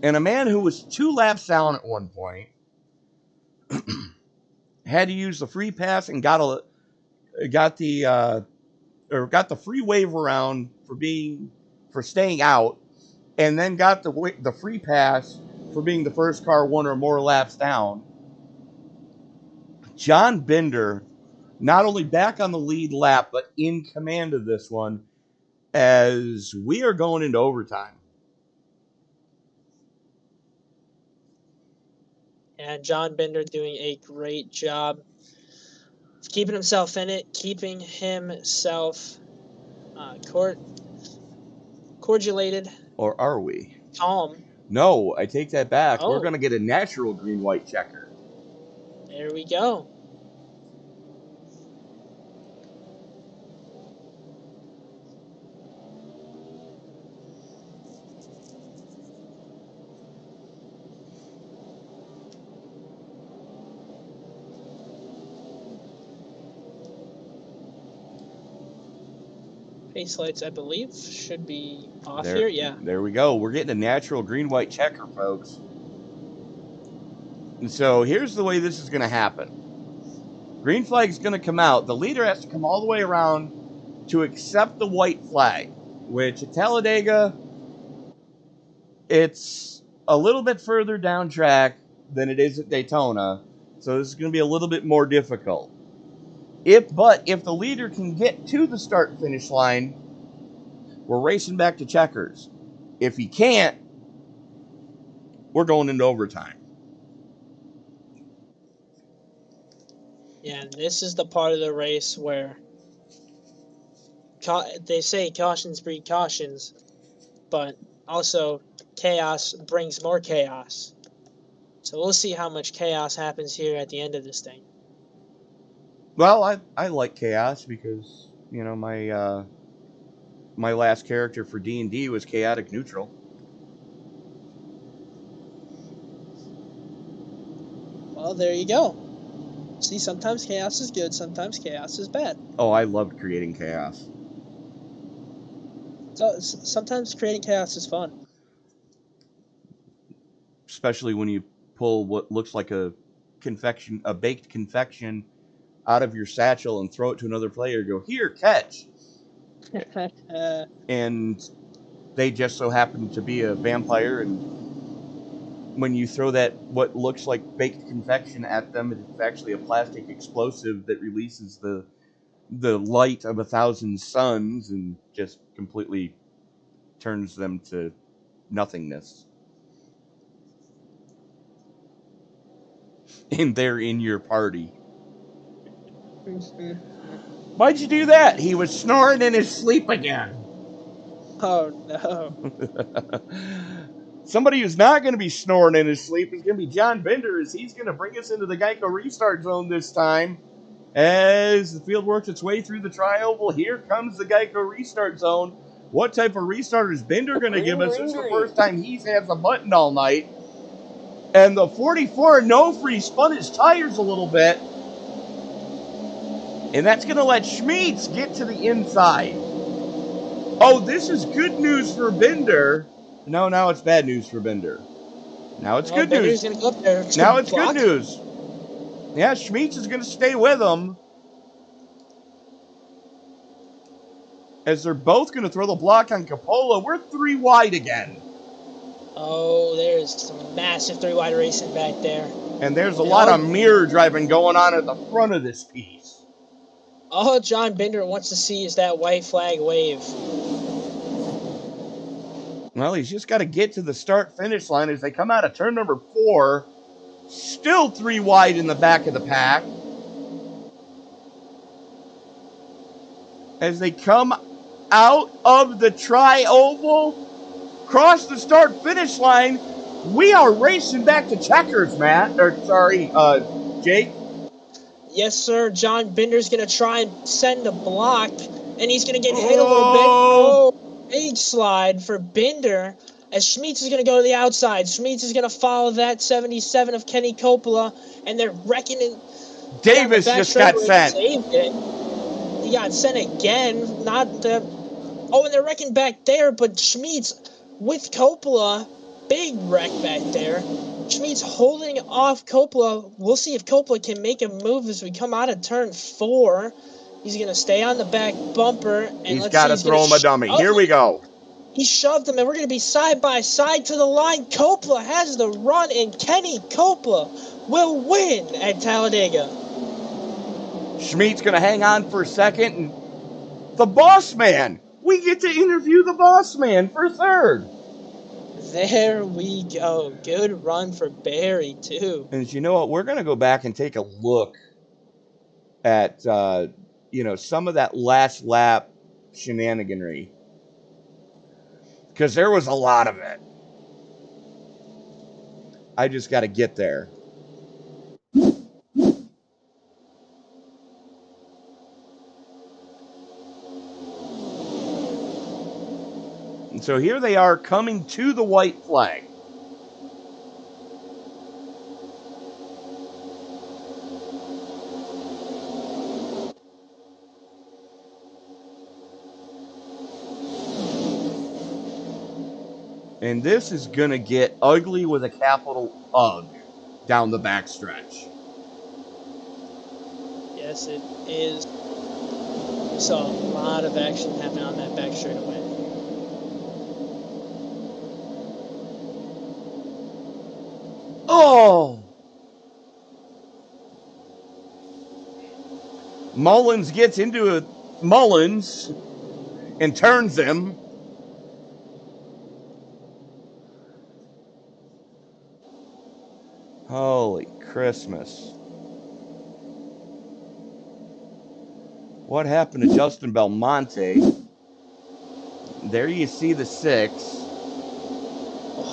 And a man who was 2 laps down at one point had to use the free pass and got the free wave around for staying out, and then got the free pass for being the first car 1 or more laps down. John Binder, not only back on the lead lap, but in command of this one as we are going into overtime. And John Binder doing a great job of keeping himself in it, keeping himself cordialated. Or are we? Calm. No, I take that back. Oh. We're going to get a natural green-white checker. There we go. Pace lights, I believe, should be off here. Yeah. There we go. We're getting a natural green-white checker, folks. And so here's the way this is going to happen. Green flag's going to come out. The leader has to come all the way around to accept the white flag, which at Talladega, it's a little bit further down track than it is at Daytona. So this is going to be a little bit more difficult. If the leader can get to the start-finish line, we're racing back to checkers. If he can't, we're going into overtime. Yeah, and this is the part of the race where they say cautions breed cautions, but also chaos brings more chaos. So we'll see how much chaos happens here at the end of this thing. Well, I like chaos because, you know, my last character for D&D was chaotic neutral. Well, there you go. See, sometimes chaos is good, sometimes chaos is bad. Oh, I loved creating chaos. So sometimes creating chaos is fun. Especially when you pull what looks like a baked confection out of your satchel and throw it to another player. Go, here, catch. And they just so happen to be a vampire, and when you throw that what looks like baked confection at them, it's actually a plastic explosive that releases the light of 1,000 suns and just completely turns them to nothingness. And they're in your party. Why'd you do that? He was snoring in his sleep again. Oh, no. Somebody who's not going to be snoring in his sleep is going to be John Bender, as he's going to bring us into the Geico restart zone this time. As the field works its way through the trial, well, here comes the Geico restart zone. What type of restart is Bender going to give us? It's the first time he's had the button all night. And the 44 no free spun his tires a little bit. And that's going to let Schmeets get to the inside. Oh, this is good news for Bender. No, now it's bad news for Bender. Now it's good news. Gonna go up there. Now it's good news. Yeah, Schmeets is going to stay with him. As they're both going to throw the block on Coppola. We're 3 wide again. Oh, there's some massive 3 wide racing back there. And there's a lot of mirror driving going on at the front of this piece. All John Bender wants to see is that white flag wave. Well, he's just got to get to the start-finish line as they come out of turn number 4. Still 3 wide in the back of the pack. As they come out of the tri-oval, cross the start-finish line, we are racing back to checkers, Matt. Or, sorry, Jake. Yes, sir. John Bender's going to try and send a block, and he's going to get hit a little bit. Oh, big slide for Bender, as Schmeets is going to go to the outside. Schmeets is going to follow that 77 of Kenny Coppola, and they're wrecking it. Davis just got sent. Saved it. He got sent again. Not the... Oh, and they're wrecking back there, but Schmeets with Coppola, big wreck back there. Schmeets holding off Coppola. We'll see if Coppola can make a move as we come out of turn 4. He's going to stay on the back bumper. And he's got to throw him a dummy. Here we go. He shoved him, and we're going to be side by side to the line. Coppola has the run, and Kenny Coppola will win at Talladega. Schmeets going to hang on for a second. And the boss man. We get to interview the boss man for 3rd. There we go. Good run for Barry, too. And you know what? We're going to go back and take a look at, some of that last lap shenaniganry. Because there was a lot of it. I just got to get there. And so here they are coming to the white flag. And this is going to get ugly with a capital UG down the backstretch. Yes, it is. We saw a lot of action happen on that back straightaway. Oh! Mullins gets into Mullins and turns him. Holy Christmas. What happened to Justin Belmonte? There you see the 6.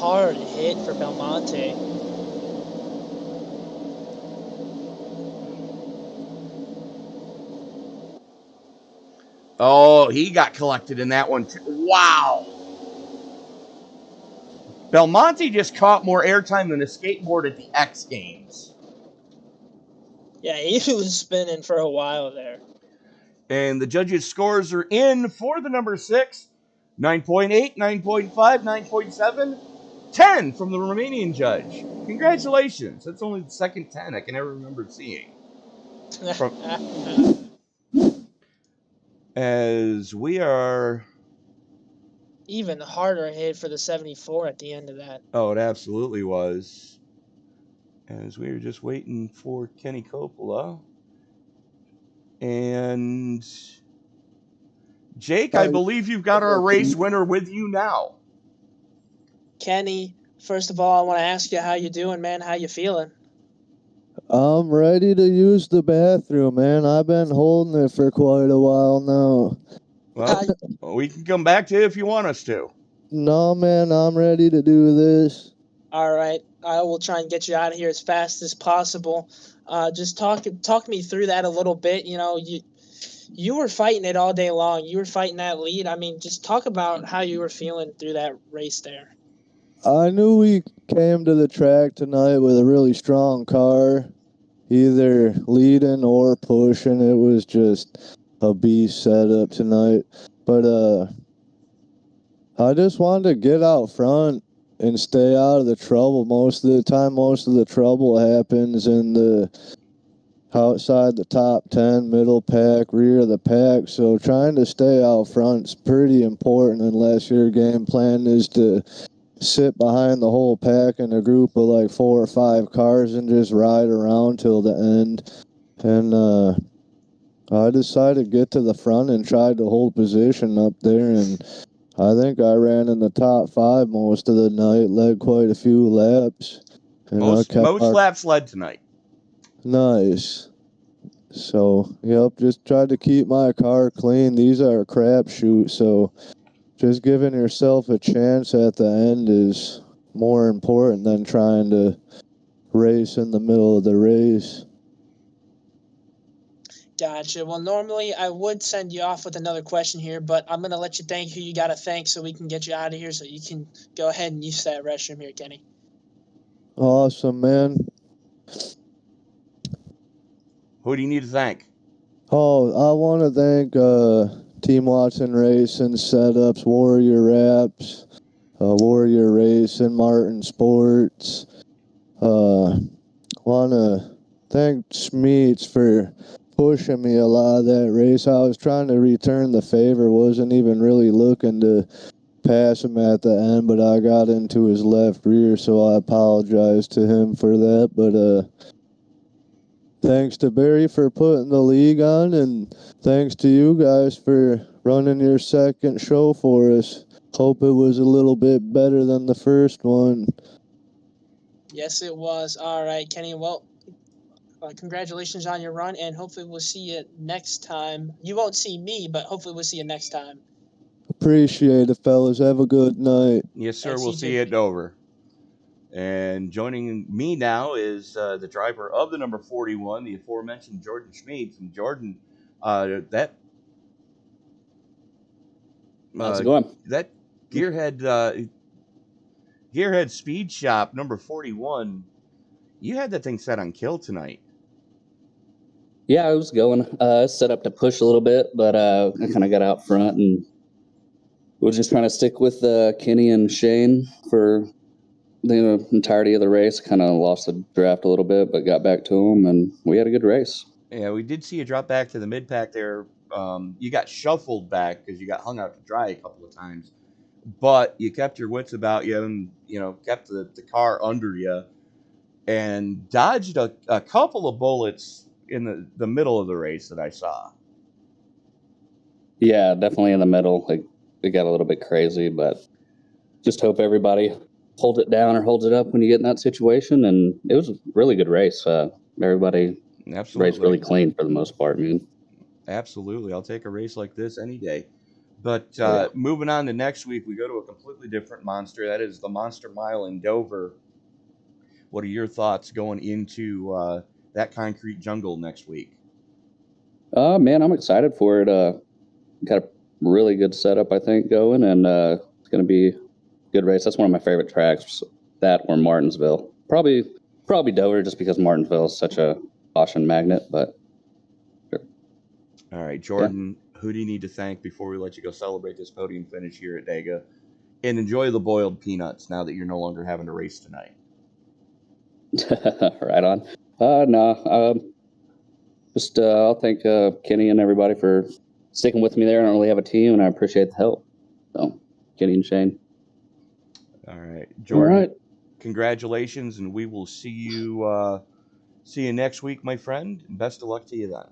hard hit for Belmonte. Oh, he got collected in that one. Wow. Belmonte just caught more airtime than a skateboard at the X Games. Yeah, he was spinning for a while there. And the judges' scores are in for the number 6. 9.8, 9.5, 9.7, 10 from the Romanian judge. Congratulations. That's only the second 10 I can ever remember seeing. As we are... Even harder hit for the 74 at the end of that. Oh, it absolutely was. As we were just waiting for Kenny Coppola. And... Jake, I believe you've got our race winner with you now. Kenny, first of all, I want to ask you how you doing, man. How you feeling? I'm ready to use the bathroom, man. I've been holding it for quite a while now. Well, we can come back to it if you want us to. No, man, I'm ready to do this. All right. I will try and get you out of here as fast as possible. Just talk me through that a little bit. You know, you were fighting it all day long. You were fighting that lead. I mean, just talk about how you were feeling through that race there. I knew we came to the track tonight with a really strong car, either leading or pushing. It was just a beast setup tonight. But I just wanted to get out front and stay out of the trouble. Most of the time, most of the trouble happens in the outside the top 10, middle pack, rear of the pack. So trying to stay out front is pretty important unless your game plan is to sit behind the whole pack in a group of like 4 or 5 cars and just ride around till the end. And I decided to get to the front and tried to hold position up there, and I think I ran in the top 5 most of the night, led quite a few laps. And most laps led tonight. Nice. So, yep, just tried to keep my car clean. These are a crapshoot, so just giving yourself a chance at the end is more important than trying to race in the middle of the race. Gotcha. Well, normally I would send you off with another question here, but I'm going to let you thank who you got to thank so we can get you out of here so you can go ahead and use that restroom here, Kenny. Awesome, man. Who do you need to thank? Oh, I want to thank Team Watson Racing, Setups, Warrior Wraps, Warrior Racing, Martin Sports. Want to thank Schmeets for pushing me a lot of that race. I was trying to return the favor, wasn't even really looking to pass him at the end, but I got into his left rear, so I apologize to him for that. But thanks to Barry for putting the league on, and thanks to you guys for running your second show for us. Hope it was a little bit better than the first one. Yes, it was. All right, Kenny. Well, congratulations on your run, and hopefully we'll see you next time. You won't see me, but hopefully we'll see you next time. Appreciate it, fellas. Have a good night. Yes, sir. Thanks, We'll you see too. you at Dover. And joining me now is the driver of the number 41, the aforementioned Jordan Schmeeds. And Jordan, how's it going? That Gearhead Speed Shop number 41, you had that thing set on kill tonight. Yeah, I was going. Set up to push a little bit, but I kind of got out front and was just trying to stick with Kenny and Shane for the entirety of the race. Kind of lost the draft a little bit, but got back to them, and we had a good race. Yeah, we did see you drop back to the mid-pack there. You got shuffled back because you got hung out to dry a couple of times. But you kept your wits about you and, kept the car under you and dodged a couple of bullets in the middle of the race that I saw. Yeah, definitely in the middle. Like, it got a little bit crazy, but just hope everybody holds it down or holds it up when you get in that situation. And it was a really good race. Everybody raced really clean for the most part, man. Absolutely. I'll take a race like this any day. But moving on to next week, we go to a completely different monster. That is the Monster Mile in Dover. What are your thoughts going into that concrete jungle next week? Man, I'm excited for it. Got a really good setup, I think, going, and it's going to be a good race. That's one of my favorite tracks, that or Martinsville. Probably Dover, just because Martinsville is such a caution magnet, but sure. All right, Jordan, who do you need to thank before we let you go celebrate this podium finish here at Dega? And enjoy the boiled peanuts now that you're no longer having to race tonight. Right on. Just I'll thank Kenny and everybody for sticking with me there. I don't really have a team, and I appreciate the help. So, Kenny and Shane. All right, Jordan. All right. Congratulations, and we will see you next week, my friend. Best of luck to you then.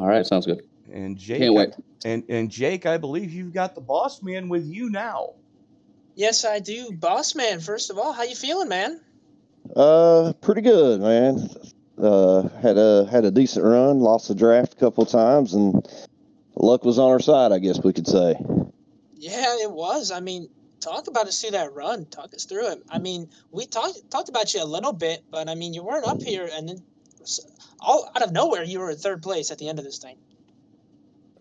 All right, sounds good. And Jake, can't wait. And Jake, I believe you've got the boss man with you now. Yes, I do. Boss man, first of all, how you feeling, man? Pretty good, man. Had a decent run, lost the draft a couple of times, and luck was on our side, I guess we could say. Yeah, it was. I mean, talk about us through that run. Talk us through it. I mean, we talked about you a little bit, but I mean, you weren't up here, and then all out of nowhere, you were in third place at the end of this thing.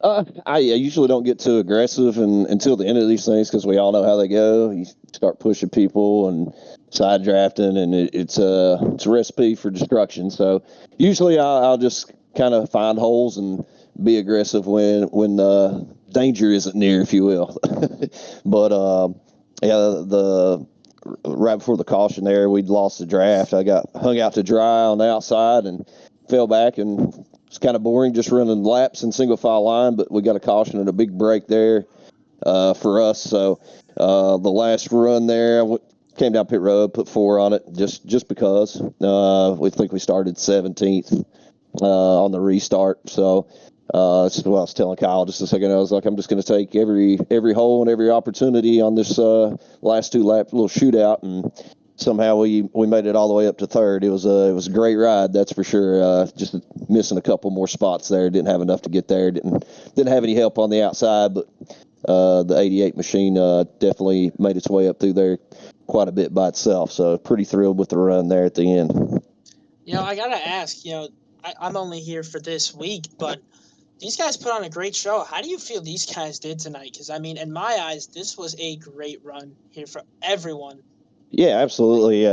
I usually don't get too aggressive until the end of these things, because we all know how they go. You start pushing people and side drafting, and it's a recipe for destruction. So usually I'll just kind of find holes and be aggressive when danger isn't near, if you will. But right before the caution there, we'd lost the draft. I got hung out to dry on the outside and fell back, and it's kind of boring just running laps in single file line, but we got a caution and a big break there for us. So the last run there, came down pit road, put 4 on it just because. We think we started 17th on the restart. So that's what I was telling Kyle just a second. I was like, I'm just going to take every hole and every opportunity on this last 2 lap little shootout, and somehow we made it all the way up to third. It was a great ride, that's for sure. Just missing a couple more spots there. Didn't have enough to get there. Didn't have any help on the outside, but the 88 machine definitely made its way up through there quite a bit by itself. So pretty thrilled with the run there at the end. I gotta ask. I'm only here for this week, but these guys put on a great show. How do you feel these guys did tonight? Because I mean, in my eyes, this was a great run here for everyone. Yeah, absolutely.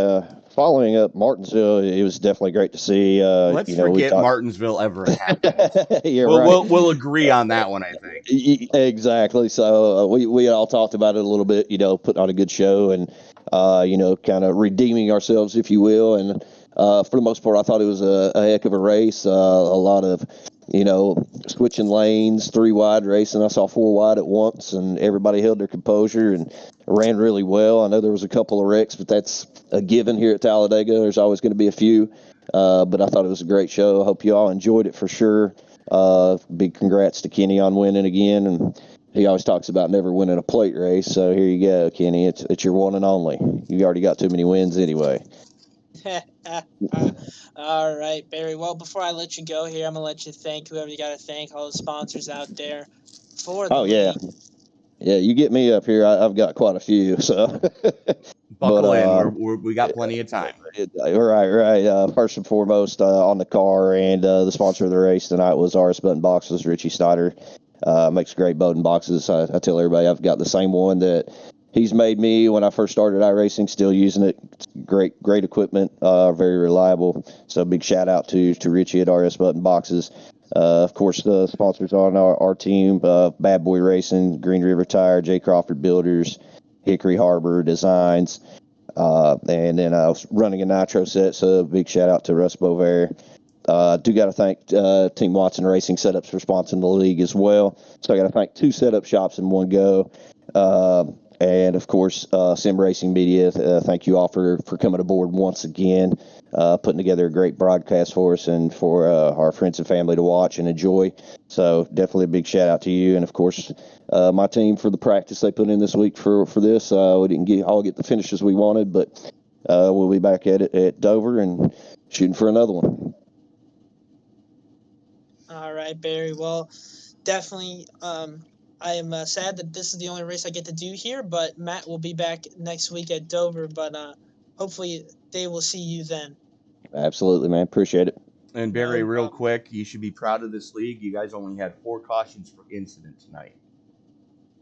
Following up Martinsville, it was definitely great to see. Let's forget Martinsville ever happened. Yeah, we'll agree on that one, I think. Exactly. So we all talked about it a little bit, putting on a good show and, kind of redeeming ourselves, if you will. And for the most part, I thought it was a heck of a race. A lot of, switching lanes, 3 wide racing. I saw 4 wide at once, and everybody held their composure and ran really well. I know there was a couple of wrecks, but that's a given here at Talladega. There's always going to be a few, but I thought it was a great show. I hope you all enjoyed it for sure. Big congrats to Kenny on winning again, and he always talks about never winning a plate race. So here you go, Kenny. It's your one and only. You already got too many wins anyway. All right, Barry. Well, before I let you go here, I'm going to let you thank whoever you got to thank, all the sponsors out there for the league. Yeah, you get me up here. I've got quite a few, so. Buckle in. We got plenty of time. Right. First and foremost, on the car and the sponsor of the race tonight was RS Button Boxes, Richie Snyder. Makes great boating boxes. I tell everybody I've got the same one that he's made me when I first started iRacing, still using it. It's great equipment, very reliable. So big shout out to Richie at RS Button Boxes. Of course, the sponsors on our team, Bad Boy Racing, Green River Tire, J. Crawford Builders, Hickory Harbor Designs, and then I was running a nitro set, so big shout out to Russ Bovair. Do got to thank Team Watson Racing Setups for sponsoring the league as well. So I got to thank 2 setup shops in one go. And of course, Sim Racing Media, thank you all for coming aboard once again, putting together a great broadcast for us and for our friends and family to watch and enjoy. So definitely a big shout out to you. And of course, my team for the practice they put in this week for this. We didn't get the finishes we wanted, but we'll be back at it at Dover and shooting for another one. All right, Barry. Well, definitely. I am sad that this is the only race I get to do here, but Matt will be back next week at Dover, but hopefully they will see you then. Absolutely, man. Appreciate it. And Barry, real quick, you should be proud of this league. You guys only had 4 cautions for incident tonight.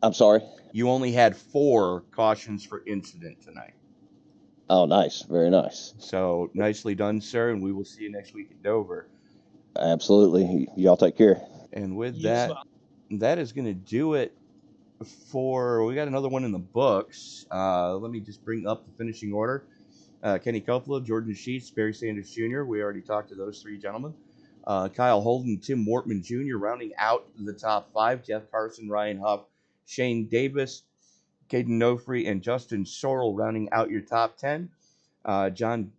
I'm sorry? You only had 4 cautions for incident tonight. Oh, nice. Very nice. So, nicely done, sir, and we will see you next week at Dover. Absolutely. Y'all take care. And with You as that, well. that is going to do it for... We got another one in the books. Let me just bring up the finishing order. Kenny Coppola, Jordan Sheets, Barry Sanders Jr. We already talked to those 3 gentlemen. Kyle Holden, Tim Wortman Jr. rounding out the top 5. Jeff Carson, Ryan Huff, Shane Davis, Caden Nofree, and Justin Sorrell rounding out your top 10. John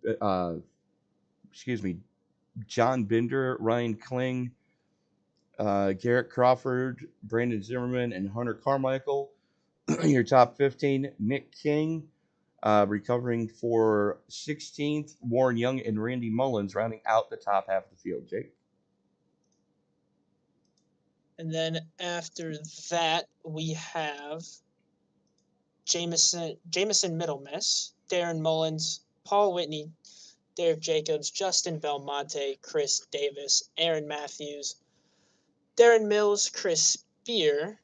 Binder, Ryan Kling, Garrett Crawford, Brandon Zimmerman, and Hunter Carmichael. Your top 15. Nick King, recovering for 16th. Warren Young and Randy Mullins rounding out the top half of the field. Jake? And then after that, we have Jameson Middlemiss, Darren Mullins, Paul Whitney, Derek Jacobs, Justin Belmonte, Chris Davis, Aaron Matthews, Darren Mills, Chris Spear.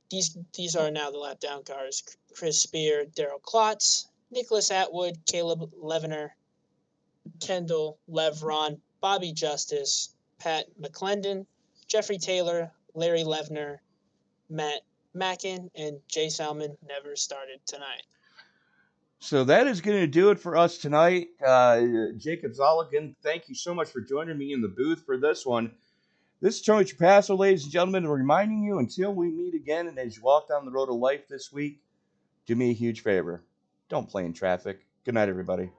These are now the lap down cars. Chris Spear, Daryl Klotz, Nicholas Atwood, Caleb Levener, Kendall Levron, Bobby Justice, Pat McClendon, Jeffrey Taylor, Larry Levner, Matt Mackin, and Jay Salmon never started tonight. So that is going to do it for us tonight. Jacob Zolligan, thank you so much for joining me in the booth for this one. This is Tony Trapasso, ladies and gentlemen, reminding you until we meet again and as you walk down the road of life this week, do me a huge favor. Don't play in traffic. Good night, everybody.